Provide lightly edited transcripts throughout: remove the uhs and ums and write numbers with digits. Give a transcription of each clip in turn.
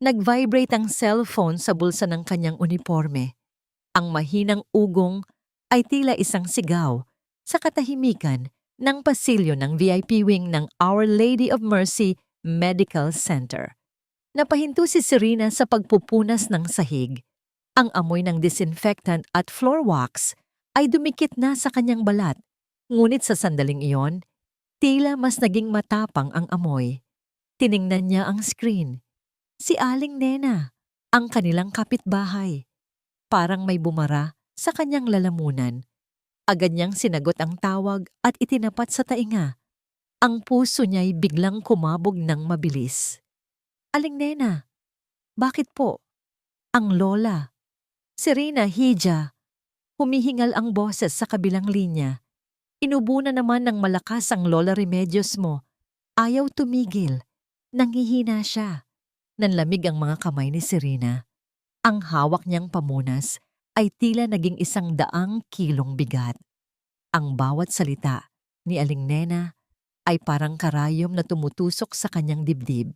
Nag-vibrate ang cellphone sa bulsa ng kanyang uniforme. Ang mahinang ugong ay tila isang sigaw sa katahimikan ng pasilyo ng VIP wing ng Our Lady of Mercy Medical Center. Napahinto si Serena sa pagpupunas ng sahig. Ang amoy ng disinfectant at floor wax ay dumikit na sa kanyang balat. Ngunit sa sandaling iyon, tila mas naging matapang ang amoy. Tiningnan niya ang screen. Si Aling Nena, ang kanilang kapitbahay. Parang may bumara sa kanyang lalamunan. Agad niyang sinagot ang tawag at itinapat sa tainga. Ang puso niya'y biglang kumabog ng mabilis. Aling Nena, bakit po? Ang lola. Serena Hija. Humihingal ang boses sa kabilang linya. Inubo na naman ng malakas ang Lola Remedios mo. Ayaw tumigil. Nanghihina siya. Nanlamig ang mga kamay ni Serena. Ang hawak niyang pamunas ay tila naging 100 kilong bigat. Ang bawat salita ni Aling Nena ay parang karayom na tumutusok sa kanyang dibdib.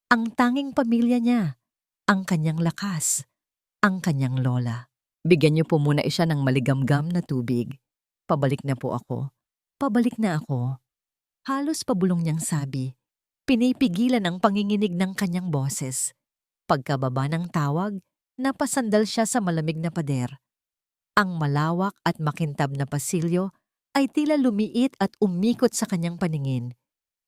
Ang tanging pamilya niya, ang kanyang lakas, ang kanyang lola. Bigyan niyo po muna siya ng maligamgam na tubig. Pabalik na po ako. Pabalik na ako. Halos pabulong niyang sabi. Pinipigilan ang panginginig ng kanyang boses. Pagkababa ng tawag, napasandal siya sa malamig na pader. Ang malawak at makintab na pasilyo ay tila lumiit at umikot sa kanyang paningin.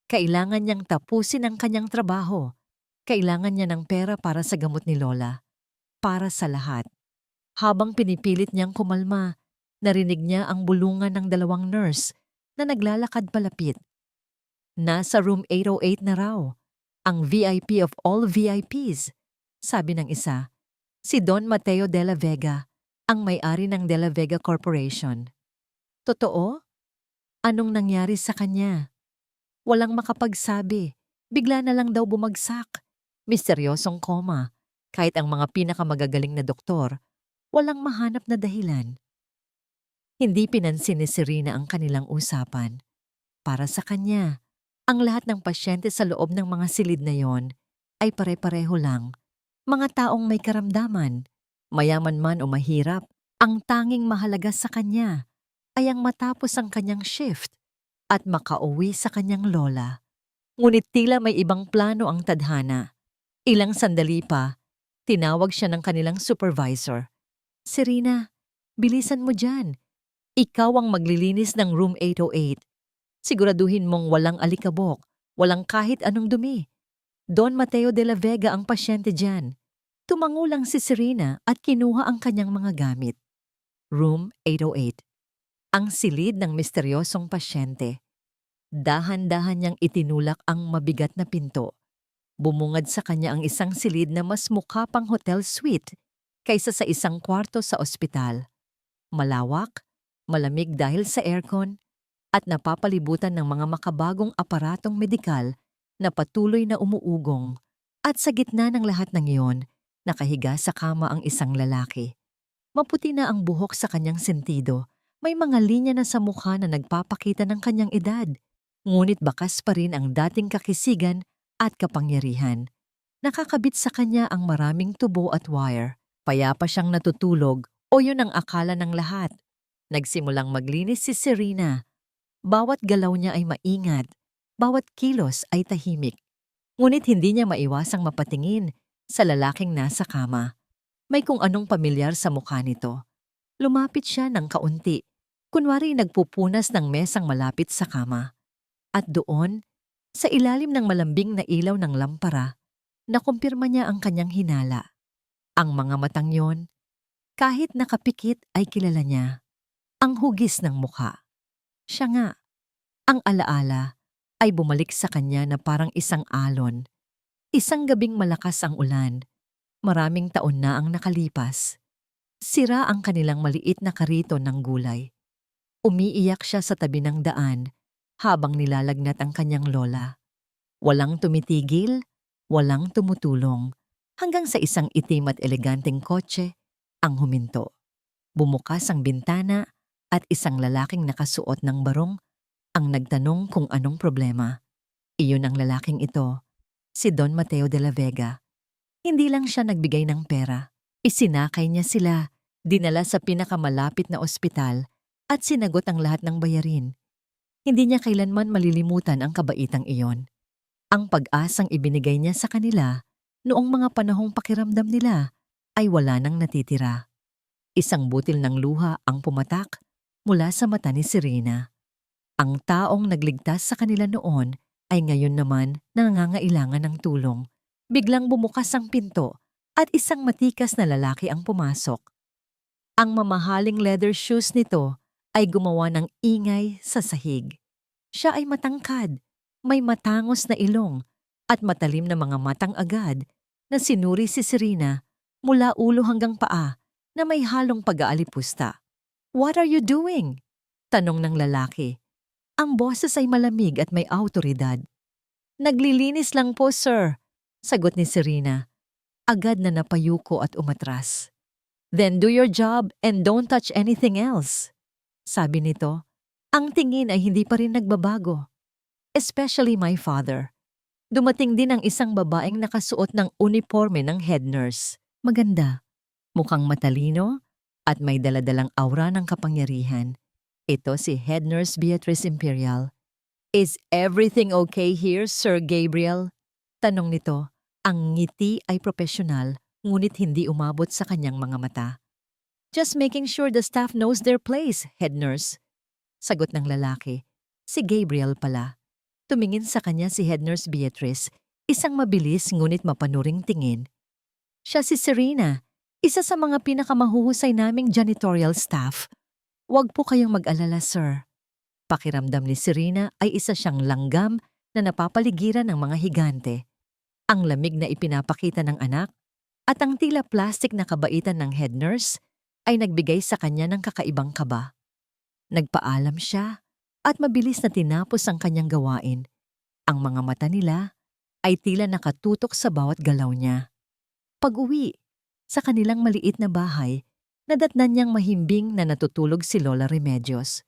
Kailangan niyang tapusin ang kanyang trabaho. Kailangan niya ng pera para sa gamot ni Lola. Para sa lahat. Habang pinipilit niyang kumalma, narinig niya ang bulungan ng 2 nurse na naglalakad palapit. Nasa room 808 na raw, ang VIP of all VIPs, sabi ng isa. Si Don Mateo de la Vega, ang may-ari ng De La Vega Corporation. Totoo? Anong nangyari sa kanya? Walang makapagsabi. Bigla na lang daw bumagsak. Misteryosong koma. Kahit ang mga pinakamagagaling na doktor, walang mahanap na dahilan. Hindi pinansin ni Serena ang kanilang usapan. Para sa kanya, ang lahat ng pasyente sa loob ng mga silid na yon ay pare-pareho lang. Mga taong may karamdaman, mayaman man o mahirap, ang tanging mahalaga sa kanya ay ang matapos ang kanyang shift at makauwi sa kanyang lola. Ngunit tila may ibang plano ang tadhana. Ilang sandali pa, tinawag siya ng kanilang supervisor. Serena, bilisan mo dyan. Ikaw ang maglilinis ng room 808. Siguraduhin mong walang alikabok, walang kahit anong dumi. Don Mateo de la Vega ang pasyente dyan. Tumango lang si Serena at kinuha ang kanyang mga gamit. Room 808. Ang silid ng misteryosong pasyente. Dahan-dahan niyang itinulak ang mabigat na pinto. Bumungad sa kanya ang isang silid na mas mukha pang hotel suite kaysa sa isang kwarto sa ospital. Malawak, malamig dahil sa aircon, at napapalibutan ng mga makabagong aparatong medikal na patuloy na umuugong. At sa gitna ng lahat ng iyon, nakahiga sa kama ang isang lalaki. Maputi na ang buhok sa kanyang sentido. May mga linya na sa mukha na nagpapakita ng kanyang edad. Ngunit bakas pa rin ang dating kakisigan at kapangyarihan. Nakakabit sa kanya ang maraming tubo at wire. Payapa siyang natutulog o yun ang akala ng lahat. Nagsimulang maglinis si Serena. Bawat galaw niya ay maingat. Bawat kilos ay tahimik. Ngunit hindi niya maiwasang mapatingin sa lalaking nasa kama. May kung anong pamilyar sa mukha nito. Lumapit siya ng kaunti. Kunwari nagpupunas ng mesang malapit sa kama. At doon, sa ilalim ng malambing na ilaw ng lampara, nakumpirma niya ang kanyang hinala. Ang mga matang yon, kahit nakapikit ay kilala niya. Ang hugis ng mukha. Siya nga. Ang alaala ay bumalik sa kanya na parang isang alon. Isang gabing malakas ang ulan. Maraming taon na ang nakalipas. Sira ang kanilang maliit na karito ng gulay. Umiiyak siya sa tabi ng daan habang nilalagnat ang kanyang lola. Walang tumitigil, walang tumutulong, hanggang sa isang itim at eleganteng kotse ang huminto. Bumukas ang bintana at isang lalaking nakasuot ng barong ang nagtanong kung anong problema. Iyon ang lalaking ito, si Don Mateo de la Vega. Hindi lang siya nagbigay ng pera. Isinakay niya sila, dinala sa pinakamalapit na ospital at sinagot ang lahat ng bayarin. Hindi niya kailanman malilimutan ang kabaitang iyon. Ang pag-asang ibinigay niya sa kanila noong mga panahong pakiramdam nila ay wala nang natitira. Isang butil ng luha ang pumatak mula sa mata ni Serena. Ang taong nagligtas sa kanila noon ay ngayon naman nangangailangan ng tulong. Biglang bumukas ang pinto at isang matikas na lalaki ang pumasok. Ang mamahaling leather shoes nito ay gumawa ng ingay sa sahig. Siya ay matangkad, may matangos na ilong at matalim na mga matang agad na sinuri si Serena mula ulo hanggang paa na may halong pag-aalipusta. "What are you doing?" tanong ng lalaki. Ang boses ay malamig at may awtoridad. "Naglilinis lang po, sir," sagot ni Serena. Agad na napayuko at umatras. "Then do your job and don't touch anything else," sabi nito. Ang tingin ay hindi pa rin nagbabago. Especially my father. Dumating din ang isang babaeng nakasuot ng uniforme ng head nurse. Maganda, mukhang matalino, at may daladalang aura ng kapangyarihan. Ito si Head Nurse Beatrice Imperial. "Is everything okay here, Sir Gabriel?" Tanong nito. Ang ngiti ay propesyonal, ngunit hindi umabot sa kanyang mga mata. "Just making sure the staff knows their place, Head Nurse," sagot ng lalaki. Si Gabriel pala. Tumingin sa kanya si Head Nurse Beatrice, isang mabilis ngunit mapanuring tingin. "Siya si Serena, isa sa mga pinakamahuhusay naming janitorial staff. Huwag po kayong mag-alala, sir." Pakiramdam ni Serena ay isa siyang langgam na napapaligiran ng mga higante. Ang lamig na ipinapakita ng anak at ang tila plastic na kabaitan ng head nurse ay nagbigay sa kanya ng kakaibang kaba. Nagpaalam siya at mabilis na tinapos ang kanyang gawain. Ang mga mata nila ay tila nakatutok sa bawat galaw niya. Pag-uwi sa kanilang maliit na bahay, nadatnan niyang mahimbing na natutulog si Lola Remedios.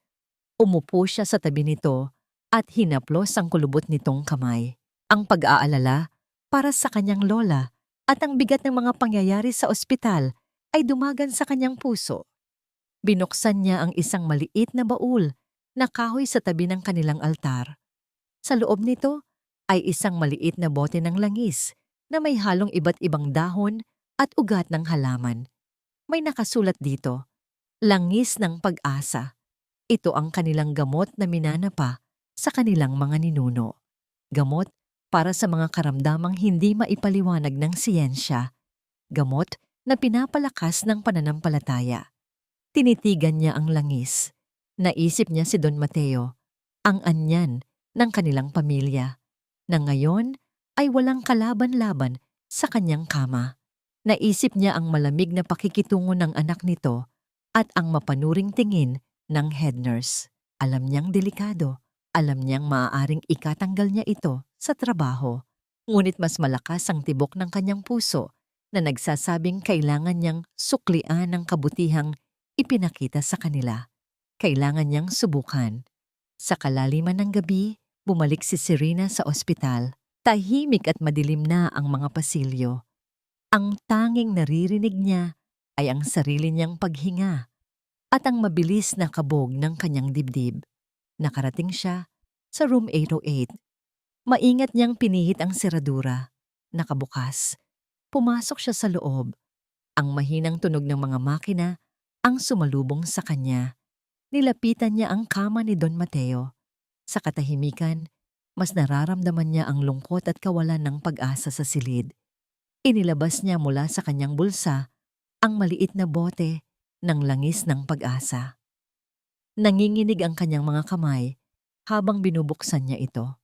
Umupo siya sa tabi nito at hinaplos ang kulubot nitong kamay. Ang pag-aalala para sa kanyang lola at ang bigat ng mga pangyayari sa ospital ay dumagan sa kanyang puso. Binuksan niya ang isang maliit na baul na kahoy sa tabi ng kanilang altar. Sa loob nito ay isang maliit na bote ng langis na may halong iba't ibang dahon at ugat ng halaman. May nakasulat dito, "Langis ng pag-asa." Ito ang kanilang gamot na minanapa sa kanilang mga ninuno. Gamot para sa mga karamdamang hindi maipaliwanag ng siyensya. Gamot na pinapalakas ng pananampalataya. Tinitigan niya ang langis. Naisip niya si Don Mateo, ang anyan ng kanilang pamilya, na ngayon ay walang kalaban-laban sa kanyang kama. Naisip niya ang malamig na pakikitungo ng anak nito at ang mapanuring tingin ng head nurse. Alam niyang delikado. Alam niyang maaaring ikatanggal niya ito sa trabaho. Ngunit mas malakas ang tibok ng kanyang puso na nagsasabing kailangan niyang suklian ang kabutihang ipinakita sa kanila. Kailangan niyang subukan. Sa kalaliman ng gabi, bumalik si Serena sa ospital. Tahimik at madilim na ang mga pasilyo. Ang tanging naririnig niya ay ang sarili niyang paghinga at ang mabilis na kabog ng kanyang dibdib. Nakarating siya sa room 808. Maingat niyang pinihit ang seradura. Nakabukas. Pumasok siya sa loob. Ang mahinang tunog ng mga makina ang sumalubong sa kanya. Nilapitan niya ang kama ni Don Mateo. Sa katahimikan, mas nararamdaman niya ang lungkot at kawalan ng pag-asa sa silid. Inilabas niya mula sa kanyang bulsa ang maliit na bote ng langis ng pag-asa. Nanginginig ang kanyang mga kamay habang binubuksan niya ito.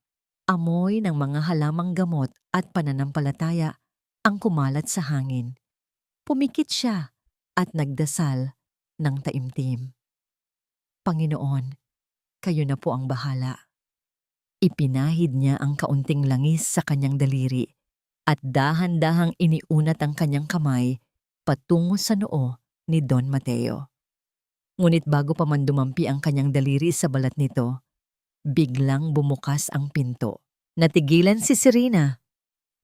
Amoy ng mga halamang gamot at pananampalataya ang kumalat sa hangin. Pumikit siya at nagdasal ng taimtim. "Panginoon, kayo na po ang bahala." Ipinahid niya ang kaunting langis sa kanyang daliri at dahan-dahang iniunat ang kanyang kamay patungo sa noo ni Don Mateo. Ngunit bago pa man dumampi ang kanyang daliri sa balat nito, biglang bumukas ang pinto. Natigilan si Serena.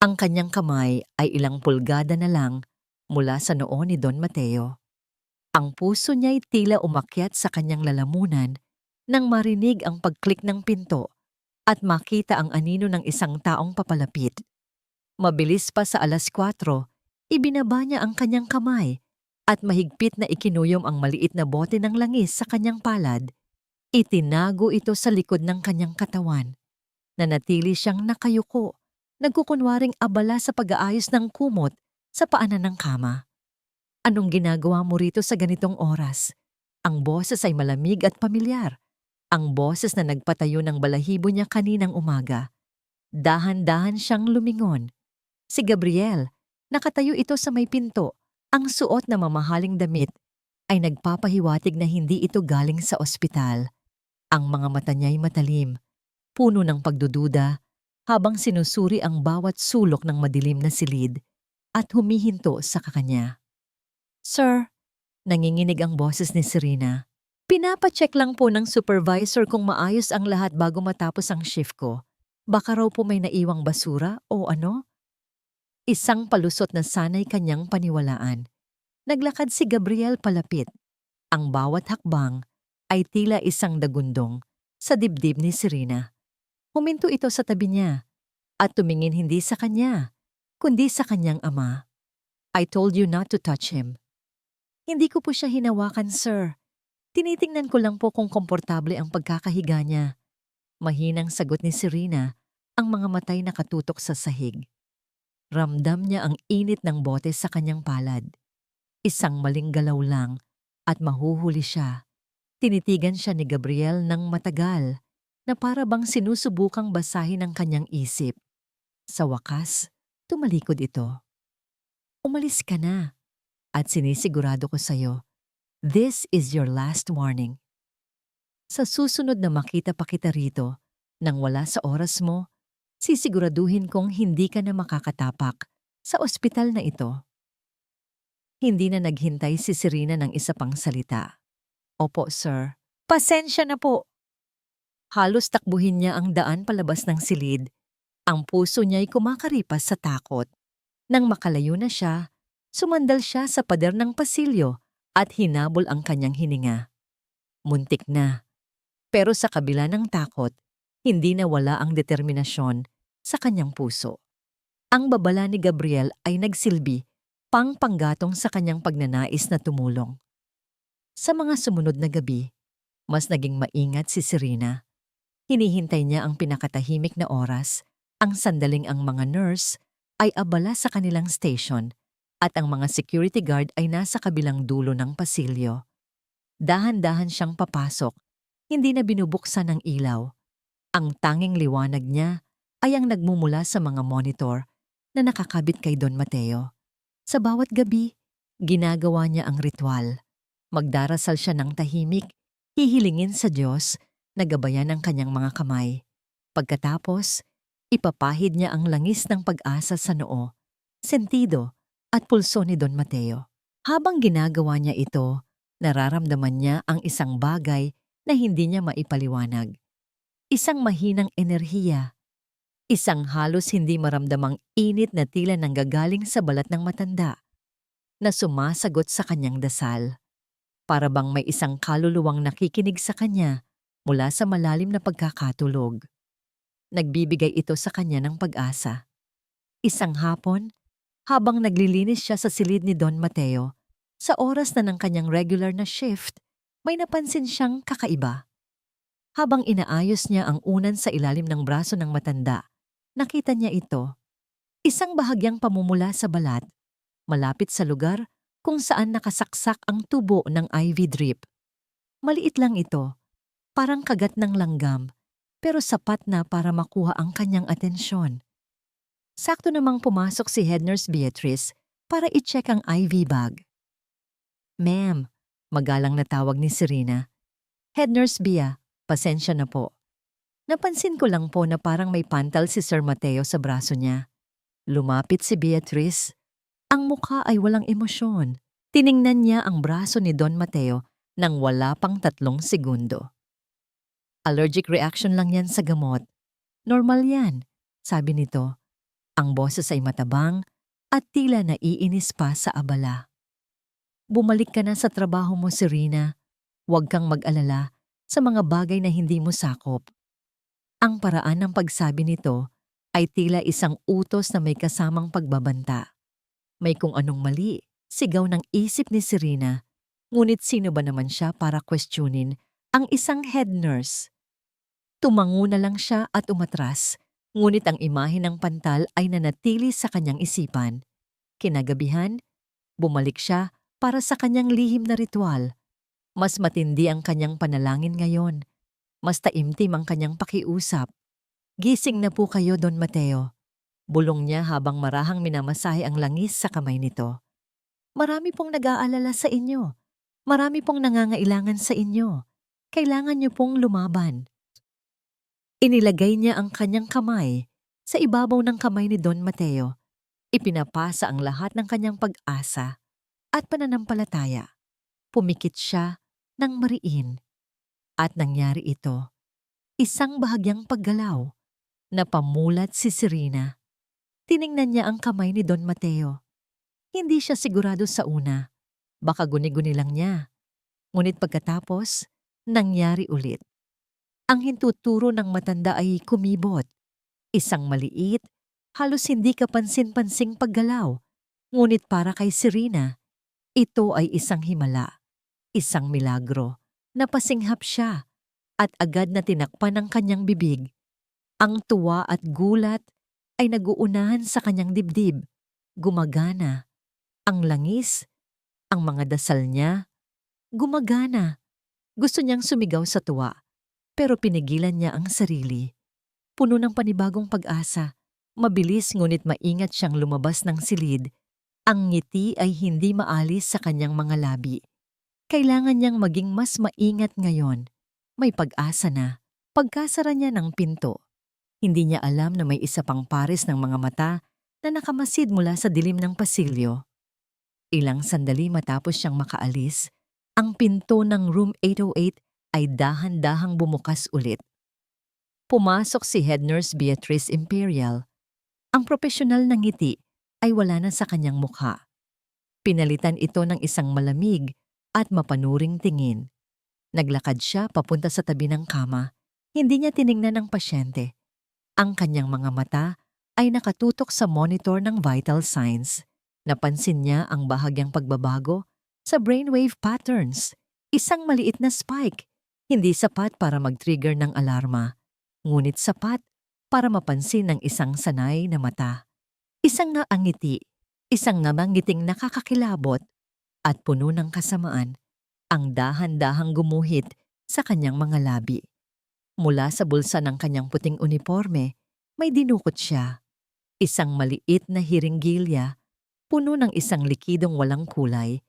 Ang kanyang kamay ay ilang pulgada na lang mula sa noo ni Don Mateo. Ang puso niya'y tila umakyat sa kanyang lalamunan nang marinig ang pagklik ng pinto at makita ang anino ng isang taong papalapit. Mabilis pa sa 4:00, ibinaba niya ang kanyang kamay at mahigpit na ikinuyom ang maliit na bote ng langis sa kanyang palad. Itinago ito sa likod ng kanyang katawan. Nanatili siyang nakayuko, nagkukunwaring abala sa pag-aayos ng kumot sa paanan ng kama. Anong ginagawa mo rito sa ganitong oras? Ang boses ay malamig at pamilyar. Ang boses na nagpatayo ng balahibo niya kaninang umaga. Dahan-dahan siyang lumingon. Si Gabriel, nakatayo ito sa may pinto. Ang suot na mamahaling damit ay nagpapahiwatig na hindi ito galing sa ospital. Ang mga mata niya'y matalim, puno ng pagdududa, habang sinusuri ang bawat sulok ng madilim na silid at humihinto sa kakanya. "Sir," nanginginig ang boses ni Serena. "Pinapacheck lang po ng supervisor kung maayos ang lahat bago matapos ang shift ko. Baka raw po may naiwang basura o ano?" Isang palusot na sana'y kanyang paniwalaan. Naglakad si Gabriel palapit. Ang bawat hakbang ay tila isang dagundong sa dibdib ni Serena. Huminto ito sa tabi niya at tumingin hindi sa kanya, kundi sa kanyang ama. "I told you not to touch him." "Hindi ko po siya hinawakan, sir. Tinitingnan ko lang po kung komportable ang pagkakahiga niya." Mahinang sagot ni Serena, ang mga matay nakatutok sa sahig. Ramdam niya ang init ng bote sa kanyang palad. Isang maling galaw lang at mahuhuli siya. Tinitigan siya ni Gabriel ng matagal na para bang sinusubukang basahin ang kanyang isip. Sa wakas, tumalikod ito. "Umalis ka na. At sinisigurado ko sa'yo, this is your last warning. Sa susunod na makita pa kita rito, nang wala sa oras mo, sisiguraduhin kong hindi ka na makakatapak sa ospital na ito." Hindi na naghintay si Serena ng isa pang salita. "Opo, sir. Pasensya na po." Halos takbuhin niya ang daan palabas ng silid. Ang puso niya'y kumakaripas sa takot. Nang makalayo na siya, sumandal siya sa pader ng pasilyo at hinabol ang kanyang hininga. Muntik na. Pero sa kabila ng takot, hindi nawala ang determinasyon sa kanyang puso. Ang babala ni Gabriel ay nagsilbi panggatong sa kanyang pagnanais na tumulong. Sa mga sumunod na gabi, mas naging maingat si Serena. Hinihintay niya ang pinakatahimik na oras, ang sandaling ang mga nurse ay abala sa kanilang station at ang mga security guard ay nasa kabilang dulo ng pasilyo. Dahan-dahan siyang papasok, hindi na binubuksan ng ilaw. Ang tanging liwanag niya ay ang nagmumula sa mga monitor na nakakabit kay Don Mateo. Sa bawat gabi, ginagawa niya ang ritual. Magdarasal siya ng tahimik, hihilingin sa Diyos na gabayan ang kanyang mga kamay. Pagkatapos, ipapahid niya ang langis ng pag-asa sa noo, sentido at pulso ni Don Mateo. Habang ginagawa niya ito, nararamdaman niya ang isang bagay na hindi niya maipaliwanag. Isang mahinang enerhiya. Isang halos hindi maramdamang init na tila nanggagaling sa balat ng matanda na sumasagot sa kanyang dasal. Para bang may isang kaluluwang nakikinig sa kanya mula sa malalim na pagkakatulog. Nagbibigay ito sa kanya ng pag-asa. Isang hapon, habang naglilinis siya sa silid ni Don Mateo, sa oras na ng kanyang regular na shift, may napansin siyang kakaiba. Habang inaayos niya ang unan sa ilalim ng braso ng matanda, nakita niya ito. Isang bahagyang pamumula sa balat, malapit sa lugar kung saan nakasaksak ang tubo ng IV drip. Maliit lang ito, parang kagat ng langgam, pero sapat na para makuha ang kanyang atensyon. Sakto namang pumasok si Head Nurse Beatrice para i-check ang IV bag. "Ma'am," magalang na tawag ni Serena. "Head Nurse Bea, pasensya na po. Napansin ko lang po na parang may pantal si Sir Mateo sa braso niya." Lumapit si Beatrice. Ang mukha ay walang emosyon. Tiningnan niya ang braso ni Don Mateo nang wala pang 3 segundo. "Allergic reaction lang yan sa gamot. Normal yan," sabi nito. Ang boses ay matabang at tila naiinis pa sa abala. Bumalik ka na sa trabaho mo, Serena. Huwag kang mag-alala sa mga bagay na hindi mo sakop. Ang paraan ng pagsabi nito ay tila isang utos na may kasamang pagbabanta. May kung anong mali, sigaw ng isip ni Serena. Ngunit sino ba naman siya para questionin ang isang head nurse? Tumango na lang siya at umatras, ngunit ang imahe ng pantal ay nanatili sa kanyang isipan. Kinagabihan, bumalik siya para sa kanyang lihim na ritual. Mas matindi ang kanyang panalangin ngayon. Mas taimtim ang kanyang pakiusap. Gising na po kayo, Don Mateo. Bulong niya habang marahang minamasahe ang langis sa kamay nito. Marami pong nag-aalala sa inyo. Marami pong nangangailangan sa inyo. Kailangan niyo pong lumaban. Inilagay niya ang kanyang kamay sa ibabaw ng kamay ni Don Mateo. Ipinapasa ang lahat ng kanyang pag-asa at pananampalataya. Pumikit siya ng mariin. At nangyari ito. Isang bahagyang paggalaw na pamulat si Serena. Tiningnan niya ang kamay ni Don Mateo. Hindi siya sigurado sa una. Baka guni-guni lang niya. Ngunit pagkatapos, nangyari ulit. Ang hintuturo ng matanda ay kumibot. Isang maliit, halos hindi kapansin-pansing paggalaw. Ngunit para kay Serena, ito ay isang himala, isang milagro. Napasinghap siya at agad na tinakpan ang kanyang bibig. Ang tuwa at gulat ay naguunahan sa kanyang dibdib. Gumagana. Ang langis, ang mga dasal niya, gumagana. Gusto niyang sumigaw sa tuwa, pero pinigilan niya ang sarili. Puno ng panibagong pag-asa, mabilis ngunit maingat siyang lumabas ng silid. Ang ngiti ay hindi maalis sa kanyang mga labi. Kailangan niyang maging mas maingat ngayon. May pag-asa na. Pagkasara niya ng pinto. Hindi niya alam na may isa pang pares ng mga mata na nakamasid mula sa dilim ng pasilyo. Ilang sandali matapos siyang makaalis, ang pinto ng room 808 ay dahan-dahang bumukas ulit. Pumasok si Head Nurse Beatrice Imperial. Ang propesyonal na ngiti ay wala na sa kanyang mukha. Pinalitan ito ng isang malamig at mapanuring tingin. Naglakad siya papunta sa tabi ng kama. Hindi niya tiningnan ang pasyente. Ang kanyang mga mata ay nakatutok sa monitor ng vital signs. Napansin niya ang bahagyang pagbabago sa brainwave patterns. Isang maliit na spike. Hindi sapat para mag-trigger ng alarma. Ngunit sapat para mapansin ng isang sanay na mata. Isang naangiti. Isang namangiting nakakakilabot at puno ng kasamaan, ang dahan-dahang gumuhit sa kanyang mga labi. Mula sa bulsa ng kanyang puting uniforme, may dinukot siya. Isang maliit na hiringgilya, puno ng isang likidong walang kulay,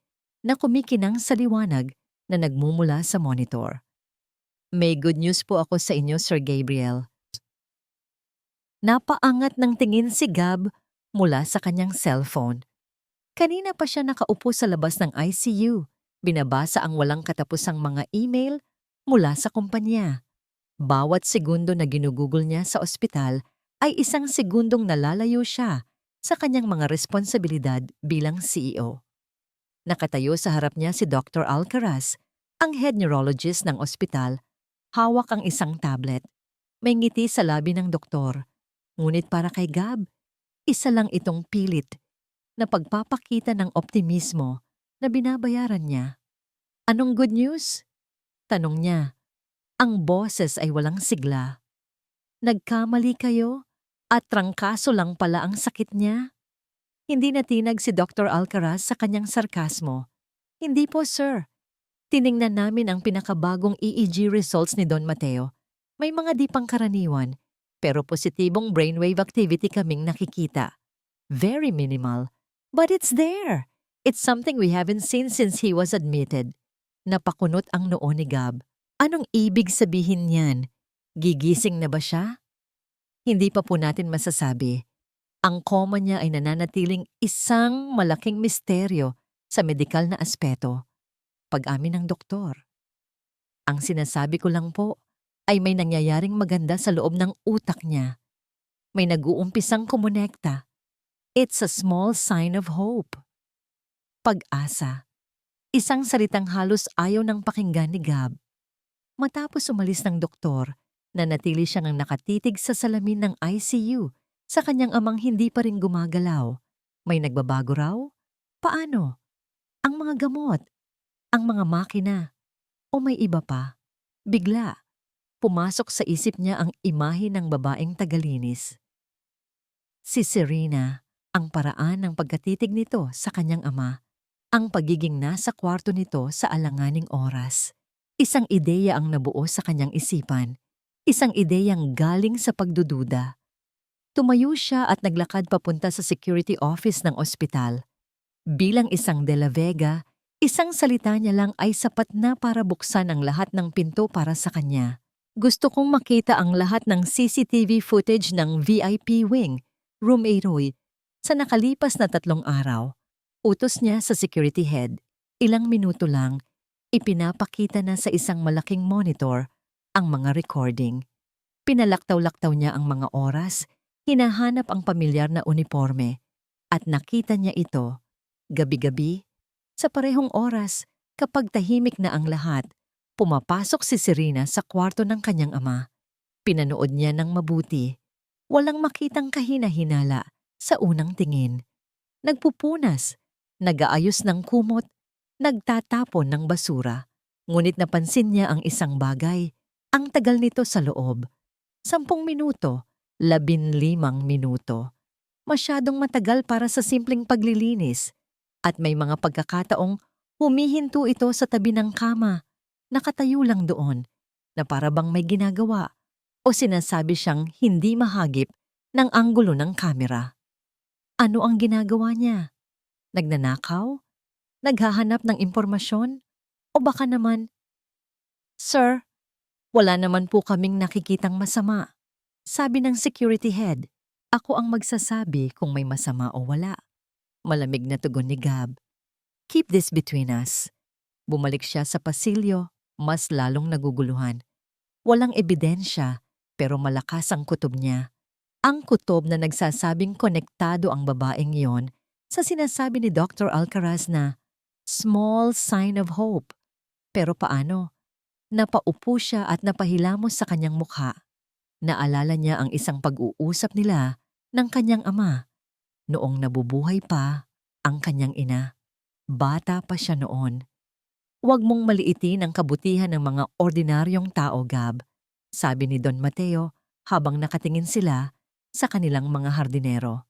na kumikinang sa liwanag na nagmumula sa monitor. May good news po ako sa inyo, Sir Gabriel. Napaangat ng tingin si Gab mula sa kanyang cellphone. Kanina pa siya nakaupo sa labas ng ICU. Binabasa ang walang katapusang mga email mula sa kumpanya. Bawat segundo na ginugugol niya sa ospital ay isang segundong nalalayo siya sa kanyang mga responsibilidad bilang CEO. Nakatayo sa harap niya si Dr. Alcaraz, ang head neurologist ng ospital. Hawak ang isang tablet. May ngiti sa labi ng doktor. Ngunit para kay Gab, isa lang itong pilit na pagpapakita ng optimismo na binabayaran niya. Anong good news? Tanong niya. Ang boses ay walang sigla. Nagkamali kayo at trangkaso lang pala ang sakit niya? Hindi natinag si Dr. Alcaraz sa kanyang sarkasmo. Hindi po, sir. Tiningnan namin ang pinakabagong EEG results ni Don Mateo. May mga di pangkaraniwan, pero positibong brainwave activity kaming nakikita. Very minimal. But it's there. It's something we haven't seen since he was admitted. Napakunot ang noo ni Gab. Anong ibig sabihin niyan? Gigising na ba siya? Hindi pa po natin masasabi. Ang koma niya ay nananatiling isang malaking misteryo sa medikal na aspeto. Pag-amin ng doktor. Ang sinasabi ko lang po ay may nangyayaring maganda sa loob ng utak niya. May nag-uumpisang kumonekta. It's a small sign of hope. Pag-asa. Isang salitang halos ayaw ng pakinggan ni Gab. Matapos umalis ng doktor, nanatili siyang nakatitig sa salamin ng ICU sa kanyang amang hindi pa rin gumagalaw. May nagbabago raw? Paano? Ang mga gamot, ang mga makina, o may iba pa? Bigla, pumasok sa isip niya ang imahe ng babaeng tagalinis. Si Serena, ang paraan ng pagkatitig nito sa kanyang ama, ang pagiging nasa kwarto nito sa alanganing oras. Isang ideya ang nabuo sa kanyang isipan, isang ideyang galing sa pagdududa. Tumayo siya at naglakad papunta sa security office ng ospital. Bilang isang De La Vega, isang salita niya lang ay sapat na para buksan ang lahat ng pinto para sa kanya. Gusto kong makita ang lahat ng CCTV footage ng VIP wing, Room 808, sa nakalipas na 3 araw. Utos niya sa security head. Ilang minuto lang, ipinapakita na sa isang malaking monitor ang mga recording. Pinalaktaw-laktaw niya ang mga oras, hinahanap ang pamilyar na uniforme, at nakita niya ito, gabi-gabi, sa parehong oras, kapag tahimik na ang lahat, pumapasok si Serena sa kwarto ng kanyang ama. Pinanood niya ng mabuti. Walang makitang kahina-hinala sa unang tingin. Nagpupunas, nag-aayos ng kumot, nagtatapon ng basura. Ngunit napansin niya ang isang bagay. Ang tagal nito sa loob. 10 minuto, 15 minuto. Masyadong matagal para sa simpleng paglilinis. At may mga pagkakataong humihinto ito sa tabi ng kama, nakatayo lang doon, na para bang may ginagawa o sinasabi siyang hindi mahagip ng anggulo ng kamera. Ano ang ginagawa niya? Nagnanakaw? Naghahanap ng impormasyon? O baka naman, "Sir, wala naman po kaming nakikitang masama." Sabi ng security head. Ako ang magsasabi kung may masama o wala. Malamig na tugon ni Gab. Keep this between us. Bumalik siya sa pasilyo, mas lalong naguguluhan. Walang ebidensya, pero malakas ang kutob niya. Ang kutob na nagsasabing konektado ang babaeng iyon sa sinasabi ni Dr. Alcaraz na small sign of hope. Pero paano? Napaupo siya at napahilamos sa kanyang mukha. Naalala niya ang isang pag-uusap nila ng kanyang ama. Noong nabubuhay pa ang kanyang ina. Bata pa siya noon. Huwag mong maliitin ang kabutihan ng mga ordinaryong tao, Gab, sabi ni Don Mateo habang nakatingin sila sa kanilang mga hardinero.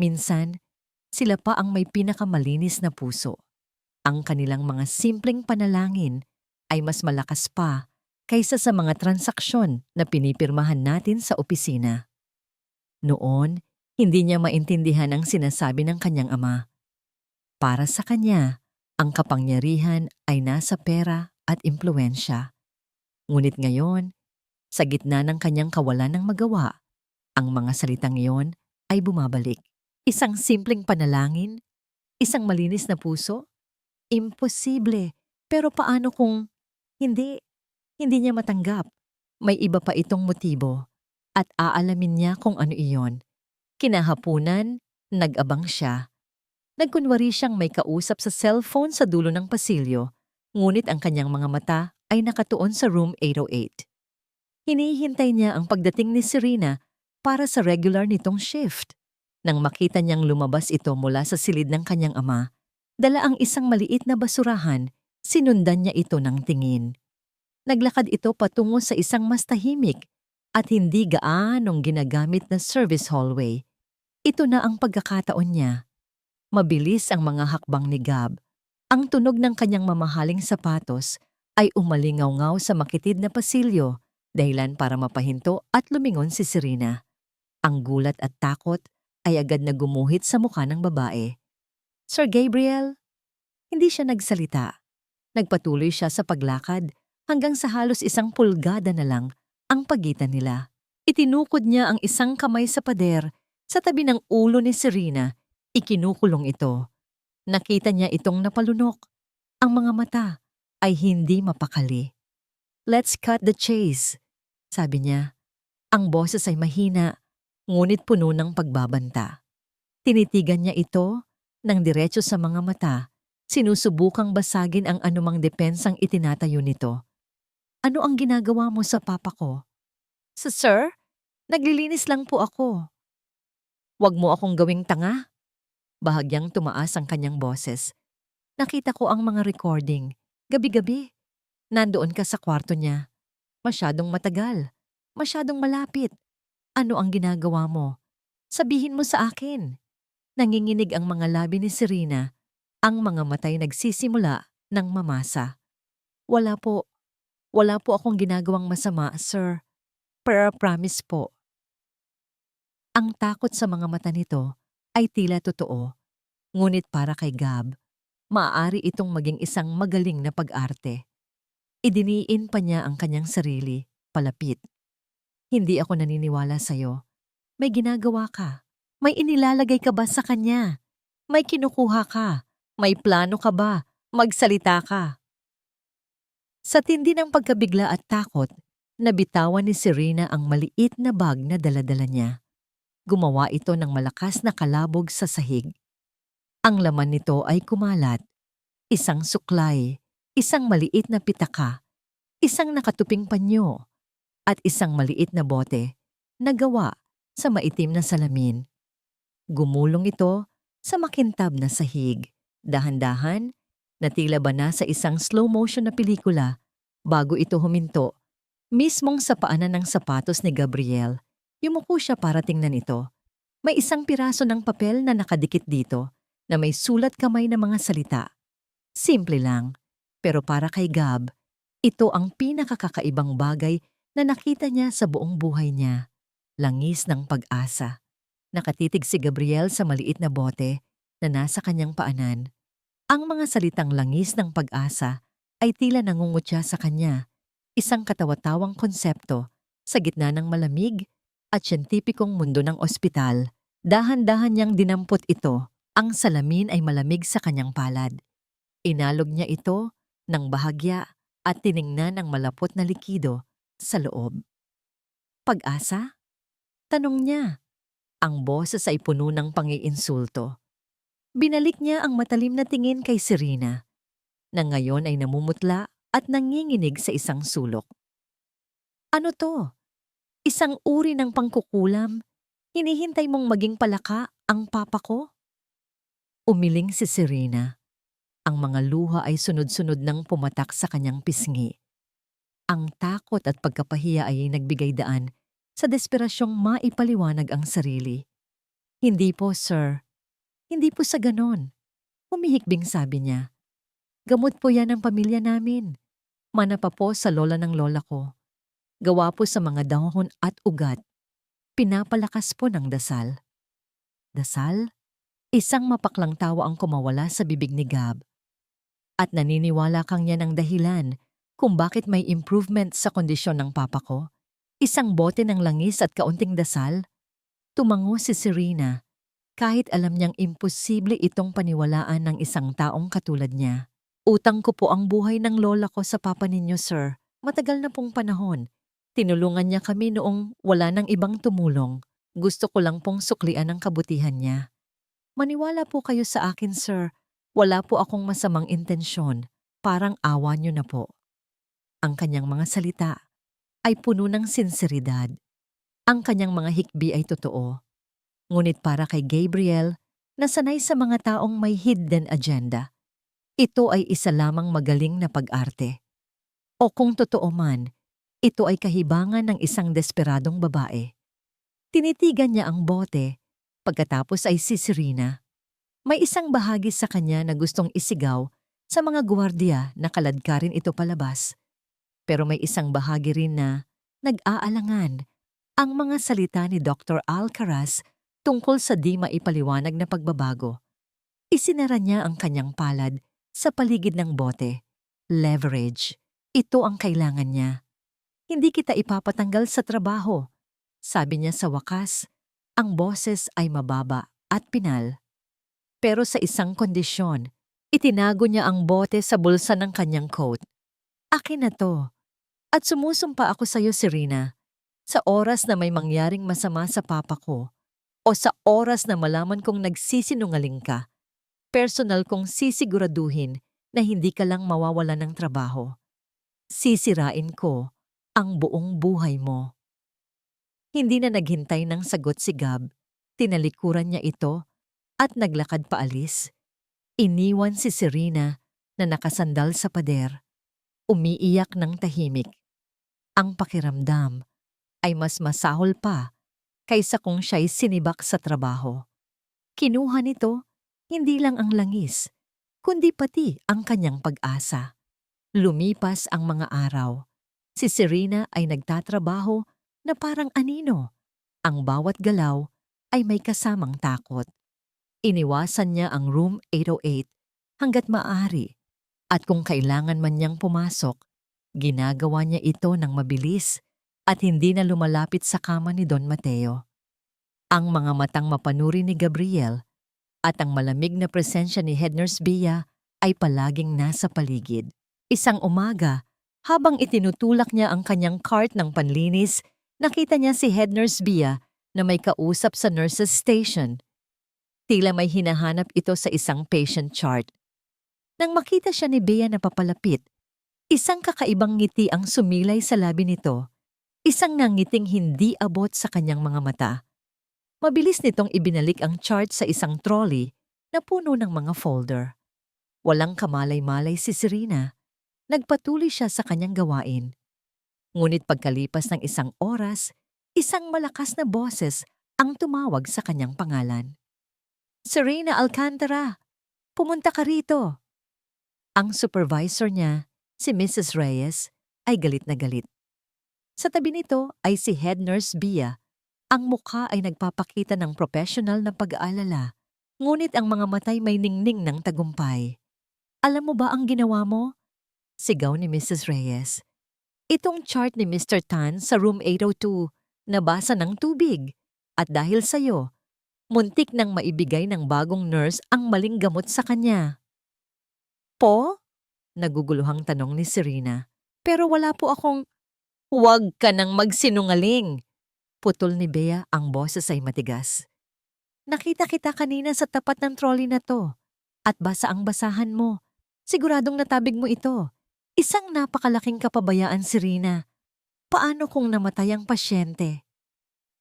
Minsan, sila pa ang may pinakamalinis na puso. Ang kanilang mga simpleng panalangin ay mas malakas pa kaysa sa mga transaksyon na pinipirmahan natin sa opisina. Noon, hindi niya maintindihan ang sinasabi ng kanyang ama. Para sa kanya, ang kapangyarihan ay nasa pera at impluwensya. Ngunit ngayon, sa gitna ng kanyang kawalan ng magawa, ang mga salitang iyon ay bumabalik. Isang simpleng panalangin? Isang malinis na puso? Imposible. Pero paano kung hindi niya matanggap? May iba pa itong motibo at aalamin niya kung ano iyon. Kinahapunan, nag-abang siya. Nagkunwari siyang may kausap sa cellphone sa dulo ng pasilyo, ngunit ang kanyang mga mata ay nakatuon sa room 808. Hinihintay niya ang pagdating ni Serena para sa regular nitong shift. Nang makita niyang lumabas ito mula sa silid ng kanyang ama, dala ang isang maliit na basurahan, sinundan niya ito ng tingin. Naglakad ito patungo sa isang mas tahimik at hindi gaanong ginagamit na service hallway. Ito na ang pagkakataon niya. Mabilis ang mga hakbang ni Gab. Ang tunog ng kanyang mamahaling sapatos ay umalingaw-ngaw sa makitid na pasilyo, dahilan para mapahinto at lumingon si Serena. Ang gulat at takot ay agad na gumuhit sa mukha ng babae. Sir Gabriel? Hindi siya nagsalita. Nagpatuloy siya sa paglakad hanggang sa halos 1 pulgada na lang ang pagitan nila. Itinukod niya ang isang kamay sa pader sa tabi ng ulo ni Serena. Ikinukulong ito. Nakita niya itong napalunok. Ang mga mata ay hindi mapakali. Let's cut the chase, sabi niya. Ang boses ay mahina, ngunit puno ng pagbabanta. Tinitigan niya ito ng diretso sa mga mata, sinusubukang basagin ang anumang depensang itinatayo nito. Ano ang ginagawa mo sa papa ko? Sir, naglilinis lang po ako. Huwag mo akong gawing tanga. Bahagyang tumaas ang kanyang boses. Nakita ko ang mga recording. Gabi-gabi. Nandoon ka sa kwarto niya. Masyadong matagal. Masyadong malapit. Ano ang ginagawa mo? Sabihin mo sa akin. Nanginginig ang mga labi ni Serena. Ang mga matay nagsisimula ng mamasa. Wala po. Wala po akong ginagawang masama, sir. Pero promise po. Ang takot sa mga mata nito ay tila totoo. Ngunit para kay Gab, maaari itong maging isang magaling na pag-arte. Idiniin pa niya ang kanyang sarili, palapit. Hindi ako naniniwala sa'yo. May ginagawa ka. May inilalagay ka ba sa kanya? May kinukuha ka. May plano ka ba? Magsalita ka. Sa tindi ng pagkabigla at takot, nabitawan ni Serena ang maliit na bag na daladala niya. Gumawa ito ng malakas na kalabog sa sahig. Ang laman nito ay kumalat. Isang suklay, isang maliit na pitaka, isang nakatuping panyo, at isang maliit na bote na gawa sa maitim na salamin. Gumulong ito sa makintab na sahig, dahan-dahan, na tila ba na sa isang slow motion na pelikula bago ito huminto. Mismong sa paanan ng sapatos ni Gabriel, yumuko siya para tingnan ito. May isang piraso ng papel na nakadikit dito na may sulat kamay na mga salita. Simple lang, pero para kay Gab, ito ang pinakakakaibang bagay na nakita niya sa buong buhay niya. Langis ng pag-asa. Nakatitig si Gabriel sa maliit na bote na nasa kanyang paanan. Ang mga salitang langis ng pag-asa ay tila nangungutya sa kanya. Isang katawa-tawang konsepto sa gitna ng malamig at siyentipikong mundo ng ospital. Dahan-dahan niyang dinampot ito. Ang salamin ay malamig sa kanyang palad. Inalog niya ito ng bahagya at tiningnan ang malapot na likido sa loob. Pag-asa? Tanong niya. Ang boses ay puno ng pangiinsulto. Binalik niya ang matalim na tingin kay Serena, na ngayon ay namumutla at nanginginig sa isang sulok. Ano to? Isang uri ng pangkukulam? Hinihintay mong maging palaka ang papa ko? Umiling si Serena. Ang mga luha ay sunod-sunod nang pumatak sa kanyang pisngi. Ang takot at pagkapahiya ay nagbigay daan sa desperasyong maipaliwanag ang sarili. Hindi po, sir. Hindi po sa ganon. Humihikbing sabi niya. Gamot po yan ng pamilya namin. Mana pa po sa lola ng lola ko. Gawa po sa mga dahon at ugat. Pinapalakas po ng dasal. Dasal? Isang mapaklang tawa ang kumawala sa bibig ni Gab. At naniniwala kang yan ang dahilan kung bakit may improvement sa kondisyon ng papa ko. Isang bote ng langis at kaunting dasal. Tumango si Serena. Kahit alam niyang imposible itong paniwalaan ng isang taong katulad niya. Utang ko po ang buhay ng lola ko sa papa ninyo, sir. Matagal na pong panahon. Tinulungan niya kami noong wala nang ibang tumulong. Gusto ko lang pong suklian ang kabutihan niya. Maniwala po kayo sa akin, sir. Wala po akong masamang intensyon. Parang awa niyo na po. Ang kanyang mga salita ay puno ng sinseridad. Ang kanyang mga hikbi ay totoo. Ngunit para kay Gabriel, nasanay sa mga taong may hidden agenda. Ito ay isa lamang magaling na pag-arte. O kung totoo man, ito ay kahibangan ng isang desperadong babae. Tinitigan niya ang bote, pagkatapos ay si Serena. May isang bahagi sa kanya na gustong isigaw sa mga gwardiya na kaladkarin ito palabas. Pero may isang bahagi rin na nag-aalangan ang mga salita ni Dr. Alcaraz tungkol sa di maipaliwanag na pagbabago. Isinara niya ang kanyang palad sa paligid ng bote. Leverage. Ito ang kailangan niya. Hindi kita ipapatanggal sa trabaho. Sabi niya sa wakas, ang boses ay mababa at pinal. Pero sa isang kondisyon, itinago niya ang bote sa bulsa ng kanyang coat. Akin na to. At sumusumpa ako sa iyo, Serena. Sa oras na may mangyaring masama sa papa ko o sa oras na malaman kong nagsisinungaling ka, personal kong sisiguraduhin na hindi ka lang mawawala ng trabaho. Sisirain ko ang buong buhay mo. Hindi na naghintay ng sagot si Gab. Tinalikuran niya ito at naglakad paalis. Iniwan si Serena na nakasandal sa pader, umiiyak ng tahimik. Ang pakiramdam ay mas masahol pa kaysa kung siya'y sinibak sa trabaho. Kinuha nito hindi lang ang langis, kundi pati ang kanyang pag-asa. Lumipas ang mga araw. Si Serena ay nagtatrabaho na parang anino. Ang bawat galaw ay may kasamang takot. Iniwasan niya ang room 808 hanggat maaari at kung kailangan man niyang pumasok, ginagawa niya ito ng mabilis at hindi na lumalapit sa kama ni Don Mateo. Ang mga matang mapanuri ni Gabriel at ang malamig na presensya ni Head Nurse Bea ay palaging nasa paligid. Isang umaga, habang itinutulak niya ang kanyang cart ng panlinis, nakita niya si Head Nurse Bea na may kausap sa nurse's station. Tila may hinahanap ito sa isang patient chart. Nang makita siya ni Bea na papalapit, isang kakaibang ngiti ang sumilay sa labi nito, isang nangiting hindi abot sa kanyang mga mata. Mabilis nitong ibinalik ang chart sa isang trolley na puno ng mga folder. Walang kamalay-malay si Serena. Nagpatuloy siya sa kanyang gawain. Ngunit pagkalipas ng isang oras, isang malakas na boses ang tumawag sa kanyang pangalan. Serena Alcantara, pumunta ka rito. Ang supervisor niya, si Mrs. Reyes, ay galit na galit. Sa tabi nito ay si Head Nurse Bea. Ang mukha ay nagpapakita ng professional na pag-aalala, ngunit ang mga matay may ningning ng tagumpay. Alam mo ba ang ginawa mo? Sigaw ni Mrs. Reyes. Itong chart ni Mr. Tan sa room 802, nabasa ng tubig. At dahil sa'yo, muntik nang maibigay ng bagong nurse ang maling gamot sa kanya. Po? Naguguluhang tanong ni Serena. Pero wala po akong... Huwag ka nang magsinungaling! Putol ni Bea, ang boses ay matigas. Nakita kita kanina sa tapat ng trolley na to. At basa ang basahan mo. Siguradong natabig mo ito. Isang napakalaking kapabayaan, Serena. Paano kung namatay ang pasyente?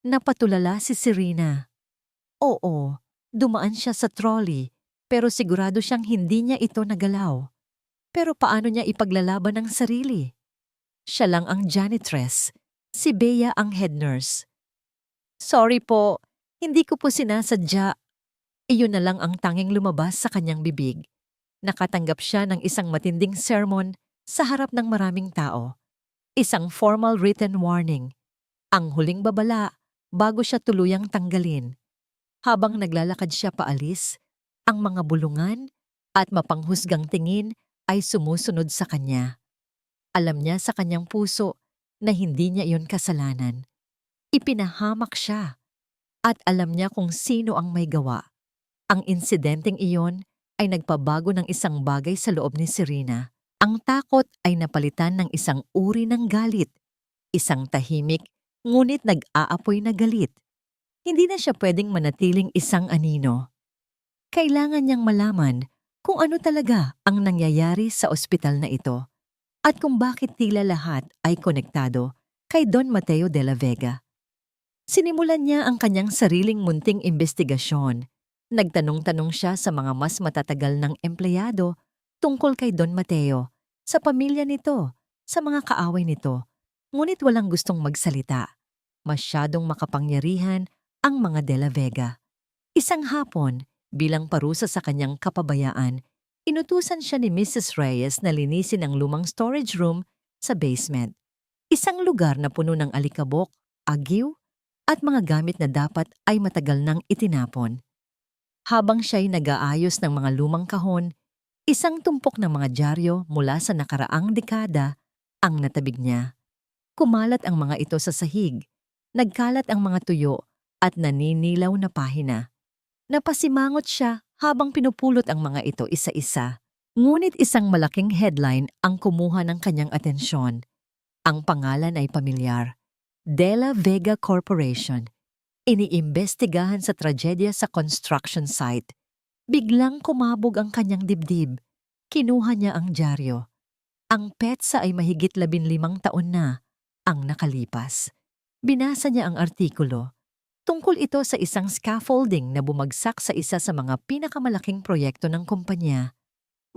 Napatulala si Serena. Oo, dumaan siya sa trolley, pero sigurado siyang hindi niya ito nagalaw. Pero paano niya ipaglalaban ang sarili? Siya lang ang janitress, si Bea ang head nurse. Sorry po, hindi ko po sinasadya. Iyon na lang ang tanging lumabas sa kanyang bibig. Nakatanggap siya ng isang matinding sermon sa harap ng maraming tao. Isang formal written warning. Ang huling babala bago siya tuluyang tanggalin. Habang naglalakad siya paalis, ang mga bulungan at mapanghusgang tingin ay sumusunod sa kanya. Alam niya sa kanyang puso na hindi niya iyon kasalanan. Ipinahamak siya at alam niya kung sino ang may gawa. Ang insidenteng iyon ay nagpabago ng isang bagay sa loob ni Serena. Ang takot ay napalitan ng isang uri ng galit. Isang tahimik, ngunit nag-aapoy na galit. Hindi na siya pwedeng manatiling isang anino. Kailangan niyang malaman kung ano talaga ang nangyayari sa ospital na ito at kung bakit tila lahat ay konektado kay Don Mateo de la Vega. Sinimulan niya ang kanyang sariling munting investigasyon. Nagtanong-tanong siya sa mga mas matatagal ng empleyado tungkol kay Don Mateo, sa pamilya nito, sa mga kaaway nito, ngunit walang gustong magsalita. Masyadong makapangyarihan ang mga de la Vega. Isang hapon, bilang parusa sa kanyang kapabayaan, inutusan siya ni Mrs. Reyes na linisin ang lumang storage room sa basement. Isang lugar na puno ng alikabok, agyo, at mga gamit na dapat ay matagal nang itinapon. Habang siya'y nag-aayos ng mga lumang kahon, isang tumpok ng mga dyaryo mula sa nakaraang dekada ang natabig niya. Kumalat ang mga ito sa sahig, nagkalat ang mga tuyo at naninilaw na pahina. Napasimangot siya habang pinupulot ang mga ito isa-isa. Ngunit isang malaking headline ang kumuha ng kanyang atensyon. Ang pangalan ay pamilyar. De La Vega Corporation. Iniimbestigahan sa tragedya sa construction site. Biglang kumabog ang kanyang dibdib. Kinuha niya ang dyaryo. Ang petsa ay mahigit 15 taon na ang nakalipas. Binasa niya ang artikulo. Tungkol ito sa isang scaffolding na bumagsak sa isa sa mga pinakamalaking proyekto ng kumpanya.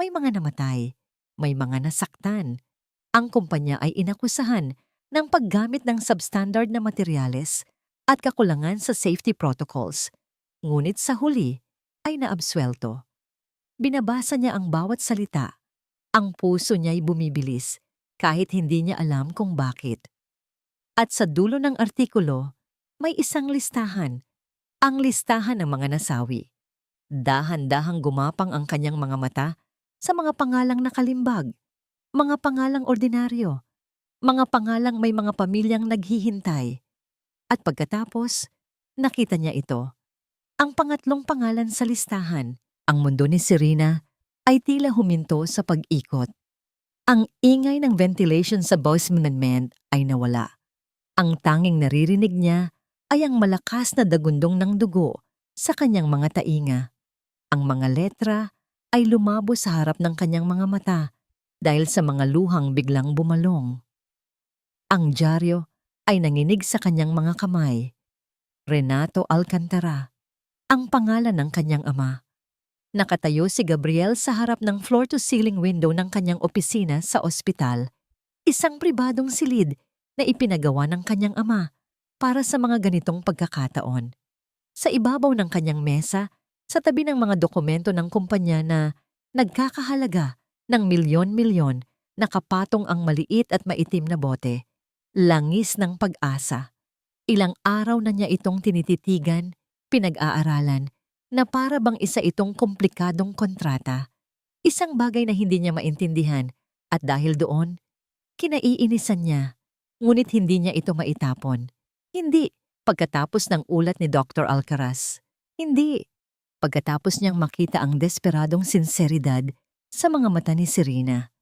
May mga namatay, may mga nasaktan. Ang kumpanya ay inakusahan ng paggamit ng substandard na materyales at kakulangan sa safety protocols. Ngunit sa huli ay naabswelto. Binabasa niya ang bawat salita. Ang puso niya'y bumibilis kahit hindi niya alam kung bakit. At sa dulo ng artikulo, may isang listahan. Ang listahan ng mga nasawi. Dahan-dahang gumapang ang kanyang mga mata sa mga pangalang nakalimbag, mga pangalang ordinaryo, mga pangalang may mga pamilyang naghihintay. At pagkatapos, nakita niya ito. Ang pangatlong pangalan sa listahan, ang mundo ni Serena, ay tila huminto sa pag-ikot. Ang ingay ng ventilation sa basement ay nawala. Ang tanging naririnig niya ay ang malakas na dagundong ng dugo sa kanyang mga tainga. Ang mga letra ay lumabo sa harap ng kanyang mga mata dahil sa mga luhang biglang bumalong. Ang dyaryo ay nanginig sa kanyang mga kamay. Renato Alcantara, ang pangalan ng kanyang ama. Nakatayo si Gabriel sa harap ng floor-to-ceiling window ng kanyang opisina sa ospital. Isang pribadong silid na ipinagawa ng kanyang ama para sa mga ganitong pagkakataon. Sa ibabaw ng kanyang mesa, sa tabi ng mga dokumento ng kumpanya na nagkakahalaga ng milyon-milyon, nakapatong ang maliit at maitim na bote. Langis ng pag-asa. Ilang araw na niya itong tinititigan, pinag-aaralan, na para bang isa itong komplikadong kontrata. Isang bagay na hindi niya maintindihan at dahil doon, kinaiinisan niya. Ngunit hindi niya ito maitapon. Hindi pagkatapos ng ulat ni Dr. Alcaraz. Hindi pagkatapos niyang makita ang desperadong sinseridad sa mga mata ni Serena.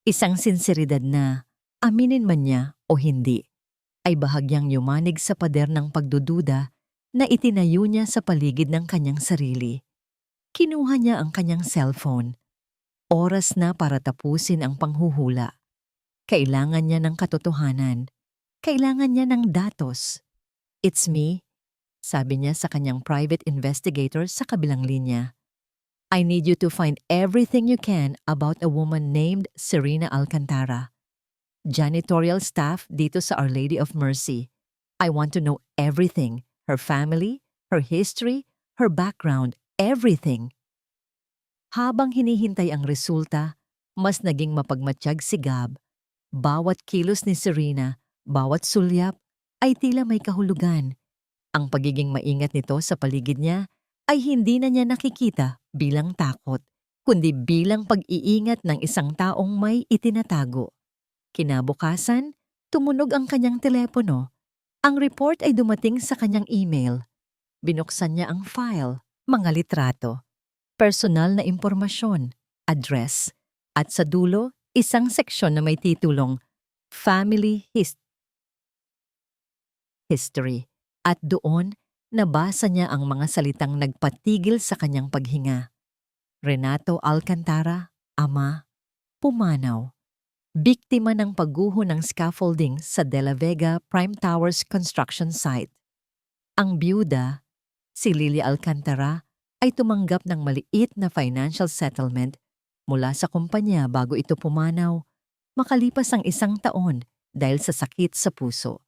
Isang sinseridad na, aminin man niya o hindi, ay bahagyang yumanig sa pader ng pagdududa na itinayo niya sa paligid ng kanyang sarili. Kinuha niya ang kanyang cellphone. Oras na para tapusin ang panghuhula. Kailangan niya ng katotohanan. Kailangan niya ng datos. "It's me," sabi niya sa kanyang private investigator sa kabilang linya. "I need you to find everything you can about a woman named Serena Alcantara. Janitorial staff dito sa Our Lady of Mercy. I want to know everything. Her family, her history, her background, everything." Habang hinihintay ang resulta, mas naging mapagmatsyag si Gab. Bawat kilos ni Serena, bawat sulyap, ay tila may kahulugan. Ang pagiging maingat nito sa paligid niya ay hindi na niya nakikita bilang takot, kundi bilang pag-iingat ng isang taong may itinatago. Kinabukasan, tumunog ang kanyang telepono. Ang report ay dumating sa kanyang email. Binuksan niya ang file, mga litrato, personal na impormasyon, address, at sa dulo, isang seksyon na may titulong Family History. At doon, nabasa niya ang mga salitang nagpatigil sa kanyang paghinga. Renato Alcantara, ama, pumanaw. Biktima ng pagguho ng scaffolding sa De La Vega Prime Towers construction site. Ang byuda, si Lily Alcantara, ay tumanggap ng maliit na financial settlement mula sa kumpanya bago ito pumanaw, makalipas ang 1 taon dahil sa sakit sa puso.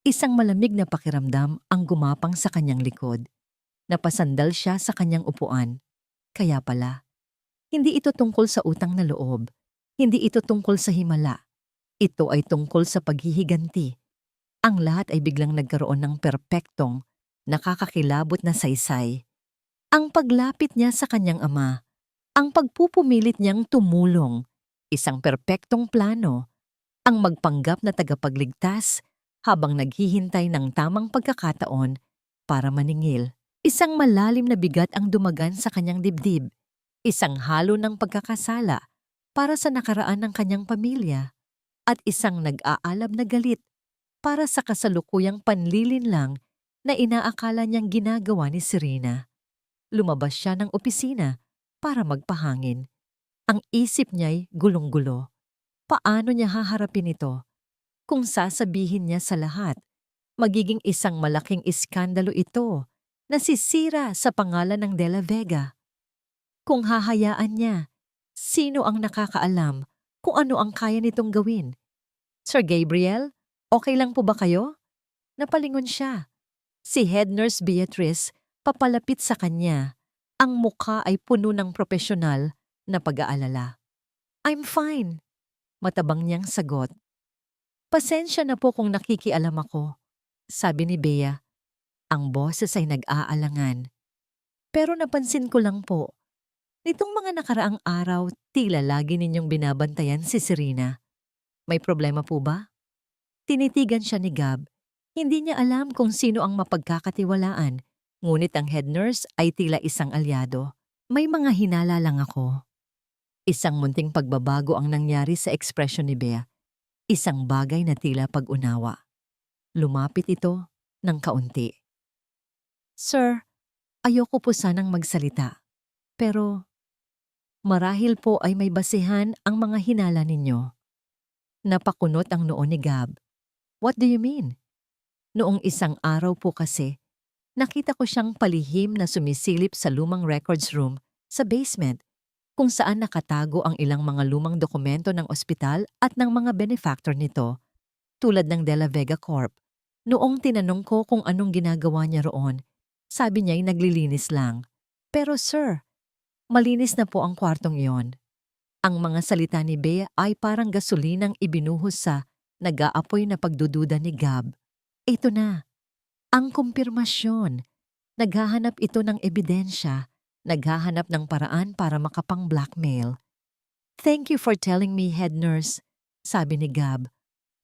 Isang malamig na pakiramdam ang gumapang sa kanyang likod. Napasandal siya sa kanyang upuan. Kaya pala, hindi ito tungkol sa utang na loob. Hindi ito tungkol sa himala. Ito ay tungkol sa paghihiganti. Ang lahat ay biglang nagkaroon ng perpektong, nakakakilabot na saysay. Ang paglapit niya sa kanyang ama, ang pagpupumilit niyang tumulong, isang perpektong plano, ang magpanggap na tagapagligtas habang naghihintay ng tamang pagkakataon para maningil. Isang malalim na bigat ang dumagan sa kanyang dibdib, isang halo ng pagkakasala para sa nakaraan ng kanyang pamilya, at isang nag-aalab na galit para sa kasalukuyang panlilinlang na inaakala niyang ginagawa ni Serena. Lumabas siya ng opisina para magpahangin. Ang isip niya'y gulong-gulo. Paano niya haharapin ito? Kung sasabihin niya sa lahat, magiging isang malaking iskandalo ito na sisira sa pangalan ng De La Vega. Kung hahayaan niya, sino ang nakakaalam kung ano ang kaya nitong gawin? Sir Gabriel, okay lang po ba kayo? Napalingon siya. Si Head Nurse Beatrice papalapit sa kanya. Ang mukha ay puno ng profesional na pag-aalala. I'm fine, matabang niyang sagot. Pasensya na po kung nakikialam ako, sabi ni Bea. Ang boses ay nag-aalangan. Pero napansin ko lang po, nitong mga nakaraang araw tila lagi ninyong binabantayan si Serena. May problema po ba? Tinitigan siya ni Gab. Hindi niya alam kung sino ang mapagkakatiwalaan, ngunit ang head nurse ay tila isang alyado. May mga hinala lang ako. Isang munting pagbabago ang nangyari sa ekspresyon ni Bea. Isang bagay na tila pag-unawa. Lumapit ito ng kaunti. Sir, ayoko po sanang magsalita. Pero marahil po ay may basehan ang mga hinala ninyo. Napakunot ang noo ni Gab. What do you mean? Noong isang araw po kasi, nakita ko siyang palihim na sumisilip sa lumang records room sa basement kung saan nakatago ang ilang mga lumang dokumento ng ospital at ng mga benefactor nito, tulad ng De La Vega Corp. Noong tinanong ko kung anong ginagawa niya roon, sabi niya'y naglilinis lang. Pero sir, malinis na po ang kwartong iyon. Ang mga salita ni Bea ay parang gasolinang ibinuhos sa nag-aapoy na pagdududa ni Gab. Ito na, ang kumpirmasyon. Naghahanap ito ng ebidensya. Naghahanap ng paraan para makapang-blackmail. Thank you for telling me, head nurse, sabi ni Gab.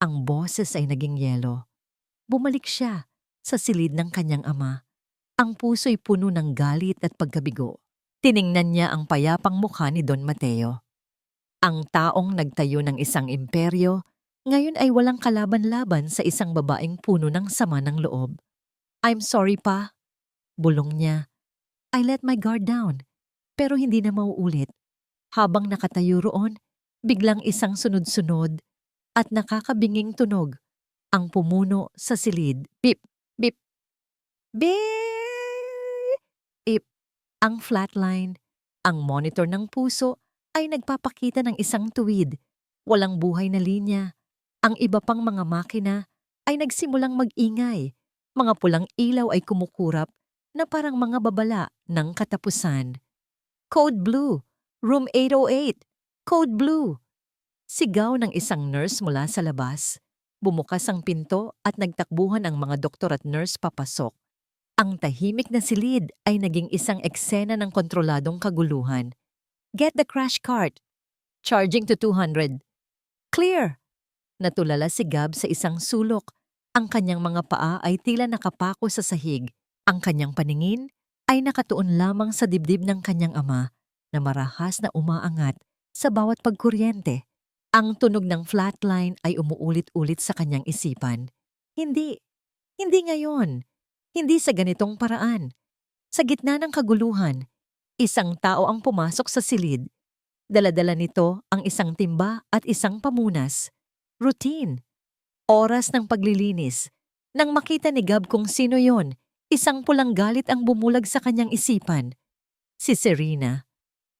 Ang boses ay naging yelo. Bumalik siya sa silid ng kanyang ama. Ang puso'y puno ng galit at pagkabigo. Tiningnan niya ang payapang mukha ni Don Mateo. Ang taong nagtayo ng isang imperyo, ngayon ay walang kalaban-laban sa isang babaeng puno ng sama ng loob. I'm sorry pa, bulong niya. I let my guard down, pero hindi na mauulit. Habang nakatayo roon, biglang isang sunod-sunod at nakakabinging tunog ang pumuno sa silid. Bip, bip, beep, ip. Ang flatline, ang monitor ng puso ay nagpapakita ng isang tuwid. Walang buhay na linya. Ang iba pang mga makina ay nagsimulang mag-ingay. Mga pulang ilaw ay kumukurap na parang mga babala ng katapusan. Code Blue, Room 808, Code Blue. Sigaw ng isang nurse mula sa labas. Bumukas ang pinto at nagtakbuhan ang mga doktor at nurse papasok. Ang tahimik na silid ay naging isang eksena ng kontroladong kaguluhan. Get the crash cart. Charging to 200. Clear. Natulala si Gab sa isang sulok. Ang kanyang mga paa ay tila nakapako sa sahig. Ang kanyang paningin ay nakatuon lamang sa dibdib ng kanyang ama na marahas na umaangat sa bawat pagkuryente. Ang tunog ng flatline ay umuulit-ulit sa kanyang isipan. Hindi ngayon. Hindi sa ganitong paraan. Sa gitna ng kaguluhan, isang tao ang pumasok sa silid. Dala-dala nito ang isang timba at isang pamunas. Routine. Oras ng paglilinis. Nang makita ni Gab kung sino yon, isang pulang galit ang bumulag sa kanyang isipan. Si Serena.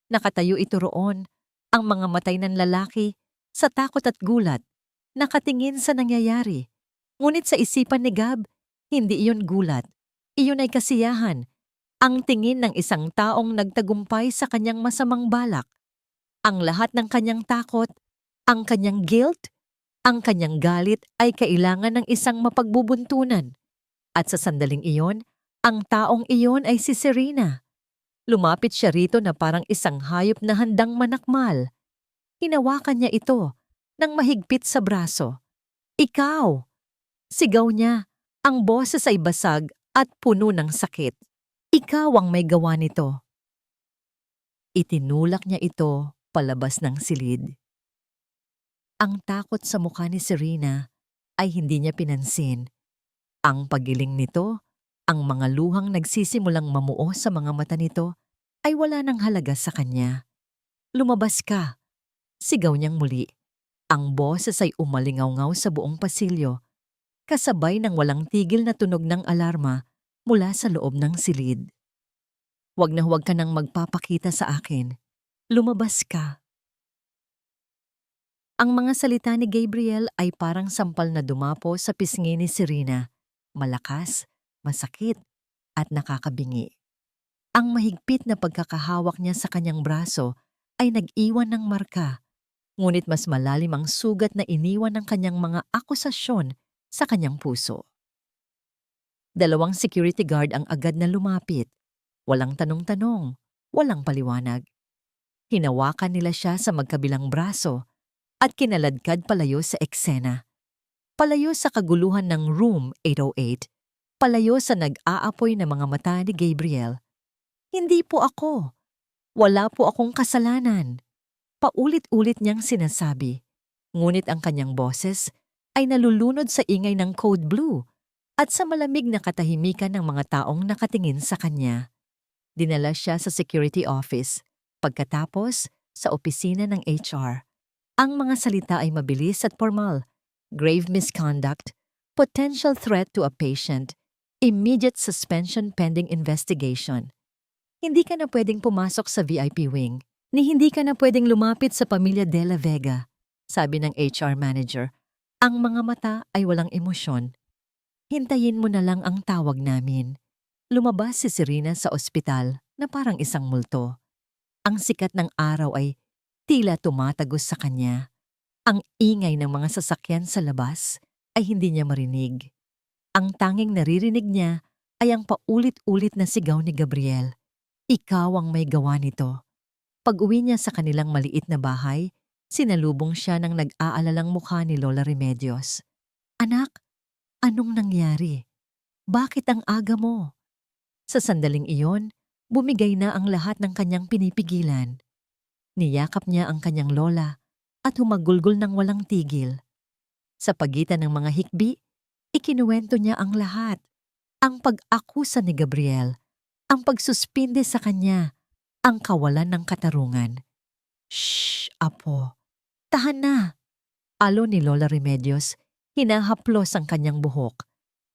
Nakatayo ito roon, ang mga matay ng lalaki, sa takot at gulat, nakatingin sa nangyayari. Ngunit sa isipan ni Gab, hindi iyon gulat. Iyon ay kasiyahan. Ang tingin ng isang taong nagtagumpay sa kanyang masamang balak. Ang lahat ng kanyang takot, ang kanyang guilt, ang kanyang galit ay kailangan ng isang mapagbubuntunan. At sa sandaling iyon, ang taong iyon ay si Serena. Lumapit siya rito na parang isang hayop na handang manakmal. Hinawakan niya ito nang mahigpit sa braso. Ikaw! Sigaw niya, ang boses ay basag at puno ng sakit. Ikaw ang may gawa nito. Itinulak niya ito palabas ng silid. Ang takot sa mukha ni Serena ay hindi niya pinansin. Ang pagiling nito, ang mga luhang nagsisimulang mamuo sa mga mata nito, ay wala ng halaga sa kanya. "Lumabas ka!" Sigaw niyang muli. Ang boses ay umalingaw-ngaw sa buong pasilyo, kasabay ng walang tigil na tunog ng alarma mula sa loob ng silid. "Huwag na huwag ka nang magpapakita sa akin. Lumabas ka!" Ang mga salita ni Gabriel ay parang sampal na dumapo sa pisngi ni Serena. Malakas, masakit, at nakakabingi. Ang mahigpit na pagkakahawak niya sa kanyang braso ay nag-iwan ng marka, ngunit mas malalim ang sugat na iniwan ng kanyang mga akusasyon sa kanyang puso. Dalawang security guard ang agad na lumapit. Walang tanong-tanong, walang paliwanag. Hinawakan nila siya sa magkabilang braso at kinaladkad palayo sa eksena. Palayo sa kaguluhan ng Room 808, palayo sa nag-aapoy na mga mata ni Gabriel. "Hindi po ako. Wala po akong kasalanan." Paulit-ulit niyang sinasabi. Ngunit ang kanyang boses ay nalulunod sa ingay ng Code Blue at sa malamig na katahimikan ng mga taong nakatingin sa kanya. Dinala siya sa security office. Pagkatapos, sa opisina ng HR. Ang mga salita ay mabilis at formal. Grave misconduct, potential threat to a patient, immediate suspension pending investigation. Hindi ka na pwedeng pumasok sa VIP wing, ni hindi ka na pwedeng lumapit sa pamilya De La Vega, sabi ng HR manager. Ang mga mata ay walang emosyon. "Hintayin mo na lang ang tawag namin." Lumabas si Serena sa ospital na parang isang multo. Ang sikat ng araw ay tila tumatagos sa kanya. Ang ingay ng mga sasakyan sa labas ay hindi niya marinig. Ang tanging naririnig niya ay ang paulit-ulit na sigaw ni Gabriel. "Ikaw ang may gawa nito." Pag-uwi niya sa kanilang maliit na bahay, sinalubong siya ng nag-aalalang mukha ni Lola Remedios. "Anak, anong nangyari? Bakit ang aga mo?" Sa sandaling iyon, bumigay na ang lahat ng kanyang pinipigilan. Niyakap niya ang kanyang lola at humagulgol ng walang tigil. Sa pagitan ng mga hikbi, ikinuwento niya ang lahat. Ang pag-akusa ni Gabriel, ang pagsuspinde sa kanya, ang kawalan ng katarungan. "Shh, apo. Tahan na." Alo ni Lola Remedios, hinahaplos ang kanyang buhok.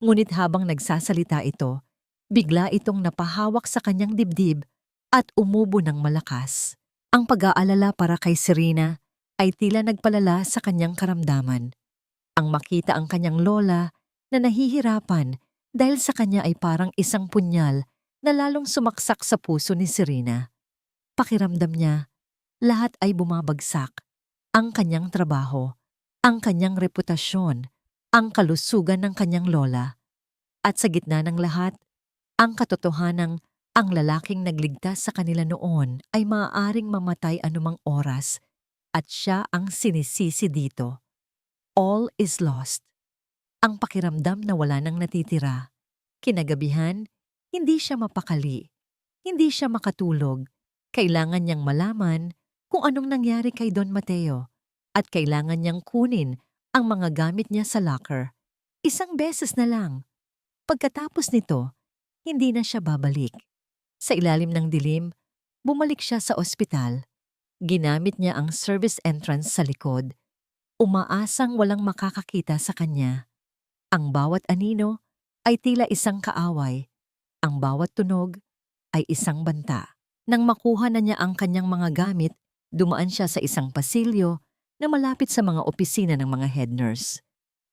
Ngunit habang nagsasalita ito, bigla itong napahawak sa kanyang dibdib at umubo ng malakas. Ang pag-aalala para kay Serena ay tila nagpalala sa kanyang karamdaman. Ang makita ang kanyang lola na nahihirapan dahil sa kanya ay parang isang punyal na lalong sumaksak sa puso ni Serena. Pakiramdam niya, lahat ay bumabagsak. Ang kanyang trabaho, ang kanyang reputasyon, ang kalusugan ng kanyang lola. At sa gitna ng lahat, ang katotohanang ang lalaking nagligtas sa kanila noon ay maaaring mamatay anumang oras at siya ang sinisisi dito. All is lost. Ang pakiramdam na wala nang natitira. Kinagabihan, hindi siya mapakali. Hindi siya makatulog. Kailangan niyang malaman kung anong nangyari kay Don Mateo at kailangan niyang kunin ang mga gamit niya sa locker. Isang beses na lang. Pagkatapos nito, hindi na siya babalik. Sa ilalim ng dilim, bumalik siya sa ospital. Ginamit niya ang service entrance sa likod. Umaasang walang makakakita sa kanya. Ang bawat anino ay tila isang kaaway. Ang bawat tunog ay isang banta. Nang makuha na niya ang kanyang mga gamit, dumaan siya sa isang pasilyo na malapit sa mga opisina ng mga head nurse.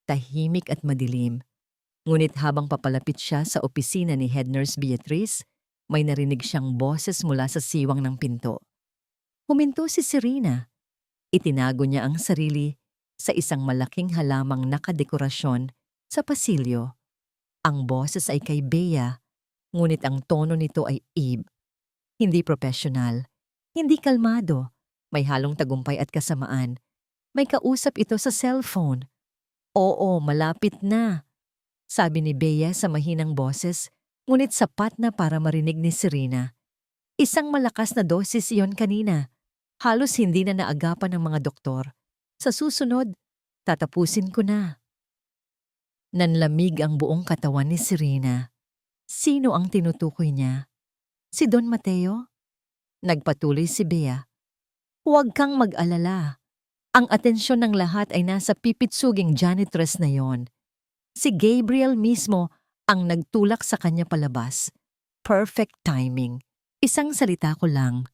Tahimik at madilim. Ngunit habang papalapit siya sa opisina ni Head Nurse Beatrice, may narinig siyang boses mula sa siwang ng pinto. Huminto si Serena. Itinago niya ang sarili sa isang malaking halamang nakadekorasyon sa pasilyo. Ang boses ay kay Bea, ngunit ang tono nito ay Eve. Hindi profesional, hindi kalmado, may halong tagumpay at kasamaan. May kausap ito sa cellphone. "Oo, malapit na," sabi ni Bea sa mahinang boses, ngunit sapat na para marinig ni Serena. Isang malakas na dosis iyon kanina. Halos hindi na naagapan ng mga doktor. Sa susunod, tatapusin ko na. Nanlamig ang buong katawan ni Serena. Sino ang tinutukoy niya? Si Don Mateo? Nagpatuloy si Bea. Huwag kang mag-alala. Ang atensyon ng lahat ay nasa pipitsuging janitress na yon. Si Gabriel mismo ang nagtulak sa kanya palabas. Perfect timing. Isang salita ko lang.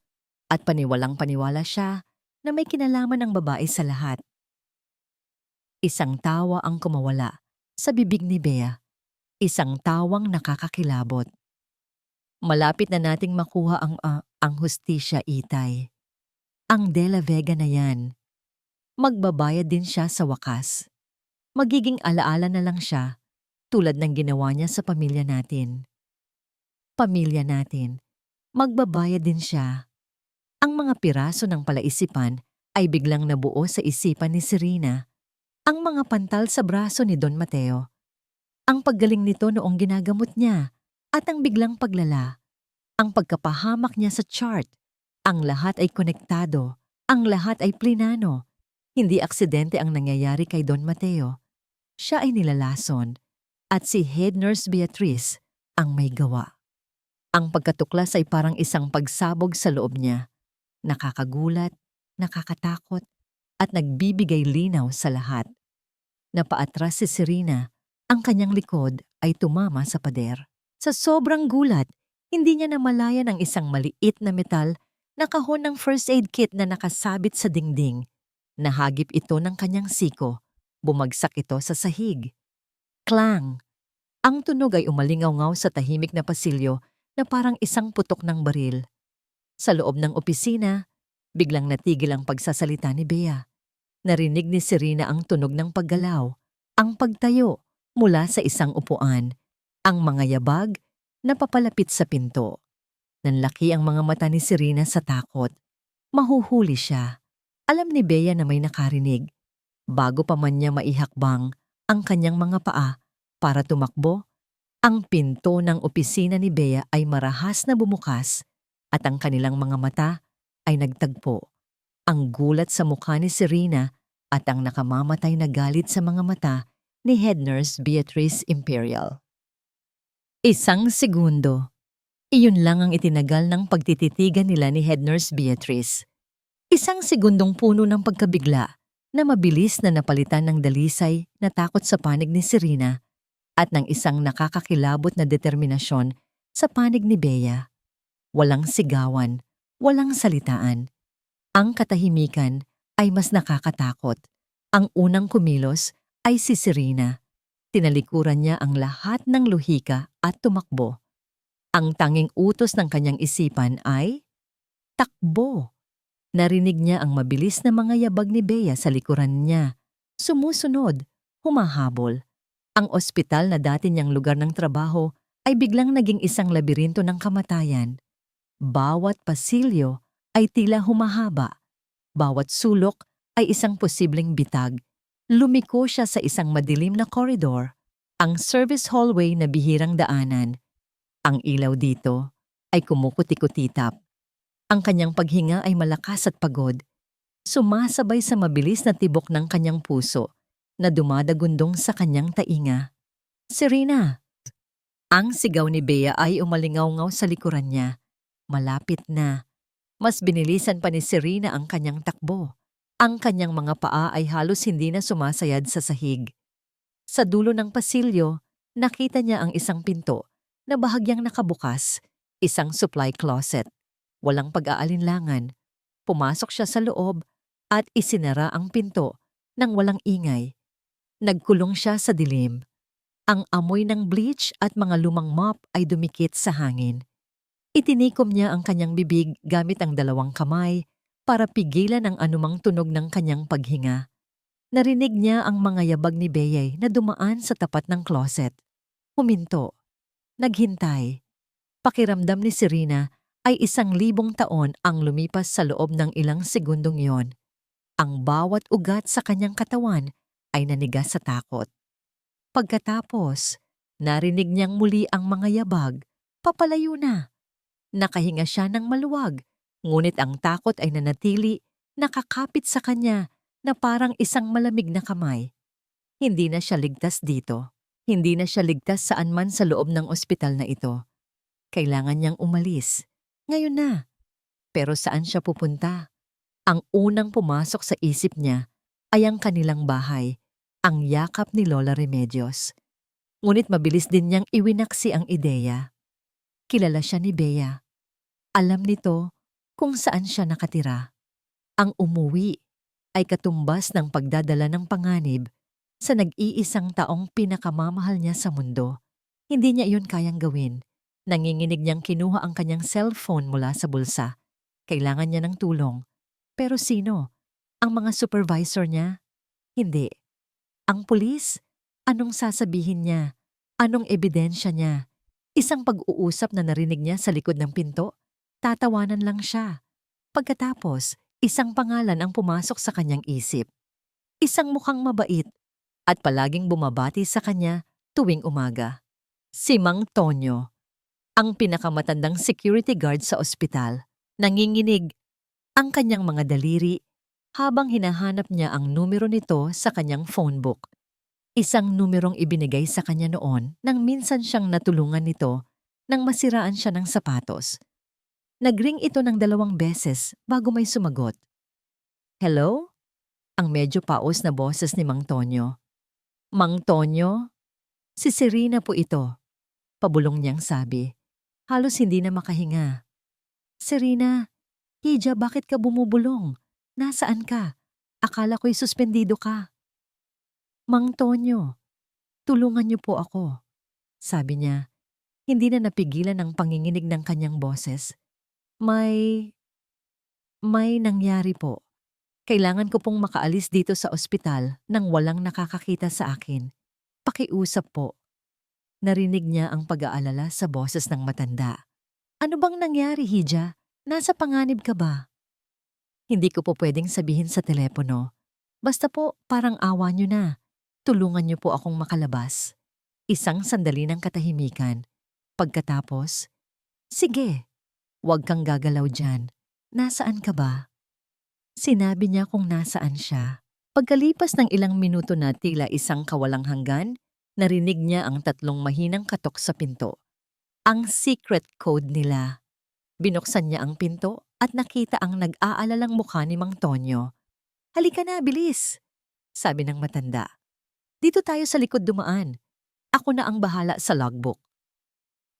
At paniwalang paniwala siya na may kinalaman ng babae sa lahat. Isang tawa ang kumawala sa bibig ni Bea. Isang tawang nakakakilabot. Malapit na nating makuha ang hustisya, Itay. Ang De La Vega na yan. Magbabayad din siya sa wakas. Magiging alaala na lang siya tulad ng ginawa niya sa pamilya natin. Pamilya natin. Magbabayad din siya. Ang mga piraso ng palaisipan ay biglang nabuo sa isipan ni Serena. Ang mga pantal sa braso ni Don Mateo. Ang paggaling nito noong ginagamot niya at ang biglang paglala. Ang pagkapahamak niya sa chart. Ang lahat ay konektado. Ang lahat ay plinano. Hindi aksidente ang nangyayari kay Don Mateo. Siya ay nilalason at si Head Nurse Beatrice ang may gawa. Ang pagkatuklas ay parang isang pagsabog sa loob niya. Nakakagulat, nakakatakot, at nagbibigay linaw sa lahat. Napaatras si Serena, ang kanyang likod ay tumama sa pader. Sa sobrang gulat, hindi niya namalayan ang isang maliit na metal na kahon ng first aid kit na nakasabit sa dingding. Nahagip ito ng kanyang siko. Bumagsak ito sa sahig. Klang! Ang tunog ay umalingaw-ngaw sa tahimik na pasilyo na parang isang putok ng baril. Sa loob ng opisina, biglang natigil ang pagsasalita ni Bea. Narinig ni Serena ang tunog ng paggalaw, ang pagtayo mula sa isang upuan, ang mga yabag na papalapit sa pinto. Nanlaki ang mga mata ni Serena sa takot. Mahuhuli siya. Alam ni Bea na may nakarinig. Bago pa man niya maihakbang ang kanyang mga paa para tumakbo, ang pinto ng opisina ni Bea ay marahas na bumukas at ang kanilang mga mata ay nagtagpo. Ang gulat sa mukha ni Serena at ang nakamamatay na galit sa mga mata ni Head Nurse Beatrice Imperial. Isang segundo. Iyon lang ang itinagal ng pagtititigan nila ni Head Nurse Beatrice. Isang segundong puno ng pagkabigla na mabilis na napalitan ng dalisay na takot sa panig ni Serena at ng isang nakakakilabot na determinasyon sa panig ni Bea. Walang sigawan, walang salitaan. Ang katahimikan ay mas nakakatakot. Ang unang kumilos ay si Serena. Tinalikuran niya ang lahat ng luhika at tumakbo. Ang tanging utos ng kanyang isipan ay takbo. Narinig niya ang mabilis na mga yabag ni Bea sa likuran niya. Sumusunod, humahabol. Ang ospital na dati niyang lugar ng trabaho ay biglang naging isang labirinto ng kamatayan. Bawat pasilyo ay tila humahaba. Bawat sulok ay isang posibleng bitag. Lumiko siya sa isang madilim na koridor, ang service hallway na bihirang daanan. Ang ilaw dito ay kumukuti-kutitap. Ang kanyang paghinga ay malakas at pagod. Sumasabay sa mabilis na tibok ng kanyang puso na dumadagundong sa kanyang tainga. Serena! Ang sigaw ni Bea ay umalingaw-ngaw sa likuran niya. Malapit na. Mas binilisan pa ni Serena ang kanyang takbo. Ang kanyang mga paa ay halos hindi na sumasayad sa sahig. Sa dulo ng pasilyo, nakita niya ang isang pinto na bahagyang nakabukas, isang supply closet. Walang pag-aalinlangan. Pumasok siya sa loob at isinara ang pinto nang walang ingay. Nagkulong siya sa dilim. Ang amoy ng bleach at mga lumang mop ay dumikit sa hangin. Itinikom niya ang kanyang bibig gamit ang dalawang kamay para pigilan ang anumang tunog ng kanyang paghinga. Narinig niya ang mga yabag ni Bea na dumaan sa tapat ng closet. Huminto. Naghintay. Pakiramdam ni Serena ay 1,000 taon ang lumipas sa loob ng ilang segundong yon. Ang bawat ugat sa kanyang katawan ay nanigas sa takot. Pagkatapos, narinig niyang muli ang mga yabag, papalayo na. Nakahinga siya ng maluwag, ngunit ang takot ay nanatili, nakakapit sa kanya na parang isang malamig na kamay. Hindi na siya ligtas dito. Hindi na siya ligtas saan man sa loob ng ospital na ito. Kailangan niyang umalis. Ngayon na. Pero saan siya pupunta? Ang unang pumasok sa isip niya ay ang kanilang bahay, ang yakap ni Lola Remedios. Ngunit mabilis din niyang iwinaksi ang ideya. Kilala siya ni Bea. Alam nito kung saan siya nakatira. Ang umuwi ay katumbas ng pagdadala ng panganib sa nag-iisang taong pinakamamahal niya sa mundo. Hindi niya iyon kayang gawin. Nanginginig niyang kinuha ang kanyang cellphone mula sa bulsa. Kailangan niya ng tulong. Pero sino? Ang mga supervisor niya? Hindi. Ang pulis? Anong sasabihin niya? Anong ebidensya niya? Isang pag-uusap na narinig niya sa likod ng pinto? Tatawanan lang siya. Pagkatapos, isang pangalan ang pumasok sa kanyang isip. Isang mukhang mabait at palaging bumabati sa kanya tuwing umaga. Si Mang Tonyo, ang pinakamatandang security guard sa ospital. Nanginginig ang kanyang mga daliri habang hinahanap niya ang numero nito sa kanyang phone book. Isang numerong ibinigay sa kanya noon nang minsan siyang natulungan nito nang masiraan siya ng sapatos. Nagring ito ng 2 beses bago may sumagot. Hello? Ang medyo paos na boses ni Mang Tonyo. Mang Tonyo? Si Serena po ito. Pabulong niyang sabi. Halos hindi na makahinga. Serena, Hija, bakit ka bumubulong? Nasaan ka? Akala ko'y suspendido ka. Mang Tonyo, tulungan niyo po ako. Sabi niya, hindi na napigilan ang panginginig ng kanyang boses. May nangyari po. Kailangan ko pong makaalis dito sa ospital nang walang nakakakita sa akin. Pakiusap po. Narinig niya ang pag-aalala sa boses ng matanda. Ano bang nangyari, Hija? Nasa panganib ka ba? Hindi ko po pwedeng sabihin sa telepono. Basta po, parang awa niyo na. Tulungan niyo po akong makalabas. Isang sandali ng katahimikan. Pagkatapos, sige, huwag kang gagalaw dyan. Nasaan ka ba? Sinabi niya kung nasaan siya. Pagkalipas ng ilang minuto na tila isang kawalang hanggan, narinig niya ang 3 mahinang katok sa pinto. Ang secret code nila. Binuksan niya ang pinto at nakita ang nag-aalalang mukha ni Mang Tonyo. Halika na, bilis! Sabi ng matanda. Dito tayo sa likod dumaan. Ako na ang bahala sa logbook.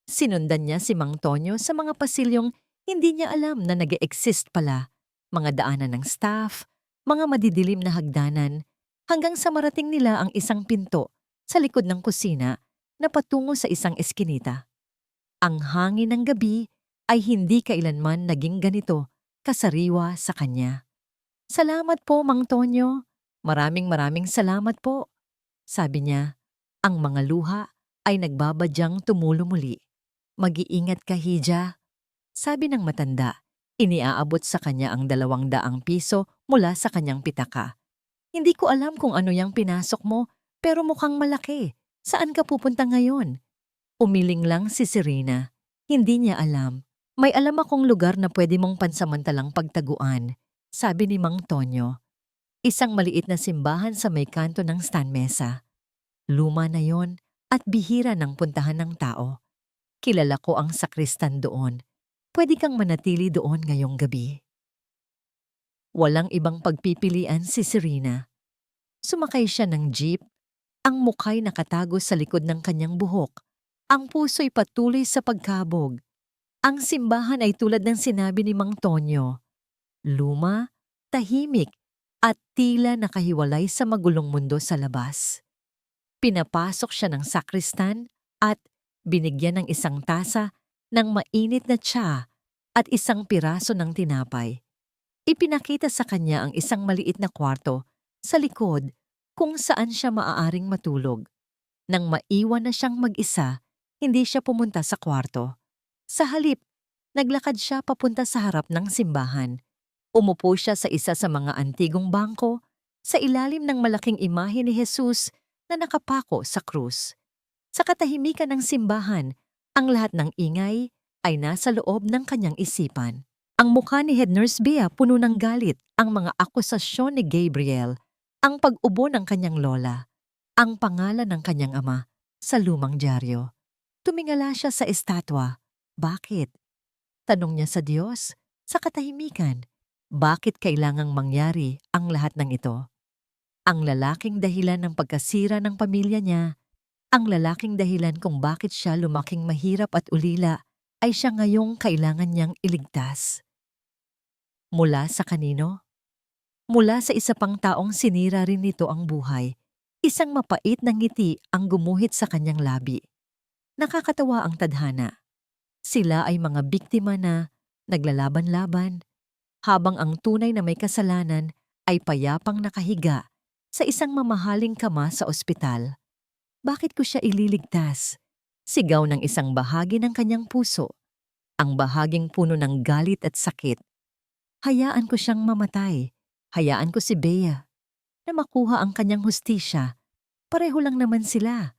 Sinundan niya si Mang Tonyo sa mga pasilyong hindi niya alam na nag-e-exist pala. Mga daanan ng staff, mga madidilim na hagdanan, hanggang sa marating nila ang isang pinto sa likod ng kusina na patungo sa isang eskinita. Ang hangin ng gabi ay hindi kailanman naging ganito kasariwa sa kanya. Salamat po, Mang Tonyo. Maraming salamat po. Sabi niya, ang mga luha ay nagbabadyang tumulo muli. Mag-iingat ka, Hija. Sabi ng matanda, iniaabot sa kanya ang 200 piso mula sa kanyang pitaka. Hindi ko alam kung ano yung pinasok mo, pero mukhang malaki. Saan ka pupunta ngayon? Umiling lang si Serena. Hindi niya alam. May alam akong lugar na pwede mong pansamantalang pagtaguan, sabi ni Mang Tonyo. Isang maliit na simbahan sa may kanto ng stanmesa. Luma na yon at bihira ng puntahan ng tao. Kilala ko ang sakristan doon. Pwede kang manatili doon ngayong gabi. Walang ibang pagpipilian si Serena. Sumakay siya ng jeep, ang mukha'y nakatago sa likod ng kanyang buhok. Ang puso'y patuloy sa pagkabog. Ang simbahan ay tulad ng sinabi ni Mang Tonyo. Luma, tahimik, at tila nakahiwalay sa magulong mundo sa labas. Pinapasok siya ng sakristan at binigyan ng isang tasa ng mainit na tsa at isang piraso ng tinapay. Ipinakita sa kanya ang isang maliit na kwarto sa likod kung saan siya maaaring matulog. Nang maiwan na siyang mag-isa, hindi siya pumunta sa kwarto. Sa halip, naglakad siya papunta sa harap ng simbahan. Umupo siya sa isa sa mga antigong bangko sa ilalim ng malaking imahe ni Jesus na nakapako sa krus. Sa katahimikan ng simbahan, ang lahat ng ingay ay nasa loob ng kanyang isipan. Ang mukha ni Head Nurse Bea puno ng galit, ang mga akusasyon ni Gabriel, ang pag-ubo ng kanyang lola, ang pangalan ng kanyang ama. sa lumang dyaryo. Tumingala siya sa estatwa. Bakit? Tanong niya sa Diyos, sa katahimikan. Bakit kailangang mangyari ang lahat ng ito? Ang lalaking dahilan ng pagkasira ng pamilya niya, ang lalaking dahilan kung bakit siya lumaking mahirap at ulila, ay siya ngayong kailangan niyang iligtas. Mula sa kanino? Mula sa isa pang taong sinira rin nito ang buhay. Isang mapait na ngiti ang gumuhit sa kanyang labi. Nakakatawa ang tadhana. Sila ay mga biktima na naglalaban-laban, habang ang tunay na may kasalanan ay payapang nakahiga sa isang mamahaling kama sa ospital. Bakit ko siya ililigtas? Sigaw ng isang bahagi ng kanyang puso, ang bahaging puno ng galit at sakit. Hayaan ko siyang mamatay. Hayaan ko si Bea na makuha ang kanyang hustisya. Pareho lang naman sila.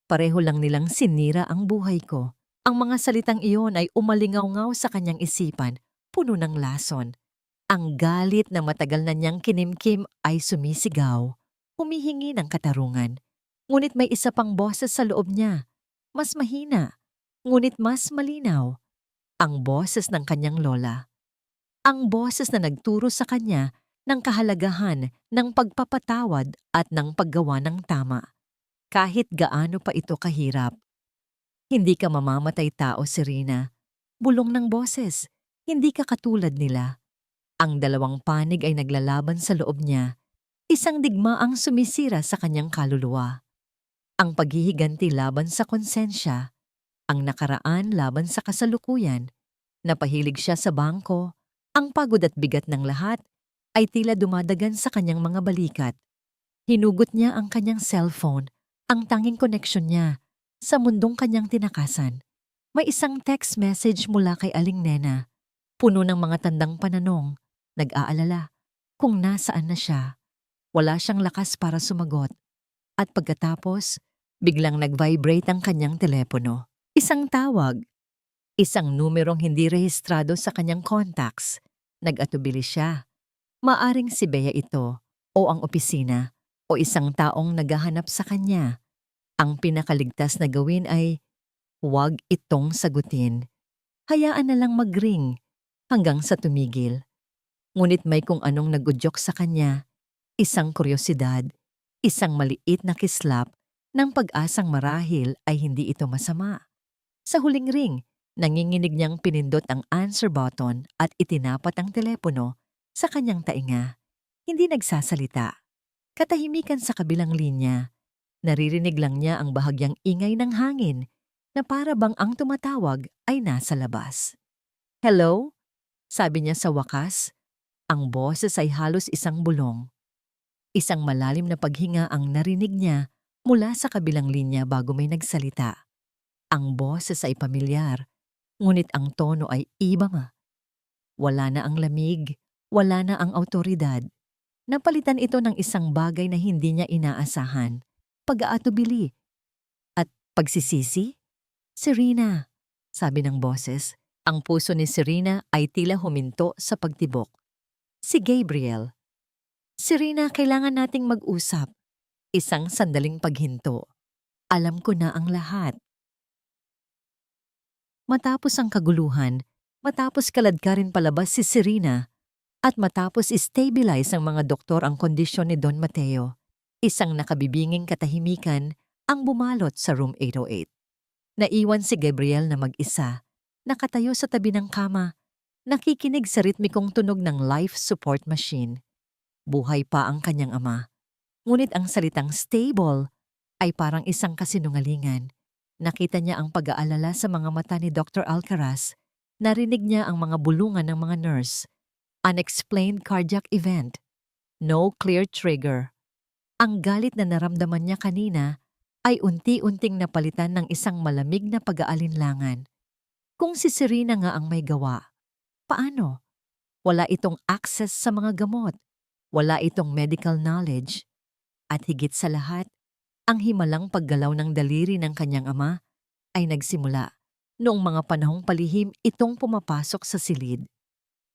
Pareho lang nilang sinira ang buhay ko. Ang mga salitang iyon ay umalingaw-ngaw sa kanyang isipan, puno ng lason. Ang galit na matagal na niyang kinimkim ay sumisigaw, humihingi ng katarungan. Ngunit may isa pang boses sa loob niya. Mas mahina, ngunit mas malinaw. Ang boses ng kanyang lola. Ang boses na nagturo sa kanya ng kahalagahan ng pagpapatawad at ng paggawa ng tama. Kahit gaano pa ito kahirap. Hindi ka mamamatay tao, Serena. Bulong ng boses. Hindi ka katulad nila. Ang dalawang panig ay naglalaban sa loob niya. Isang digmaang sumisira sa kanyang kaluluwa. Ang paghihiganti laban sa konsensya. Ang nakaraan laban sa kasalukuyan. Napahilig siya sa bangko. Ang pagod at bigat ng lahat ay tila dumadagan sa kanyang mga balikat. Hinugot niya ang kanyang cellphone, ang tanging koneksyon niya, sa mundong kanyang tinakasan. May isang text message mula kay Aling Nena, puno ng mga tandang pananong, nag-aalala, kung nasaan na siya. Wala siyang lakas para sumagot. At pagkatapos, biglang nag-vibrate ang kanyang telepono. Isang tawag. Isang numerong hindi rehistrado sa kanyang contacts. Nag-atubili siya. Maaring si Bea ito, o ang opisina, o isang taong naghahanap sa kanya. Ang pinakaligtas na gawin ay, huwag itong sagutin. Hayaan na lang mag-ring hanggang sa tumigil. Ngunit may kung anong nagudyok sa kanya, isang kuryosidad, isang maliit na kislap ng pag-asang marahil ay hindi ito masama. Sa huling ring, nanginginig niyang pinindot ang answer button at itinapat ang telepono sa kanyang tainga. Hindi nagsasalita. Katahimikan sa kabilang linya. Naririnig lang niya ang bahagyang ingay ng hangin na para bang ang tumatawag ay nasa labas. Hello? Sabi niya sa wakas. Ang boses ay halos isang bulong. Isang malalim na paghinga ang narinig niya mula sa kabilang linya bago may nagsalita. Ang boses ay pamilyar, ngunit ang tono ay iba nga. Wala na ang lamig, wala na ang awtoridad. Napalitan ito ng isang bagay na hindi niya inaasahan. Pag-aatubili. At pagsisisi? Serena, sabi ng boses. Ang puso ni Serena ay tila huminto sa pagtibok. Si Gabriel. Serena, kailangan nating mag-usap. Isang sandaling paghinto. Alam ko na ang lahat. Matapos ang kaguluhan, matapos kaladkarin palabas si Serena, at matapos stabilize ang mga doktor ang kondisyon ni Don Mateo, isang nakabibinging katahimikan ang bumalot sa room 808. Naiwan si Gabriel na mag-isa, nakatayo sa tabi ng kama, nakikinig sa ritmikong tunog ng life support machine. Buhay pa ang kanyang ama. Ngunit ang salitang stable ay parang isang kasinungalingan. Nakita niya ang pag-aalala sa mga mata ni Dr. Alcaraz. Narinig niya ang mga bulungan ng mga nurse. Unexplained cardiac event. No clear trigger. Ang galit na naramdaman niya kanina ay unti-unting napalitan ng isang malamig na pag-aalinlangan. Kung si Serena nga ang may gawa, paano? Wala itong access sa mga gamot. Wala itong medical knowledge. At higit sa lahat, ang himalang paggalaw ng daliri ng kanyang ama ay nagsimula noong mga panahong palihim itong pumapasok sa silid.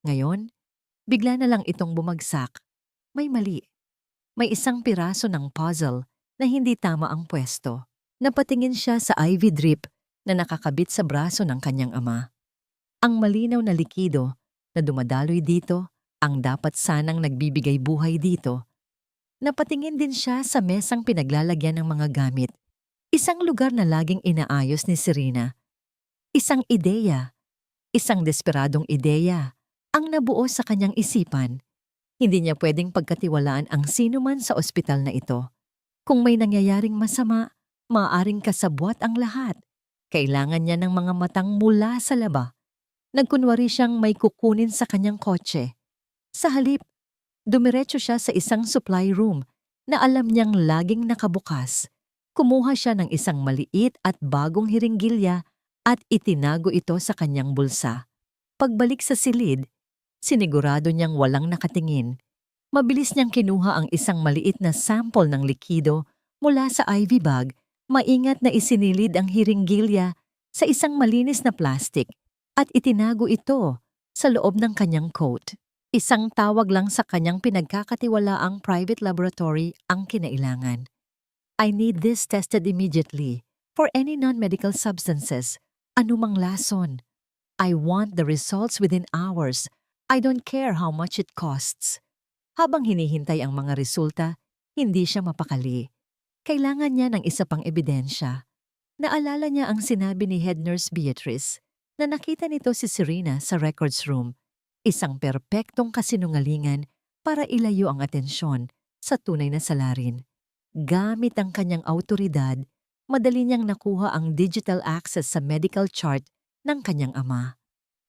Ngayon, bigla na lang itong bumagsak. May mali. May isang piraso ng puzzle na hindi tama ang pwesto. Napatingin siya sa IV drip na nakakabit sa braso ng kanyang ama. Ang malinaw na likido na dumadaloy dito ang dapat sanang nagbibigay buhay dito. Napatingin din siya sa mesang pinaglalagyan ng mga gamit. Isang lugar na laging inaayos ni Serena. Isang ideya, isang desperadong ideya ang nabuo sa kanyang isipan. Hindi niya pwedeng pagkatiwalaan ang sinuman sa ospital na ito. Kung may nangyayaring masama, maaaring kasabwat ang lahat. Kailangan niya ng mga matang mula sa laba. Nagkunwari siyang may kukunin sa kanyang kotse. Sa halip, dumiretso siya sa isang supply room na alam niyang laging nakabukas. Kumuha siya ng isang maliit at bagong hiringgilya at itinago ito sa kanyang bulsa. Pagbalik sa silid, sinigurado niyang walang nakatingin. Mabilis niyang kinuha ang isang maliit na sample ng likido mula sa IV bag, maingat na isinilid ang hiringgilya sa isang malinis na plastic at itinago ito sa loob ng kanyang coat. Isang tawag lang sa kanyang pinagkakatiwalaang private laboratory ang kinailangan. I need this tested immediately for any non-medical substances, anumang lason. I want the results within hours. I don't care how much it costs. Habang hinihintay ang mga resulta, hindi siya mapakali. Kailangan niya ng isa pang ebidensya. Naalala niya ang sinabi ni Head Nurse Beatrice na nakita nito si Serena sa records room. Isang perpektong kasinungalingan para ilayo ang atensyon sa tunay na salarin. Gamit ang kanyang autoridad, madali niyang nakuha ang digital access sa medical chart ng kanyang ama.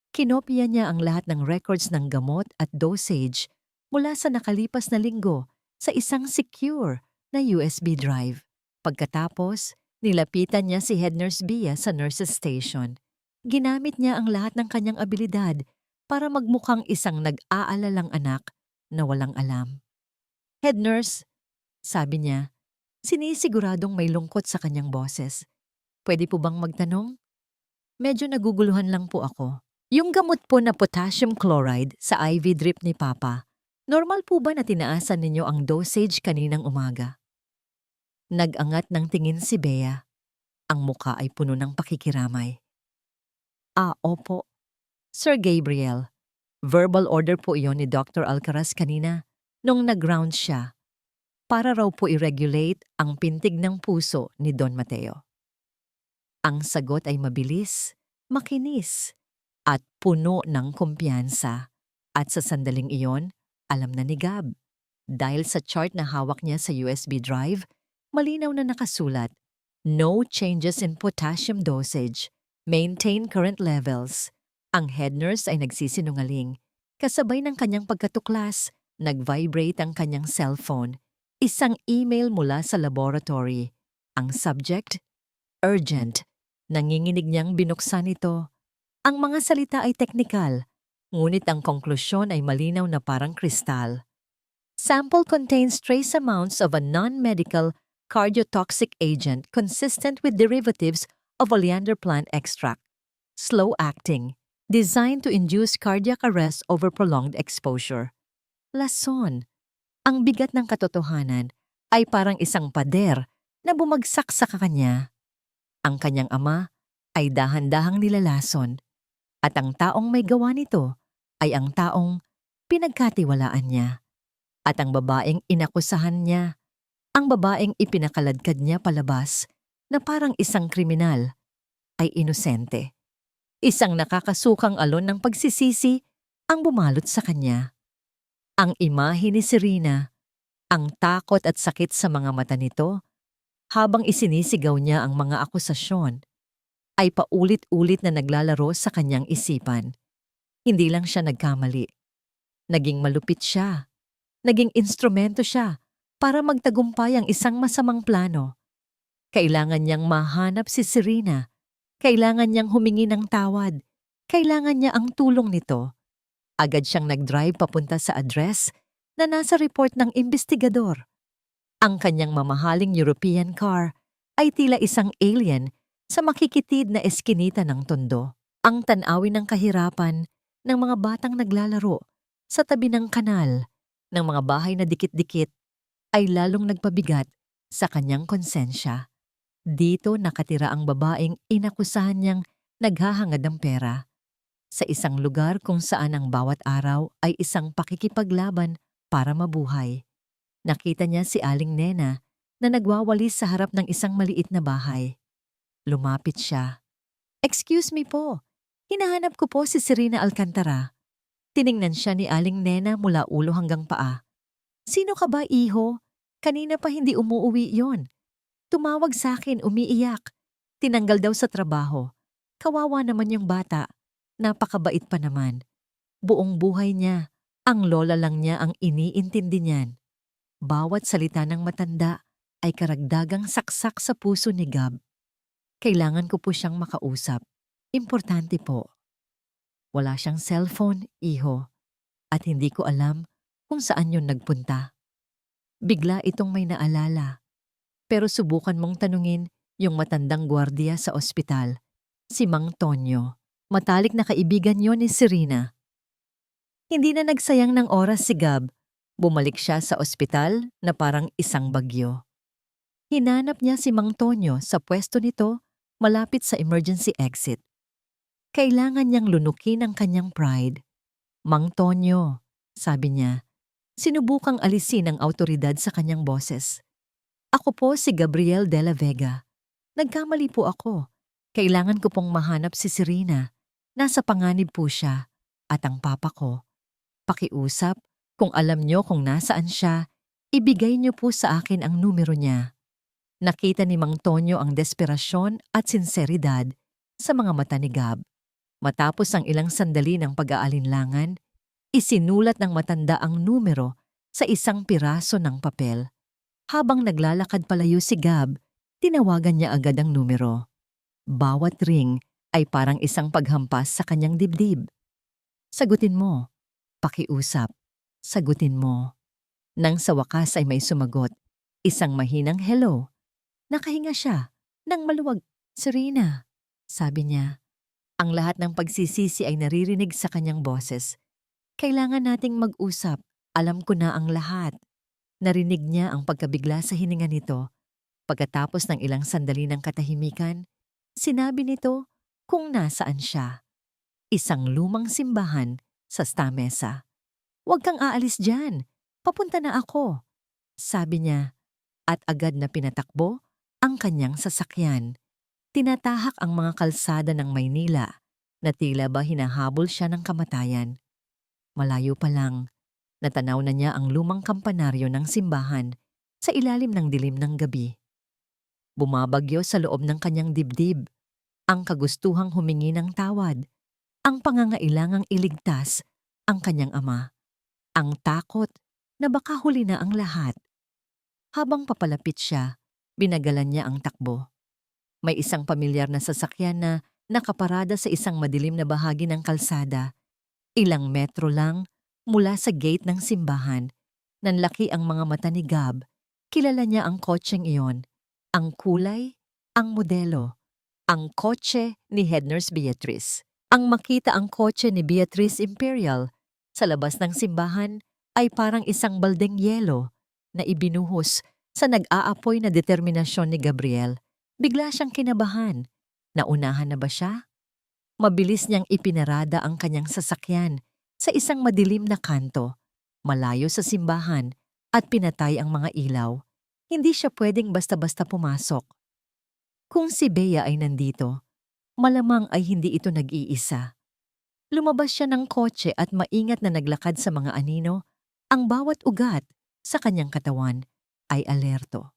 Kinopya niya ang lahat ng records ng gamot at dosage mula sa nakalipas na linggo sa isang secure na USB drive. Pagkatapos, nilapitan niya si Head Nurse Bea sa nurses station. Ginamit niya ang lahat ng kanyang abilidad para magmukhang isang nag-aalalang anak na walang alam. Head Nurse, sabi niya, sinisiguradong may lungkot sa kanyang boses. Pwede po bang magtanong? Medyo naguguluhan lang po ako. Yung gamot po na potassium chloride sa IV drip ni Papa, normal po ba na tinaasan ninyo ang dosage kaninang umaga? Nag-angat ng tingin si Bea. Ang muka ay puno ng pakikiramay. Opo. Sir Gabriel, verbal order po iyon ni Dr. Alcaraz kanina nung nag-round siya para raw po i-regulate ang pintig ng puso ni Don Mateo. Ang sagot ay mabilis, makinis, at puno ng kumpiyansa. At sa sandaling iyon, alam na ni Gab. Dahil sa chart na hawak niya sa USB drive, malinaw na nakasulat, no changes in potassium dosage. Maintain current levels. Ang head nurse ay nagsisinungaling. Kasabay ng kanyang pagkatuklas, nag-vibrate ang kanyang cellphone. Isang email mula sa laboratory. Ang subject, urgent. Nanginginig niyang binuksan ito. Ang mga salita ay teknikal, ngunit ang konklusyon ay malinaw na parang kristal. Sample contains trace amounts of a non-medical cardiotoxic agent consistent with derivatives of oleander plant extract. Slow-acting, designed to induce cardiac arrest over prolonged exposure. Lason. Ang bigat ng katotohanan ay parang isang pader na bumagsak sa kanya. Ang kanyang ama ay dahan-dahang nilalason. At ang taong may gawa nito ay ang taong pinagkatiwalaan niya. At ang babaeng inakusahan niya, ang babaeng ipinakaladkad niya palabas na parang isang kriminal, ay inosente. Isang nakakasukang alon ng pagsisisi ang bumalot sa kanya. Ang imahe ni Serena, ang takot at sakit sa mga mata nito, habang isinisigaw niya ang mga akusasyon, ay paulit-ulit na naglalaro sa kanyang isipan. Hindi lang siya nagkamali. Naging malupit siya. Naging instrumento siya para magtagumpay ang isang masamang plano. Kailangan niyang mahanap si Serena. Kailangan niyang humingi ng tawad. Kailangan niya ang tulong nito. Agad siyang nag-drive papunta sa address na nasa report ng investigador. Ang kanyang mamahaling European car ay tila isang alien sa makikitid na eskinita ng tondo. Ang tanawin ng kahirapan ng mga batang naglalaro sa tabi ng kanal ng mga bahay na dikit-dikit ay lalong nagpabigat sa kanyang konsensya. Dito nakatira ang babaeng inakusahan niyang naghahangad ng pera, sa isang lugar kung saan ang bawat araw ay isang pakikipaglaban para mabuhay. Nakita niya si Aling Nena na nagwawalis sa harap ng isang maliit na bahay. Lumapit siya. "Excuse me po, hinahanap ko po si Serena Alcantara." Tiningnan siya ni Aling Nena mula ulo hanggang paa. "Sino ka ba, iho? Kanina pa hindi umuuwi yon. Tumawag sa akin umiiyak. Tinanggal daw sa trabaho. Kawawa naman yung bata. Napakabait pa naman. Buong buhay niya, ang lola lang niya ang iniintindi niyan." Bawat salita ng matanda ay karagdagang saksak sa puso ni Gab. "Kailangan ko po siyang makausap. Importante po." Wala siyang cellphone, iho, at hindi ko alam kung saan yun nagpunta. Bigla itong may naalala. Pero subukan mong tanungin yung matandang gwardiya sa ospital, si Mang Tonyo. Matalik na kaibigan yon ni Serena. Hindi na nagsayang ng oras si Gab. Bumalik siya sa ospital na parang isang bagyo. Hinanap niya si Mang Tonyo sa pwesto nito malapit sa emergency exit. Kailangan niyang lunukin ang kanyang pride. "Mang Tonyo," sabi niya, sinubukang alisin ang autoridad sa kanyang boses. "Ako po si Gabriel de la Vega. Nagkamali po ako. Kailangan ko pong mahanap si Serena. Nasa panganib po siya. At ang papa ko. Pakiusap, kung alam niyo kung nasaan siya, ibigay niyo po sa akin ang numero niya." Nakita ni Mang Tonyo ang desperasyon at sinseridad sa mga mata ni Gab. Matapos ang ilang sandali ng pag-aalinlangan, isinulat ng matanda ang numero sa isang piraso ng papel. Habang naglalakad palayo si Gab, tinawagan niya agad ang numero. Bawat ring ay parang isang paghampas sa kanyang dibdib. "Sagutin mo. Pakiusap. Sagutin mo." Nang sa wakas ay may sumagot, isang mahinang hello. Nakahinga siya nang maluwag. "Serena," sabi niya. Ang lahat ng pagsisisi ay naririnig sa kanyang boses. "Kailangan nating mag-usap. Alam ko na ang lahat." Narinig niya ang pagkabigla sa hininga nito. Pagkatapos ng ilang sandali ng katahimikan, sinabi nito kung nasaan siya. Isang lumang simbahan sa Stamesa. "Huwag kang aalis dyan. Papunta na ako," sabi niya, at agad na pinatakbo ang kanyang sasakyan. Tinatahak ang mga kalsada ng Maynila na tila ba hinahabol siya ng kamatayan. Malayo pa lang, natanaw na niya ang lumang kampanaryo ng simbahan sa ilalim ng dilim ng gabi. Bumabagyo sa loob ng kanyang dibdib, ang kagustuhang humingi ng tawad, ang pangangailangang iligtas ang kanyang ama, ang takot na baka huli na ang lahat. Habang papalapit siya, binagalan niya ang takbo. May isang pamilyar na sasakyan na nakaparada sa isang madilim na bahagi ng kalsada. Ilang metro lang mula sa gate ng simbahan. Nanlaki ang mga mata ni Gab. Kilala niya ang kotseng iyon. Ang kulay, ang modelo. Ang kotse ni Head Nurse Beatrice. Ang makita ang kotse ni Beatrice Imperial sa labas ng simbahan ay parang isang baldeng yelo na ibinuhos sa nag-aapoy na determinasyon ni Gabriel. Bigla siyang kinabahan. Naunahan na ba siya? Mabilis niyang ipinarada ang kanyang sasakyan sa isang madilim na kanto, malayo sa simbahan, at pinatay ang mga ilaw. Hindi siya pwedeng basta-basta pumasok. Kung si Bea ay nandito, malamang ay hindi ito nag-iisa. Lumabas siya ng kotse at maingat na naglakad sa mga anino. Ang bawat ugat sa kanyang katawan ay alerto.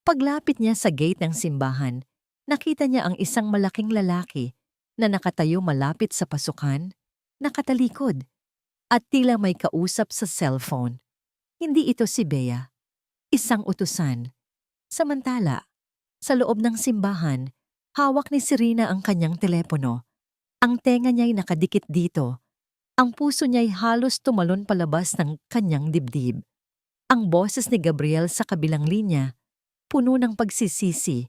Paglapit niya sa gate ng simbahan, nakita niya ang isang malaking lalaki na nakatayo malapit sa pasukan, nakatalikod, at tila may kausap sa cellphone. Hindi ito si Bea, isang utusan. Samantala, sa loob ng simbahan, hawak ni Serena ang kanyang telepono. Ang tenga niya'y nakadikit dito. Ang puso niya'y halos tumalon palabas ng kanyang dibdib. Ang boses ni Gabriel sa kabilang linya, puno ng pagsisisi,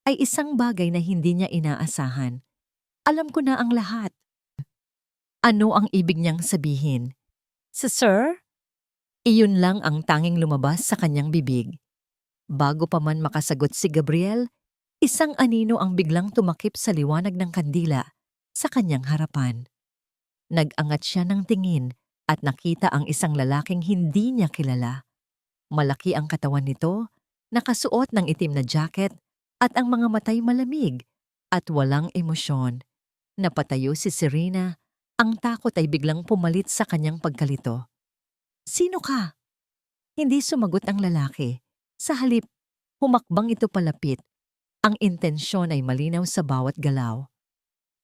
ay isang bagay na hindi niya inaasahan. "Alam ko na ang lahat." Ano ang ibig niyang sabihin? Sir? Iyon lang ang tanging lumabas sa kanyang bibig. Bago pa man makasagot si Gabriel, Isang anino ang biglang tumakip sa liwanag ng kandila sa kanyang harapan. Nag-angat siya ng tingin at nakita ang isang lalaking hindi niya kilala. Malaki ang katawan nito, nakasuot ng itim na jacket at ang mga matay malamig at walang emosyon. Napatayo si Serena, ang takot ay biglang pumalit sa kanyang pagkalito. "Sino ka?" Hindi sumagot ang lalaki. Sa halip, humakbang ito palapit. Ang intensyon ay malinaw sa bawat galaw.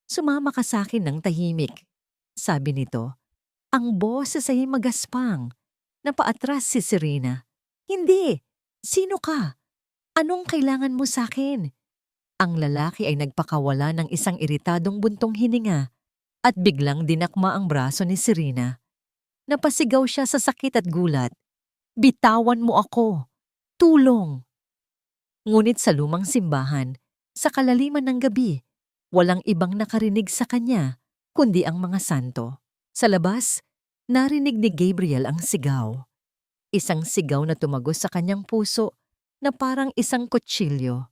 "Sumama ka sa akin ng tahimik," sabi nito. Ang boses ay magaspang. Napaatras si Serena. "Hindi! Sino ka? Anong kailangan mo sa akin?" Ang lalaki ay nagpakawala ng isang iritadong buntong hininga at biglang dinakma ang braso ni Serena. Napasigaw siya sa sakit at gulat. "Bitawan mo ako! Tulong!" Ngunit sa lumang simbahan, sa kalaliman ng gabi, walang ibang nakarinig sa kanya kundi ang mga santo. Sa labas, narinig ni Gabriel ang sigaw. Isang sigaw na tumagos sa kanyang puso na parang isang kutsilyo.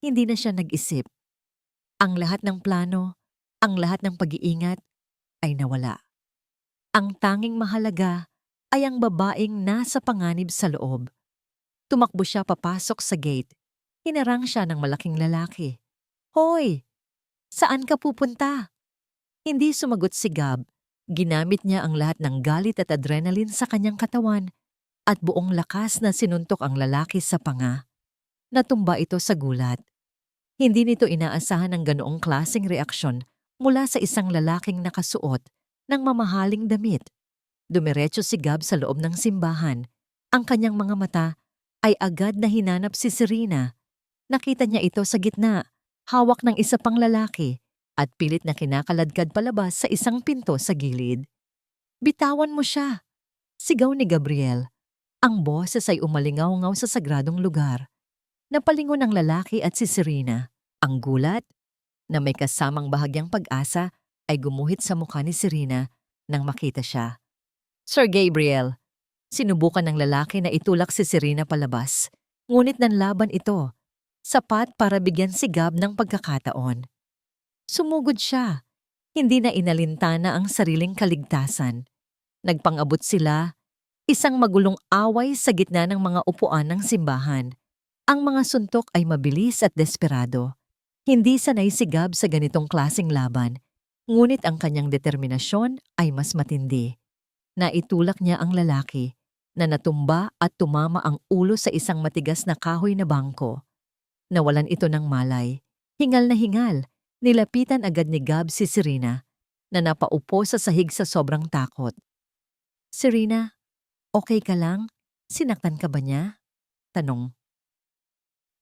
Hindi na siya nag-isip. Ang lahat ng plano, ang lahat ng pag-iingat ay nawala. Ang tanging mahalaga ay ang babaeng nasa panganib sa loob. Tumakbo siya papasok sa gate. Hinarang siya ng malaking lalaki. "Hoy! Saan ka pupunta?" Hindi sumagot si Gab. Ginamit niya ang lahat ng galit at adrenaline sa kanyang katawan at buong lakas na sinuntok ang lalaki sa panga. Natumba ito sa gulat. Hindi nito inaasahan ang ganoong klaseng reaksyon mula sa isang lalaking nakasuot ng mamahaling damit. Dumiretso si Gab sa loob ng simbahan. Ang kanyang mga mata ay agad na hinanap si Serena. Nakita niya ito sa gitna, hawak ng isa pang lalaki at pilit na kinakaladkad palabas sa isang pinto sa gilid. "Bitawan mo siya!" Sigaw ni Gabriel. Ang boses ay umalingaw-ngaw sa sagradong lugar. Napalingon ang lalaki at si Serena. Ang gulat, na may kasamang bahagyang pag-asa, ay gumuhit sa mukha ni Serena nang makita siya. "Sir Gabriel," sinubukan ng lalaki na itulak si Serena palabas. Ngunit nanlaban ito, sapat para bigyan si Gab ng pagkakataon. Sumugod siya. Hindi na inalintana ang sariling kaligtasan. Nagpang-abot sila, isang magulong away sa gitna ng mga upuan ng simbahan. Ang mga suntok ay mabilis at desperado. Hindi sanay si Gab sa ganitong klaseng laban, ngunit ang kanyang determinasyon ay mas matindi. Naitulak niya ang lalaki, na natumba at tumama ang ulo sa isang matigas na kahoy na bangko. Nawalan ito ng malay. Hingal na hingal, nilapitan agad ni Gab si Serena, na napaupo sa sahig sa sobrang takot. "Serena, okay ka lang? Sinaktan ka ba niya?" tanong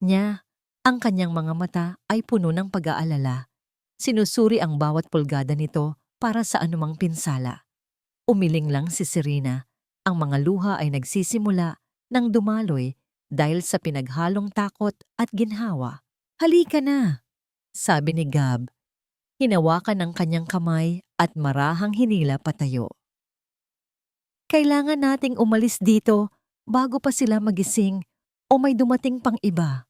niya. Ang kanyang mga mata ay puno ng pag-aalala. Sinusuri ang bawat pulgada nito para sa anumang pinsala. Umiling lang si Serena. Ang mga luha ay nagsisimula ng dumaloy dahil sa pinaghalong takot at ginhawa. "Halika na," sabi ni Gab. Hinawakan ang kanyang kamay at marahang hinila patayo. "Kailangan nating umalis dito bago pa sila magising o may dumating pang iba."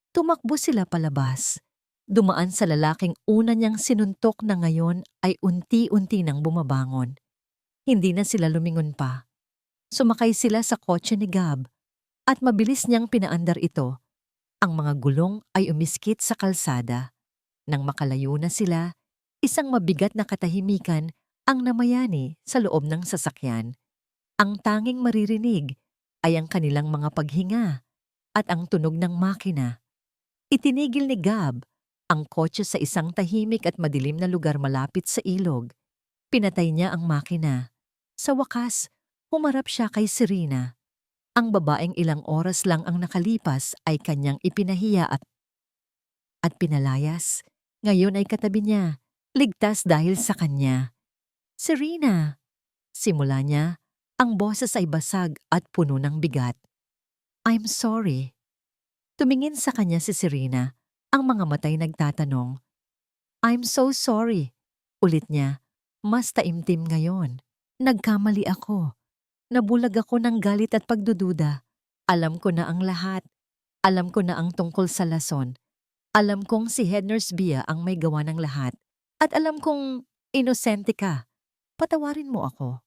Tumakbo sila palabas. Dumaan sa lalaking una niyang sinuntok na ngayon ay unti-unti nang bumabangon. Hindi na sila lumingon pa. Sumakay sila sa kotse ni Gab at mabilis niyang pinaandar ito. Ang mga gulong ay umiskit sa kalsada. Nang makalayo na sila, isang mabigat na katahimikan ang namayani sa loob ng sasakyan. Ang tanging maririnig ay ang kanilang mga paghinga at ang tunog ng makina. Itinigil ni Gab ang kotse sa isang tahimik at madilim na lugar malapit sa ilog. Pinatay niya ang makina. Sa wakas, humarap siya kay Serena. Ang babaeng ilang oras lang ang nakalipas ay kanyang ipinahiya at pinalayas. Ngayon ay katabi niya, ligtas dahil sa kanya. "Serena," simula niya, ang boses ay basag at puno ng bigat. "I'm sorry." Tumingin sa kanya si Serena, ang mga matay nagtatanong. "I'm so sorry," ulit niya, mas taimtim ngayon. "Nagkamali ako. Nabulag ako ng galit at pagdududa. Alam ko na ang lahat. Alam ko na ang tungkol sa lason. Alam kong si Head Nurse Bea ang may gawa ng lahat at alam kong inosente ka. Patawarin mo ako.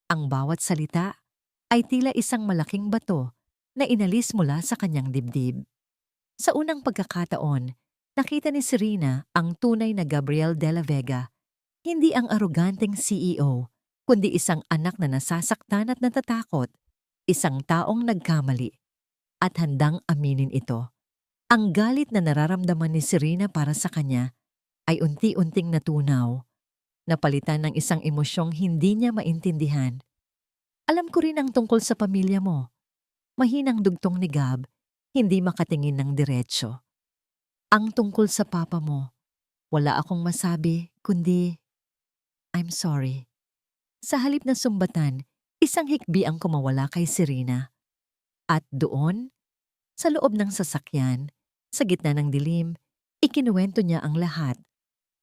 Ang bawat salita ay tila isang malaking bato na inalis mula sa kanyang dibdib. Sa unang pagkakataon, nakita ni Serena ang tunay na Gabriel de la Vega, hindi ang aroganteng CEO, kundi isang anak na nasasaktan at natatakot, isang taong nagkamali at handang aminin ito. Ang galit na nararamdaman ni Serena para sa kanya ay unti-unting natunaw, napalitan ng isang emosyong hindi niya maintindihan. Alam ko rin ang tungkol sa pamilya mo. Mahinang dugtong ni Gab, hindi makatingin ng diretsyo. Ang tungkol sa papa mo, wala akong masabi, kundi, I'm sorry. Sa halip na sumbatan, isang hikbi ang kumawala kay Serena. At doon, sa loob ng sasakyan, sa gitna ng dilim, ikinuwento niya ang lahat.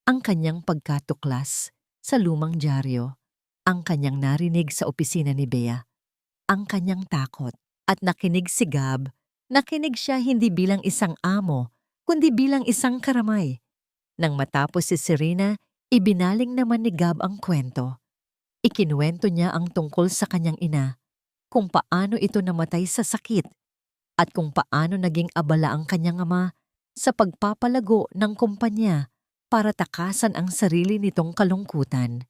Ang kanyang pagkatuklas sa lumang dyaryo, ang kanyang narinig sa opisina ni Bea, ang kanyang takot. At nakinig si Gab, nakinig siya hindi bilang isang amo, kundi bilang isang karamay. Nang matapos si Serena, ibinaling naman ni Gab ang kwento. Ikinuwento niya ang tungkol sa kanyang ina, kung paano ito namatay sa sakit, at kung paano naging abala ang kanyang ama sa pagpapalago ng kumpanya para takasan ang sarili nitong kalungkutan.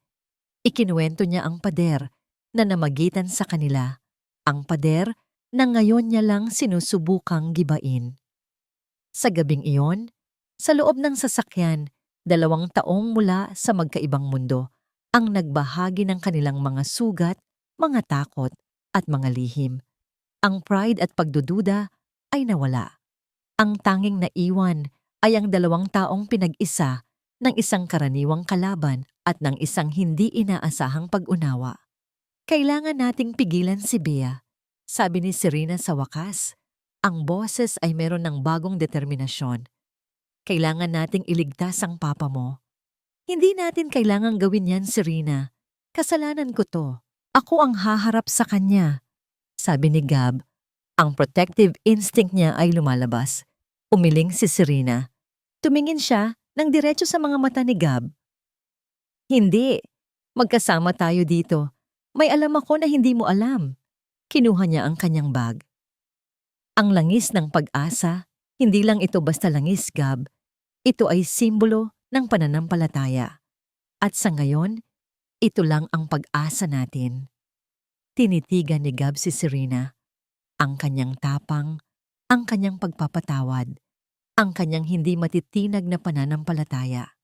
Ikinuwento niya ang pader na namagitan sa kanila, ang pader na ngayon niya lang sinusubukang gibain. Sa gabing iyon, sa loob ng sasakyan, 2 taong mula sa magkaibang mundo ang nagbahagi ng kanilang mga sugat, mga takot at mga lihim. Ang pride at pagdududa ay nawala. Ang tanging naiwan ay ang 2 taong pinag-isa ng isang karaniwang kalaban at ng isang hindi inaasahang pag-unawa. Kailangan nating pigilan si Bea, sabi ni Serena sa wakas. Ang boses ay meron ng bagong determinasyon. Kailangan nating iligtas ang papa mo. Hindi natin kailangang gawin yan, Serena. Kasalanan ko to. Ako ang haharap sa kanya, sabi ni Gab. Ang protective instinct niya ay lumalabas. Umiling si Serena. Tumingin siya ng diretso sa mga mata ni Gab. Hindi. Magkasama tayo dito. May alam ako na hindi mo alam. Kinuha niya ang kanyang bag. Ang langis ng pag-asa, hindi lang ito basta langis, Gab. Ito ay simbolo ng pananampalataya. At sa ngayon, ito lang ang pag-asa natin. Tinitigan ni Gab si Serena. Ang kanyang tapang, ang kanyang pagpapatawad, ang kanyang hindi matitinag na pananampalataya.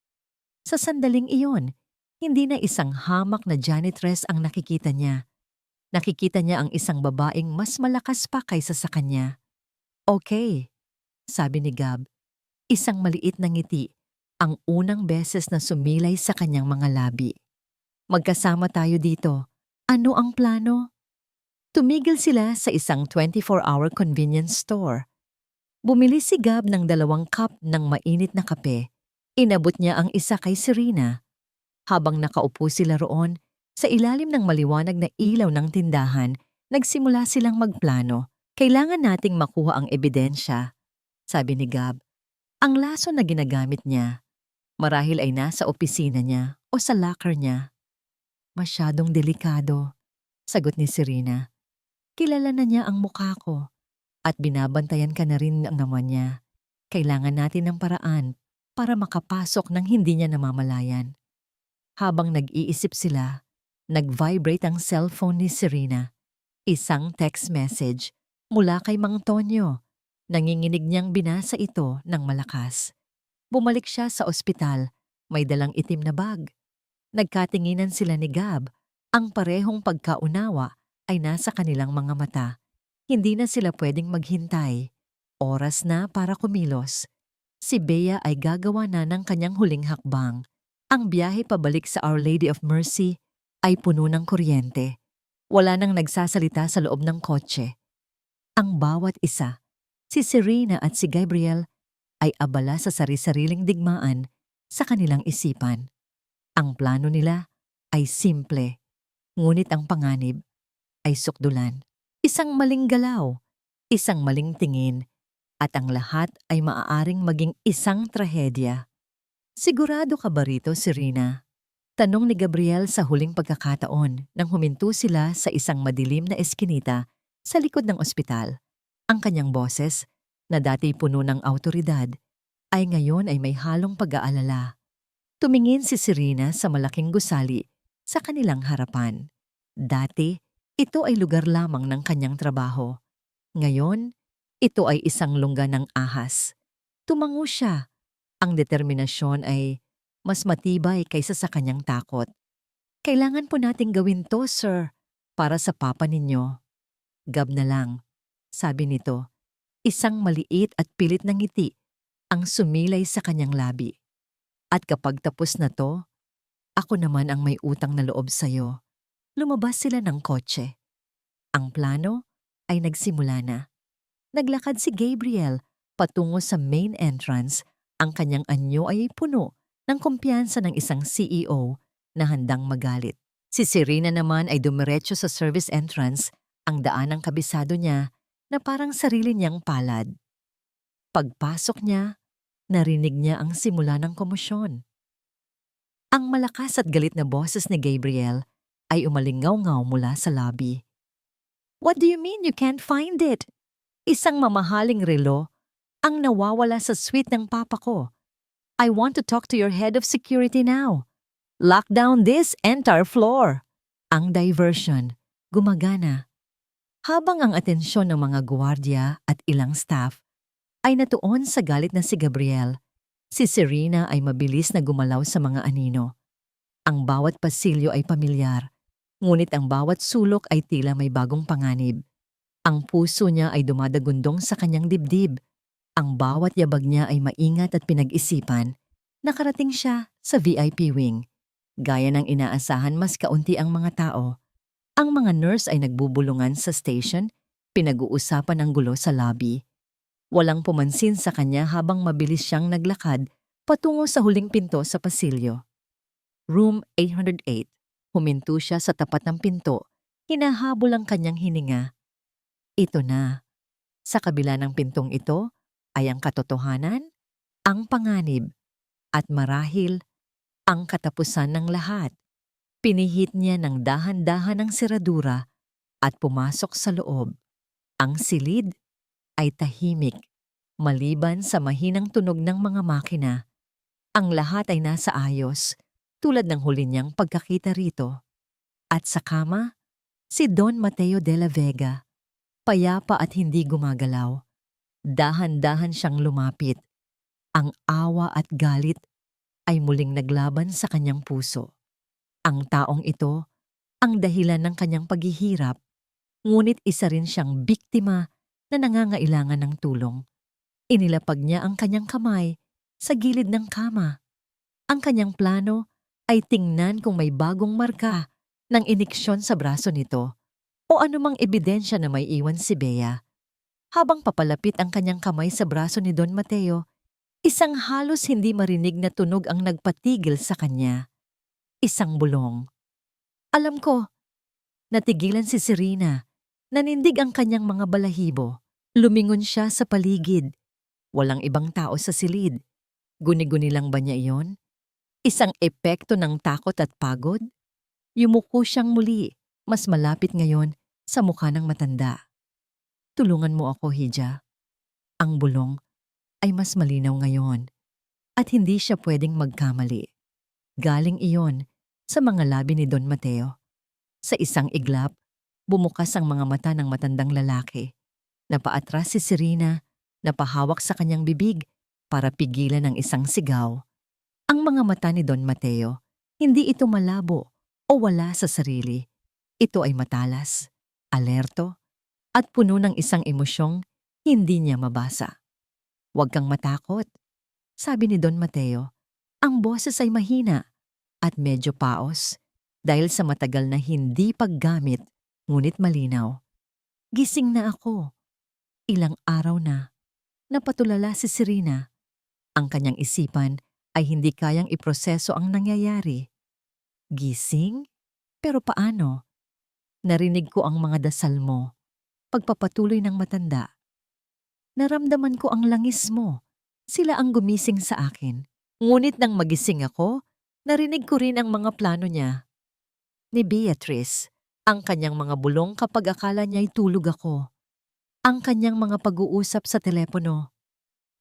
Sa sandaling iyon, hindi na isang hamak na janitress ang nakikita niya. Nakikita niya ang isang babaeng mas malakas pa kaysa sa kanya. Okay, sabi ni Gab. Isang maliit na ngiti, ang unang beses na sumilay sa kanyang mga labi. Magkasama tayo dito. Ano ang plano? Tumigil sila sa isang 24-hour convenience store. Bumili si Gab ng 2 cup ng mainit na kape. Inabot niya ang isa kay Serena. Habang nakaupo sila roon, sa ilalim ng maliwanag na ilaw ng tindahan, nagsimula silang magplano. Kailangan nating makuha ang ebidensya, sabi ni Gab. Ang laso na ginagamit niya, marahil ay nasa opisina niya o sa locker niya. Masyadong delikado, sagot ni Serena. Kilala na niya ang mukha ko at binabantayan ka na rin ang naman niya. Kailangan natin ng paraan para makapasok ng hindi niya namamalayan. Habang nag-iisip sila, nag-vibrate ang cellphone ni Serena. Isang text message mula kay Mang Tonyo. Nanginginig niyang binasa ito ng malakas. Bumalik siya sa ospital, may dalang itim na bag. Nagkatinginan sila ni Gab. Ang parehong pagkaunawa ay nasa kanilang mga mata. Hindi na sila pwedeng maghintay. Oras na para kumilos. Si Bea ay gagawa na ng kanyang huling hakbang. Ang biyahe pabalik sa Our Lady of Mercy ay puno ng kuryente. Wala nang nagsasalita sa loob ng kotse. Ang bawat isa, si Serena at si Gabriel, ay abala sa sari-sariling digmaan sa kanilang isipan. Ang plano nila ay simple, ngunit ang panganib ay sukdulan. Isang maling galaw, isang maling tingin, at ang lahat ay maaaring maging isang trahedya. Sigurado ka ba rito, Serena? Tanong ni Gabriel sa huling pagkakataon nang huminto sila sa isang madilim na eskinita sa likod ng ospital. Ang kanyang boses, na dati puno ng awtoridad, ay ngayon ay may halong pag-aalala. Tumingin si Serena sa malaking gusali sa kanilang harapan. Dati, ito ay lugar lamang ng kanyang trabaho. Ngayon, ito ay isang lungga ng ahas. Tumango siya. Ang determinasyon ay mas matibay kaysa sa kanyang takot. Kailangan po nating gawin to, sir, para sa papa ninyo. Gab na lang, sabi nito. Isang maliit at pilit na ngiti ang sumilay sa kanyang labi. At kapag tapos na to, ako naman ang may utang na loob sa'yo. Lumabas sila ng kotse. Ang plano ay nagsimula na. Naglakad si Gabriel patungo sa main entrance. Ang kanyang anyo ay puno ng kumpiyansa ng isang CEO na handang magalit. Si Serena naman ay dumiretso sa service entrance, ang daan ng kabisado niya na parang sarili niyang palad. Pagpasok niya, narinig niya ang simula ng komosyon. Ang malakas at galit na boses ni Gabriel ay umalingaw-ngaw mula sa lobby. What do you mean you can't find it? Isang mamahaling relo ang nawawala sa suite ng papa ko. I want to talk to your head of security now. Lock down this entire floor. Ang diversion, gumagana. Habang ang atensyon ng mga gwardiya at ilang staff ay natuon sa galit na si Gabriel, si Serena ay mabilis na gumalaw sa mga anino. Ang bawat pasilyo ay pamilyar, ngunit ang bawat sulok ay tila may bagong panganib. Ang puso niya ay dumadagundong sa kanyang dibdib. Ang bawat yabag niya ay maingat at pinag-isipan. Nakarating siya sa VIP wing. Gaya ng inaasahan, mas kaunti ang mga tao. Ang mga nurse ay nagbubulungan sa station, pinag-uusapan ang gulo sa lobby. Walang pumansin sa kanya habang mabilis siyang naglakad patungo sa huling pinto sa pasilyo. Room 808. Huminto siya sa tapat ng pinto, hinahabol ang kanyang hininga. Ito na. Sa kabila ng pintong ito ay ang katotohanan, ang panganib, at marahil ang katapusan ng lahat. Pinihit niya ng dahan-dahan ang seradura at pumasok sa loob. Ang silid ay tahimik, maliban sa mahinang tunog ng mga makina. Ang lahat ay nasa ayos, tulad ng huli niyang pagkakita rito. At sa kama, si Don Mateo de la Vega, payapa at hindi gumagalaw. Dahan-dahan siyang lumapit. Ang awa at galit ay muling naglaban sa kanyang puso. Ang taong ito, ang dahilan ng kanyang paghihirap, ngunit isa rin siyang biktima na nangangailangan ng tulong. Inilapag niya ang kanyang kamay sa gilid ng kama. Ang kanyang plano ay tingnan kung may bagong marka ng iniksyon sa braso nito o anumang ebidensya na may iwan si Bea. Habang papalapit ang kanyang kamay sa braso ni Don Mateo, isang halos hindi marinig na tunog ang nagpatigil sa kanya. Isang bulong. Alam ko, natigilan si Serena. Nanindig ang kanyang mga balahibo. Lumingon siya sa paligid. Walang ibang tao sa silid. Guni-guni lang ba niya iyon? Isang epekto ng takot at pagod? Yumuko siyang muli, mas malapit ngayon sa mukha ng matanda. Tulungan mo ako, Hija. Ang bulong ay mas malinaw ngayon at hindi siya pwedeng magkamali. Galing iyon sa mga labi ni Don Mateo. Sa isang iglap, bumukas ang mga mata ng matandang lalaki. Napaatras si Serena, napahawak sa kanyang bibig para pigilan ang isang sigaw. Ang mga mata ni Don Mateo, hindi ito malabo o wala sa sarili. Ito ay matalas, alerto, at puno ng isang emosyong hindi niya mabasa. Huwag kang matakot, sabi ni Don Mateo. Ang boses ay mahina at medyo paos dahil sa matagal na hindi paggamit, ngunit malinaw. Gising na ako. Ilang araw na. Napatulala si Serena. Ang kanyang isipan ay hindi kayang iproseso ang nangyayari. Gising? Pero paano? Narinig ko ang mga dasal mo. Pagpapatuloy ng matanda. Naramdaman ko ang langis mo. Sila ang gumising sa akin. Ngunit nang magising ako, narinig ko rin ang mga plano niya. Ni Beatrice, ang kanyang mga bulong kapag akala niya'y tulog ako. Ang kanyang mga pag-uusap sa telepono.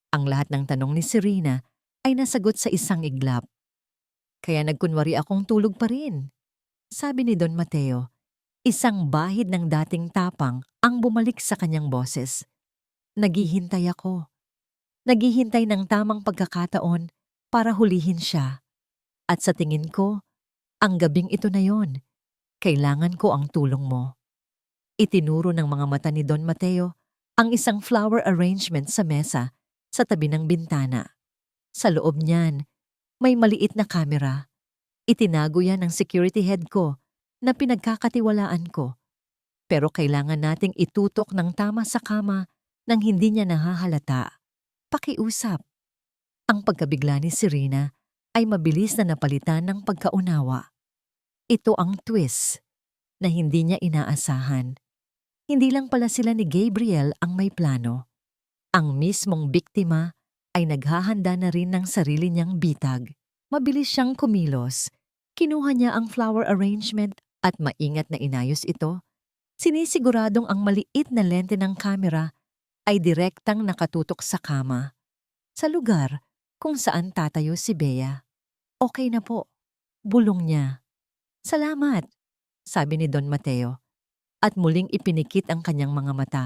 Ang lahat ng tanong ni Serena ay nasagot sa isang iglap. Kaya nagkunwari akong tulog pa rin. Sabi ni Don Mateo, isang bahid ng dating tapang ang bumalik sa kanyang boses. Naghihintay ako. Naghihintay ng tamang pagkakataon para hulihin siya. At sa tingin ko, ang gabing ito na yon. Kailangan ko ang tulong mo. Itinuro ng mga mata ni Don Mateo ang isang flower arrangement sa mesa sa tabi ng bintana. Sa loob niyan, may maliit na kamera. Itinago yan ng security head ko na pinagkakatiwalaan ko. Pero kailangan nating itutok ng tama sa kama nang hindi niya nahahalata. Pakiusap. Ang pagkabigla ni Serena ay mabilis na napalitan ng pagkaunawa. Ito ang twist na hindi niya inaasahan. Hindi lang pala sila ni Gabriel ang may plano. Ang mismong biktima ay naghahanda na rin ng sarili niyang bitag. Mabilis siyang kumilos. Kinuha niya ang flower arrangement at maingat na inayos ito. Sinisiguradong ang maliit na lente ng kamera ay direktang nakatutok sa kama. Sa lugar kung saan tatayo si Bea. Okay na po. Bulong niya. Salamat, sabi ni Don Mateo. At muling ipinikit ang kanyang mga mata.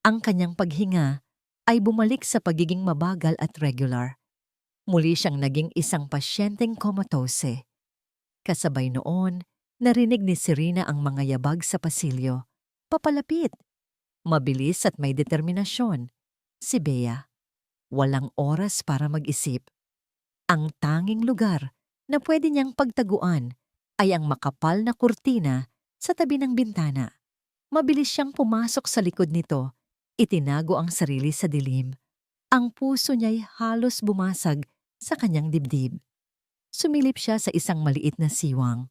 Ang kanyang paghinga ay bumalik sa pagiging mabagal at regular. Muli siyang naging isang pasyenteng comatose. Kasabay noon, narinig ni Serena ang mga yabag sa pasilyo. Papalapit. Mabilis at may determinasyon. Si Bea. Walang oras para mag-isip. Ang tanging lugar na pwede niyang pagtaguan ay ang makapal na kurtina sa tabi ng bintana. Mabilis siyang pumasok sa likod nito. Itinago ang sarili sa dilim. Ang puso niya'y halos bumasag sa kanyang dibdib. Sumilip siya sa isang maliit na siwang.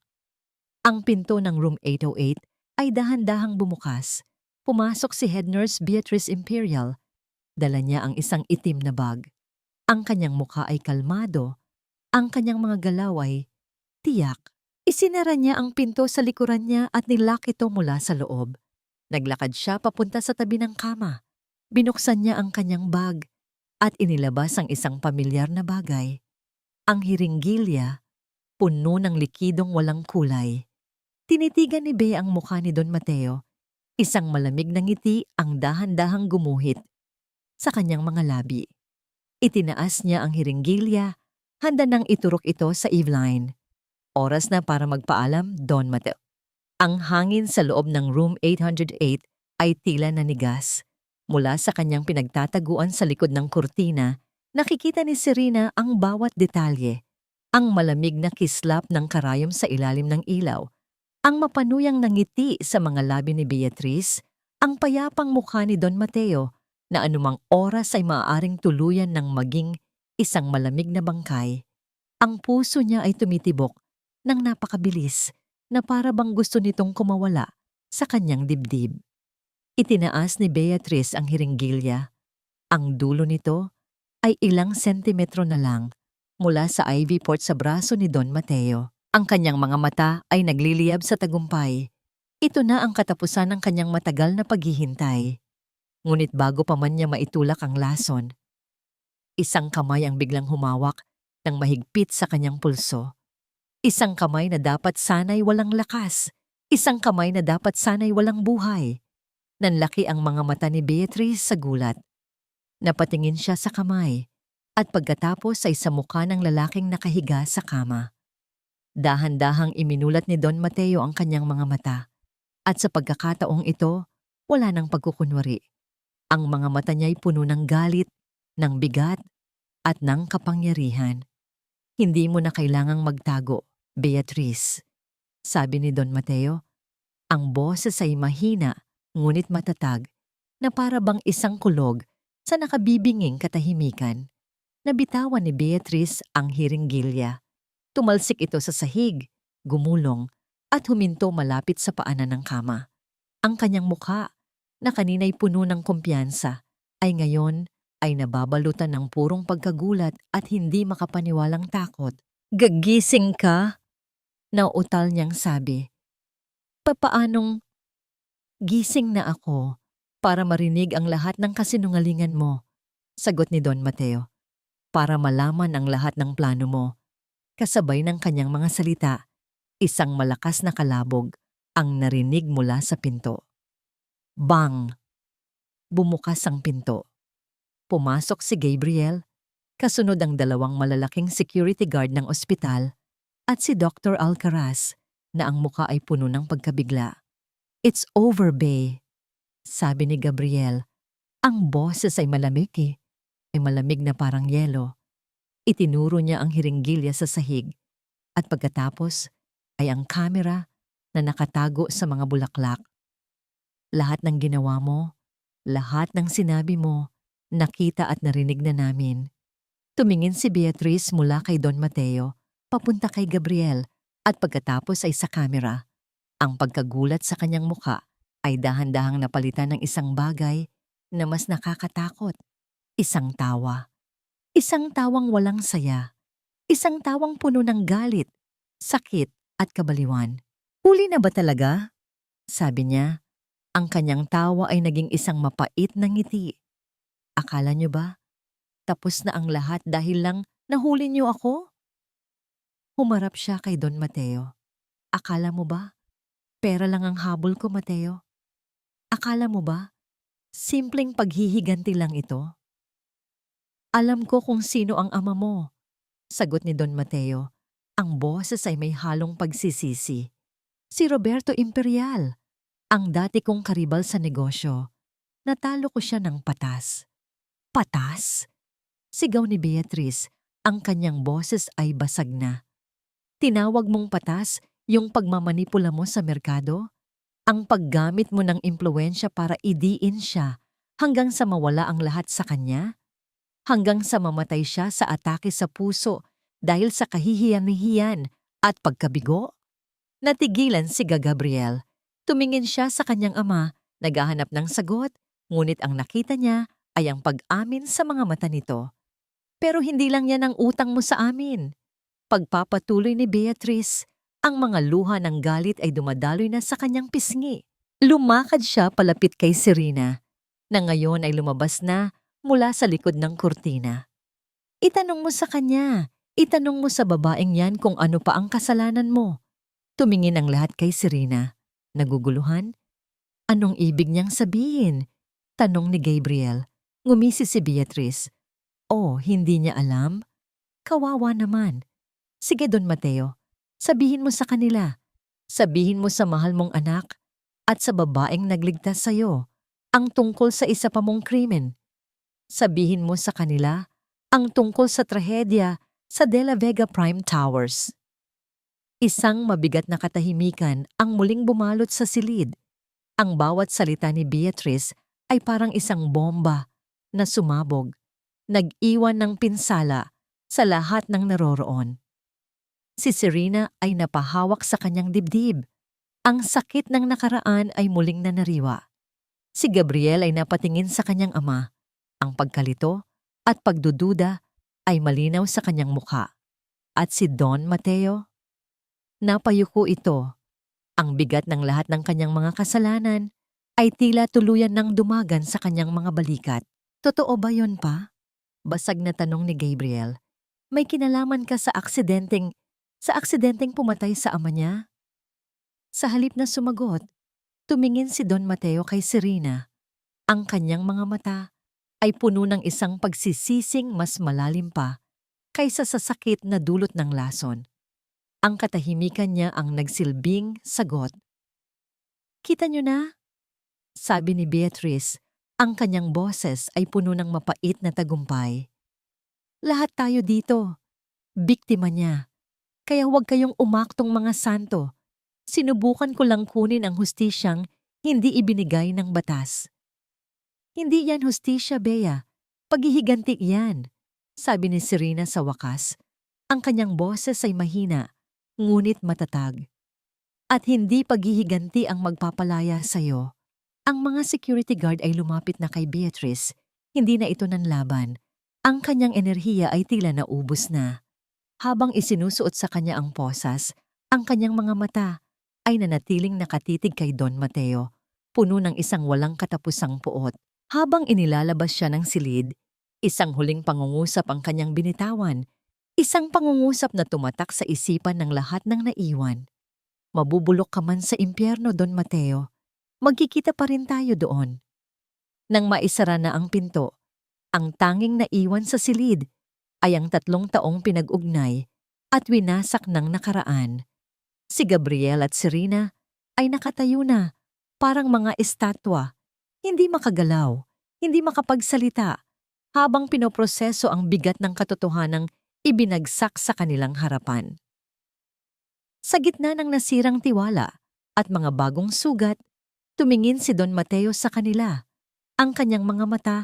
Ang pinto ng room 808 ay dahan-dahang bumukas. Pumasok si Head Nurse Beatrice Imperial. Dala niya ang isang itim na bag. Ang kanyang mukha ay kalmado. Ang kanyang mga galaw ay tiyak. Isinara niya ang pinto sa likuran niya at nilock ito mula sa loob. Naglakad siya papunta sa tabi ng kama. Binuksan niya ang kanyang bag at inilabas ang isang pamilyar na bagay. Ang hiringgilya, puno ng likidong walang kulay. Tinitigan ni Bea ang mukha ni Don Mateo. Isang malamig na ngiti ang dahan-dahang gumuhit sa kanyang mga labi. Itinaas niya ang hiringgilya, handa nang iturok ito sa Eveline. Oras na para magpaalam, Don Mateo. Ang hangin sa loob ng room 808 ay tila nanigas. Mula sa kanyang pinagtataguan sa likod ng kurtina, nakikita ni Serena ang bawat detalye. Ang malamig na kislap ng karayom sa ilalim ng ilaw, ang mapanuyang nangiti sa mga labi ni Beatrice, ang payapang mukha ni Don Mateo na anumang oras ay maaaring tuluyan ng maging isang malamig na bangkay. Ang puso niya ay tumitibok ng napakabilis na para bang gusto nitong kumawala sa kanyang dibdib. Itinaas ni Beatrice ang hiringgilya. Ang dulo nito ay ilang sentimetro na lang mula sa IV port sa braso ni Don Mateo. Ang kanyang mga mata ay nagliliyab sa tagumpay. Ito na ang katapusan ng kanyang matagal na paghihintay. Ngunit bago pa man niya maitulak ang lason, isang kamay ang biglang humawak ng mahigpit sa kanyang pulso. Isang kamay na dapat sana'y walang lakas. Isang kamay na dapat sana'y walang buhay. Nanlaki ang mga mata ni Beatrice sa gulat. Napatingin siya sa kamay at pagkatapos ay sa mukha ng lalaking nakahiga sa kama. Dahan-dahang iminulat ni Don Mateo ang kanyang mga mata. At sa pagkakataong ito, wala nang pagkukunwari. Ang mga mata niya'y puno ng galit, ng bigat, at ng kapangyarihan. Hindi mo na kailangang magtago, Beatrice. Sabi ni Don Mateo, ang boses ay mahina ngunit matatag na para bang isang kulog sa nakabibinging katahimikan. Nabitawan ni Beatrice ang hiringgilya. Tumalsik ito sa sahig, gumulong, at huminto malapit sa paanan ng kama. Ang kanyang mukha, na kanina'y puno ng kumpiyansa, ay ngayon ay nababalutan ng purong pagkagulat at hindi makapaniwalang takot. Gagising ka? Nauutal niyang sabi. Papaanong gising na ako para marinig ang lahat ng kasinungalingan mo? Sagot ni Don Mateo. Para malaman ang lahat ng plano mo. Kasabay ng kanyang mga salita, isang malakas na kalabog ang narinig mula sa pinto. Bang! Bumukas ang pinto. Pumasok si Gabriel, kasunod ang dalawang malalaking security guard ng ospital at si Dr. Alcaraz na ang muka ay puno ng pagkabigla. It's over, Bay, sabi ni Gabriel. Ang boses ay malamig ay malamig na parang yelo. Itinuro niya ang hiringgilya sa sahig at pagkatapos ay ang kamera na nakatago sa mga bulaklak. Lahat ng ginawa mo, lahat ng sinabi mo, nakita at narinig na namin. Tumingin si Beatrice mula kay Don Mateo, papunta kay Gabriel at pagkatapos ay sa kamera. Ang pagkagulat sa kanyang muka ay dahan-dahang napalitan ng isang bagay na mas nakakatakot. Isang tawa. Isang tawang walang saya. Isang tawang puno ng galit, sakit at kabaliwan. Huli na ba talaga? Sabi niya. Ang kanyang tawa ay naging isang mapait na ngiti. Akala niyo ba? Tapos na ang lahat dahil lang nahuli niyo ako? Humarap siya kay Don Mateo. Akala mo ba? Pera lang ang habol ko, Mateo. Akala mo ba? Simpleng paghihiganti lang ito. Alam ko kung sino ang ama mo. Sagot ni Don Mateo. Ang boses ay may halong pagsisisi. Si Roberto Imperial. Ang dati kong karibal sa negosyo. Natalo ko siya ng patas. Patas? Sigaw ni Beatrice. Ang kanyang boses ay basag na. Tinawag mong patas yung pagmamanipula mo sa merkado? Ang paggamit mo ng impluwensya para idiin siya hanggang sa mawala ang lahat sa kanya? Hanggang sa mamatay siya sa atake sa puso dahil sa kahihiyan-hiyan at pagkabigo? Natigilan si Gabriel. Tumingin siya sa kanyang ama, naghahanap ng sagot, ngunit ang nakita niya ay ang pag-amin sa mga mata nito. Pero hindi lang yan ang utang mo sa amin. Pagpapatuloy ni Beatrice, ang mga luha ng galit ay dumadaloy na sa kanyang pisngi. Lumakad siya palapit kay Serena, na ngayon ay lumabas na mula sa likod ng kurtina. Itanong mo sa kanya, itanong mo sa babaeng yan kung ano pa ang kasalanan mo. Tumingin ang lahat kay Serena. Naguguluhan? Anong ibig niyang sabihin? Tanong ni Gabriel. Ngumisi si Beatrice. Oh, hindi niya alam? Kawawa naman. Sige, Don Mateo. Sabihin mo sa kanila. Sabihin mo sa mahal mong anak at sa babaeng nagligtas sa'yo ang tungkol sa isa pa mong krimen. Sabihin mo sa kanila ang tungkol sa trahedya sa De La Vega Prime Towers. Isang mabigat na katahimikan ang muling bumalot sa silid. Ang bawat salita ni Beatrice ay parang isang bomba na sumabog, nag-iwan ng pinsala sa lahat ng naroroon. Si Serena ay napahawak sa kanyang dibdib. Ang sakit ng nakaraan ay muling nanariwa. Si Gabriel ay napatingin sa kanyang ama. Ang pagkalito at pagdududa ay malinaw sa kanyang mukha. At si Don Mateo? Napayuko ito. Ang bigat ng lahat ng kanyang mga kasalanan ay tila tuluyan ng dumagan sa kanyang mga balikat. Totoo ba yon pa? Basag na tanong ni Gabriel. May kinalaman ka sa aksidenteng pumatay sa ama niya? Sa halip na sumagot, tumingin si Don Mateo kay Serena. Ang kanyang mga mata ay puno ng isang pagsisising mas malalim pa kaysa sa sakit na dulot ng lason. Ang katahimikan niya ang nagsilbing sagot. Kita niyo na? Sabi ni Beatrice, ang kanyang boses ay puno ng mapait na tagumpay. Lahat tayo dito. Biktima niya. Kaya huwag kayong umaktong mga santo. Sinubukan ko lang kunin ang hustisyang hindi ibinigay ng batas. Hindi yan hustisya, Bea. Paghihiganti yan, sabi ni Serena sa wakas. Ang kanyang boses ay mahina, ngunit matatag. At hindi paghihiganti ang magpapalaya sa'yo. Ang mga security guard ay lumapit na kay Beatrice. Hindi na ito nanlaban. Ang kanyang enerhiya ay tila naubos na. Habang isinusuot sa kanya ang posas, ang kanyang mga mata ay nanatiling nakatitig kay Don Mateo, puno ng isang walang katapusang puot. Habang inilalabas siya ng silid, isang huling pangungusap ang kanyang binitawan, isang pangungusap na tumatak sa isipan ng lahat ng naiwan. Mabubulok ka man sa impyerno, Don Mateo. Magkikita pa rin tayo doon. Nang maisara na ang pinto, ang tanging naiwan sa silid ay ang 3 taong pinag-ugnay at winasak ng nakaraan. Si Gabriel at Serena ay nakatayo na, parang mga estatwa, hindi makagalaw, hindi makapagsalita, habang pinoproseso ang bigat ng katotohanang ibinagsak sa kanilang harapan. Sa gitna ng nasirang tiwala at mga bagong sugat, tumingin si Don Mateo sa kanila. Ang kanyang mga mata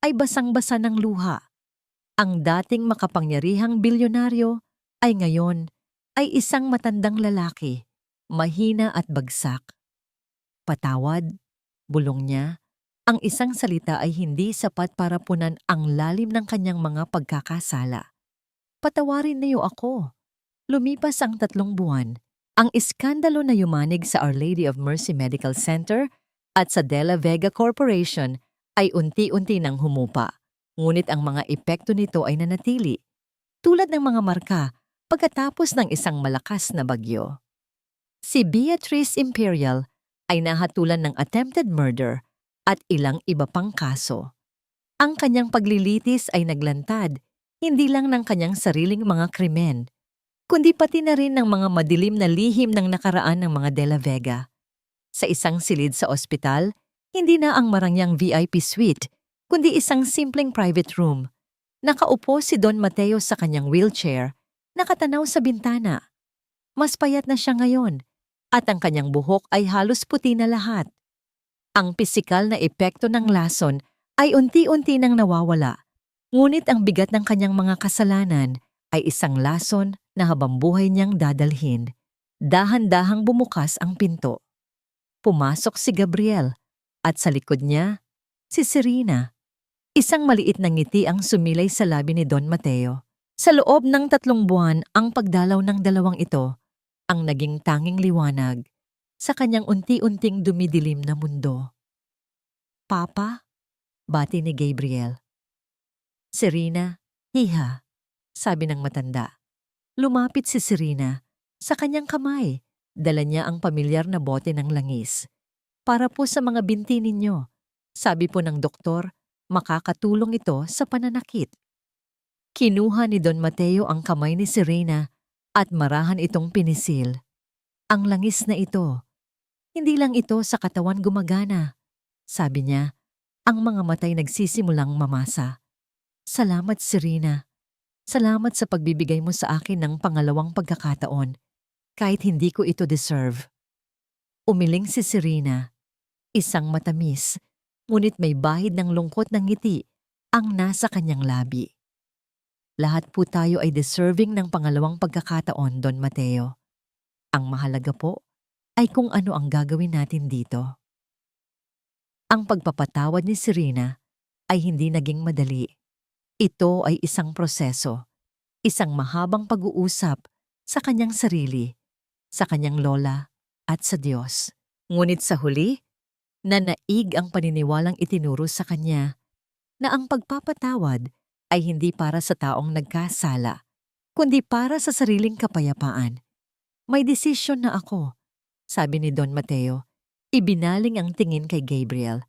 ay basang-basa ng luha. Ang dating makapangyarihang bilyonaryo ay ngayon ay isang matandang lalaki, mahina at bagsak. Patawad, bulong niya. Ang isang salita ay hindi sapat para punan ang lalim ng kanyang mga pagkakasala. Patawarin niyo ako. Lumipas ang 3 buwan. Ang iskandalo na yumanig sa Our Lady of Mercy Medical Center at sa De La Vega Corporation ay unti-unti nang humupa. Ngunit ang mga epekto nito ay nanatili, tulad ng mga marka pagkatapos ng isang malakas na bagyo. Si Beatrice Imperial ay nahatulan ng attempted murder at ilang iba pang kaso. Ang kanyang paglilitis ay naglantad, hindi lang ng kanyang sariling mga krimen, kundi pati na rin ng mga madilim na lihim ng nakaraan ng mga De La Vega. Sa isang silid sa ospital, hindi na ang marangyang VIP suite, kundi isang simpleng private room. Nakaupo si Don Mateo sa kanyang wheelchair, nakatanaw sa bintana. Mas payat na siya ngayon, at ang kanyang buhok ay halos puti na lahat. Ang pisikal na epekto ng lason ay unti-unti nang nawawala, ngunit ang bigat ng kanyang mga kasalanan ay isang lason na habang buhay niyang dadalhin. Dahan-dahang bumukas ang pinto. Pumasok si Gabriel at sa likod niya, si Serena. Isang maliit na ngiti ang sumilay sa labi ni Don Mateo. Sa loob ng 3 buwan, ang pagdalaw ng dalawang ito ang naging tanging liwanag sa kanyang unti-unting dumidilim na mundo. Papa, bati ni Gabriel. Serena, hiha, sabi ng matanda. Lumapit si Serena. Sa kanyang kamay, dala niya ang pamilyar na bote ng langis. Para po sa mga binti ninyo. Sabi po ng doktor, makakatulong ito sa pananakit. Kinuha ni Don Mateo ang kamay ni Serena at marahan itong pinisil. Ang langis na ito, hindi lang ito sa katawan gumagana. Sabi niya, ang mga matay nagsisimulang mamasa. Salamat, Serena. Salamat sa pagbibigay mo sa akin ng pangalawang pagkakataon, kahit hindi ko ito deserve. Umiling si Serena, isang matamis, ngunit may bahid ng lungkot ng ngiti ang nasa kanyang labi. Lahat po tayo ay deserving ng pangalawang pagkakataon, Don Mateo. Ang mahalaga po ay kung ano ang gagawin natin dito. Ang pagpapatawad ni Serena ay hindi naging madali. Ito ay isang proseso, isang mahabang pag-uusap sa kanyang sarili, sa kanyang lola at sa Diyos. Ngunit sa huli, nanaig ang paniniwalang itinuro sa kanya na ang pagpapatawad ay hindi para sa taong nagkasala, kundi para sa sariling kapayapaan. May desisyon na ako, sabi ni Don Mateo. Ibinaling ang tingin kay Gabriel.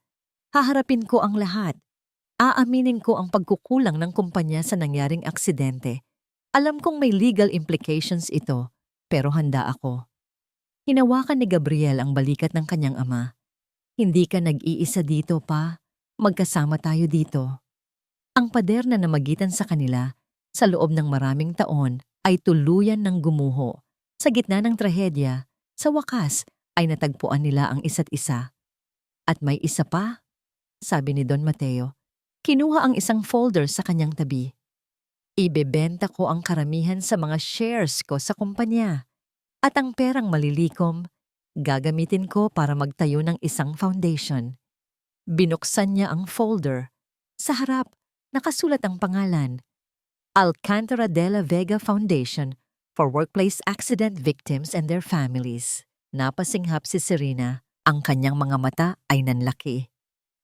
Haharapin ko ang lahat. Aaminin ko ang pagkukulang ng kumpanya sa nangyaring aksidente. Alam kong may legal implications ito, pero handa ako. Hinawakan ni Gabriel ang balikat ng kanyang ama. Hindi ka nag-iisa dito, pa. Magkasama tayo dito. Ang pader na namagitan sa kanila sa loob ng maraming taon ay tuluyan ng gumuho. Sa gitna ng trahedya, sa wakas ay natagpuan nila ang isa't isa. At may isa pa, sabi ni Don Mateo. Kinuha ang isang folder sa kanyang tabi. Ibebenta ko ang karamihan sa mga shares ko sa kumpanya. At ang perang malilikom, gagamitin ko para magtayo ng isang foundation. Binuksan niya ang folder. Sa harap, nakasulat ang pangalan, Alcantara de la Vega Foundation for Workplace Accident Victims and Their Families. Napasinghap si Serena, ang kanyang mga mata ay nanlaki.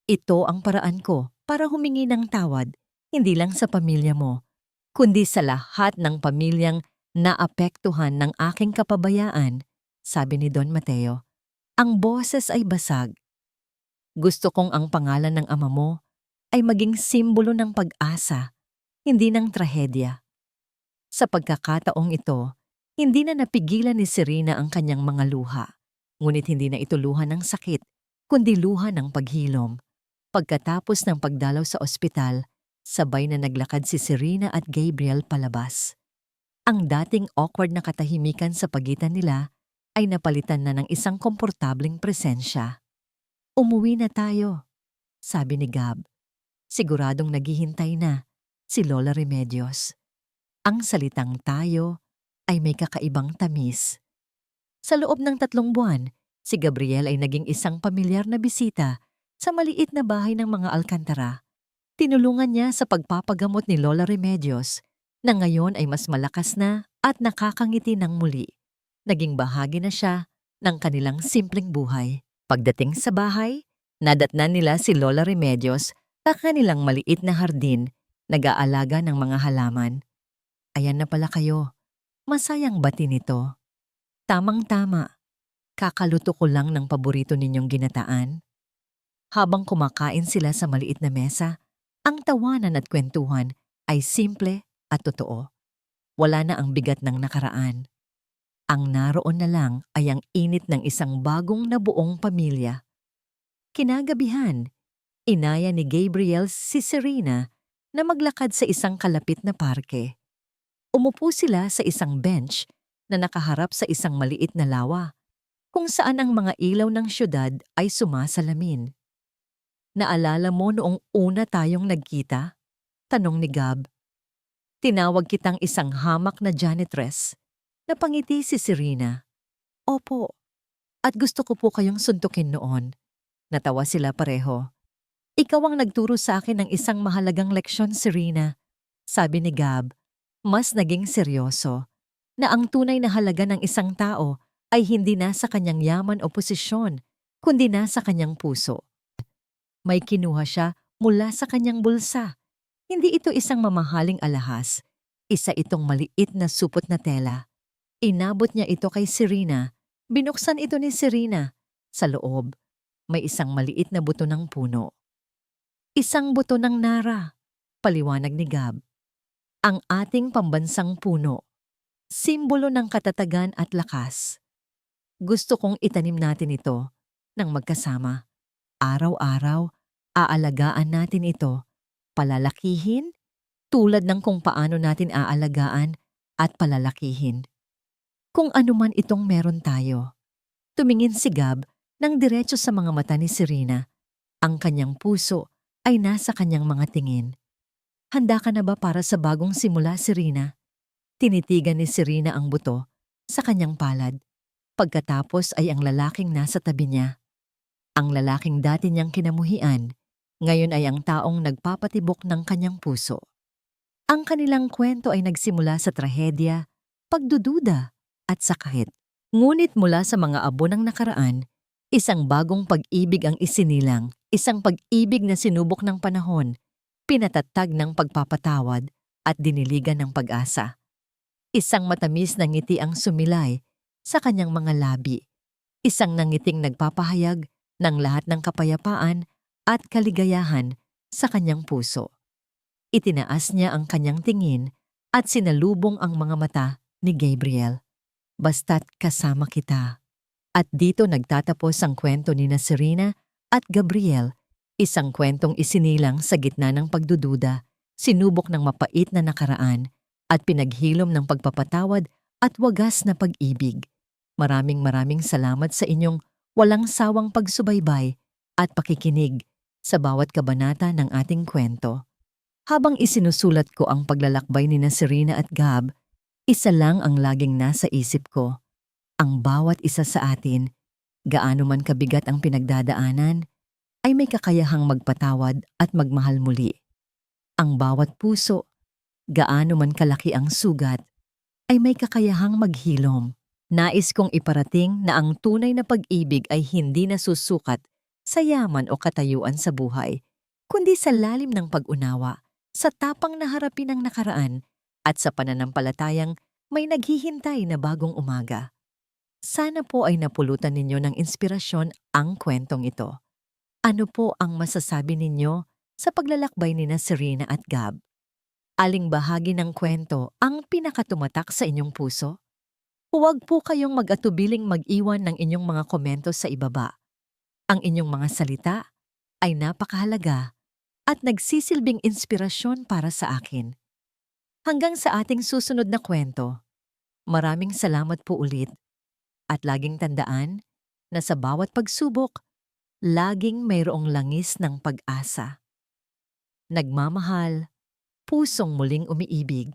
Ito ang paraan ko para humingi ng tawad, hindi lang sa pamilya mo, kundi sa lahat ng pamilyang naapektuhan ng aking kapabayaan, sabi ni Don Mateo. Ang boses ay basag. Gusto kong ang pangalan ng ama mo ay maging simbolo ng pag-asa, hindi ng trahedya. Sa pagkakataong ito, hindi na napigilan ni Serena ang kanyang mga luha, ngunit hindi na ito luha ng sakit, kundi luha ng paghilom. Pagkatapos ng pagdalaw sa ospital, sabay na naglakad si Serena at Gabriel palabas. Ang dating awkward na katahimikan sa pagitan nila ay napalitan na ng isang komportableng presensya. Umuwi na tayo, sabi ni Gab. Siguradong naghihintay na si Lola Remedios. Ang salitang tayo ay may kakaibang tamis. Sa loob ng 3 buwan, si Gabriel ay naging isang pamilyar na bisita sa maliit na bahay ng mga Alcantara. Tinulungan niya sa pagpapagamot ni Lola Remedios na ngayon ay mas malakas na at nakakangiti ng muli. Naging bahagi na siya ng kanilang simpleng buhay. Pagdating sa bahay, nadatnan nila si Lola Remedios sa kanilang maliit na hardin, nag-aalaga ng mga halaman. Ayan na pala kayo. Masayang bati nito. Tamang-tama. Kakaluto ko lang ng paborito ninyong ginataan. Habang kumakain sila sa maliit na mesa, ang tawanan at kwentuhan ay simple at totoo. Wala na ang bigat ng nakaraan. Ang naroon na lang ay ang init ng isang bagong nabuong pamilya. Kinagabihan, inaya ni Gabriel si Serena na maglakad sa isang kalapit na parke. Umupo sila sa isang bench na nakaharap sa isang maliit na lawa, kung saan ang mga ilaw ng syudad ay sumasalamin. Naalala mo noong una tayong nagkita? Tanong ni Gab. Tinawag kitang isang hamak na janitress. Napangiti si Serena. Opo, at gusto ko po kayong suntukin noon. Natawa sila pareho. Ikaw ang nagturo sa akin ng isang mahalagang leksyon, Serena. Sabi ni Gab, mas naging seryoso, na ang tunay na halaga ng isang tao ay hindi nasa kanyang yaman o posisyon, kundi nasa kanyang puso. May kinuha siya mula sa kanyang bulsa. Hindi ito isang mamahaling alahas. Isa itong maliit na supot na tela. Inabot niya ito kay Serena. Binuksan ito ni Serena. Sa loob, may isang maliit na buto ng puno. Isang buto ng nara, paliwanag ni Gab. Ang ating pambansang puno. Simbolo ng katatagan at lakas. Gusto kong itanim natin ito nang magkasama. Araw-araw, aalagaan natin ito. Palalakihin, tulad ng kung paano natin aalagaan at palalakihin. Kung anuman itong meron tayo. Tumingin si Gab ng diretso sa mga mata ni Serena. Ang kanyang puso ay nasa kanyang mga tingin. Handa ka na ba para sa bagong simula, Serena? Tinitigan ni Serena ang buto sa kanyang palad. Pagkatapos ay ang lalaking nasa tabi niya. Ang lalaking dati niyang kinamuhian, ngayon ay ang taong nagpapatibok ng kanyang puso. Ang kanilang kwento ay nagsimula sa trahedya, pagdududa, at sakit. Ngunit mula sa mga abo ng nakaraan, isang bagong pag-ibig ang isinilang, isang pag-ibig na sinubok ng panahon, pinatatag ng pagpapatawad at diniligan ng pag-asa. Isang matamis na ngiti ang sumilay sa kanyang mga labi, isang nangiting nagpapahayag ng lahat ng kapayapaan at kaligayahan sa kanyang puso. Itinaas niya ang kanyang tingin at sinalubong ang mga mata ni Gabriel. Basta't kasama kita. At dito nagtatapos ang kwento ni Serena at Gabriel, isang kwentong isinilang sa gitna ng pagdududa, sinubok ng mapait na nakaraan, at pinaghilom ng pagpapatawad at wagas na pag-ibig. Maraming salamat sa inyong walang sawang pagsubaybay at pakikinig sa bawat kabanata ng ating kwento. Habang isinusulat ko ang paglalakbay ni Serena at Gab, isa lang ang laging nasa isip ko. Ang bawat isa sa atin, gaano man kabigat ang pinagdadaanan, ay may kakayahang magpatawad at magmahal muli. Ang bawat puso, gaano man kalaki ang sugat, ay may kakayahang maghilom. Nais kong iparating na ang tunay na pag-ibig ay hindi nasusukat sa yaman o katayuan sa buhay, kundi sa lalim ng pag-unawa, sa tapang na harapin ang nakaraan, at sa pananampalatayang may naghihintay na bagong umaga. Sana po ay napulutan ninyo ng inspirasyon ang kwentong ito. Ano po ang masasabi ninyo sa paglalakbay ni na Serena at Gab? Aling bahagi ng kwento ang pinakatumatak sa inyong puso? Huwag po kayong mag-atubiling mag-iwan ng inyong mga komento sa ibaba. Ang inyong mga salita ay napakahalaga at nagsisilbing inspirasyon para sa akin. Hanggang sa ating susunod na kwento, maraming salamat po ulit at laging tandaan na sa bawat pagsubok, laging mayroong langis ng pag-asa. Nagmamahal, pusong muling umiibig.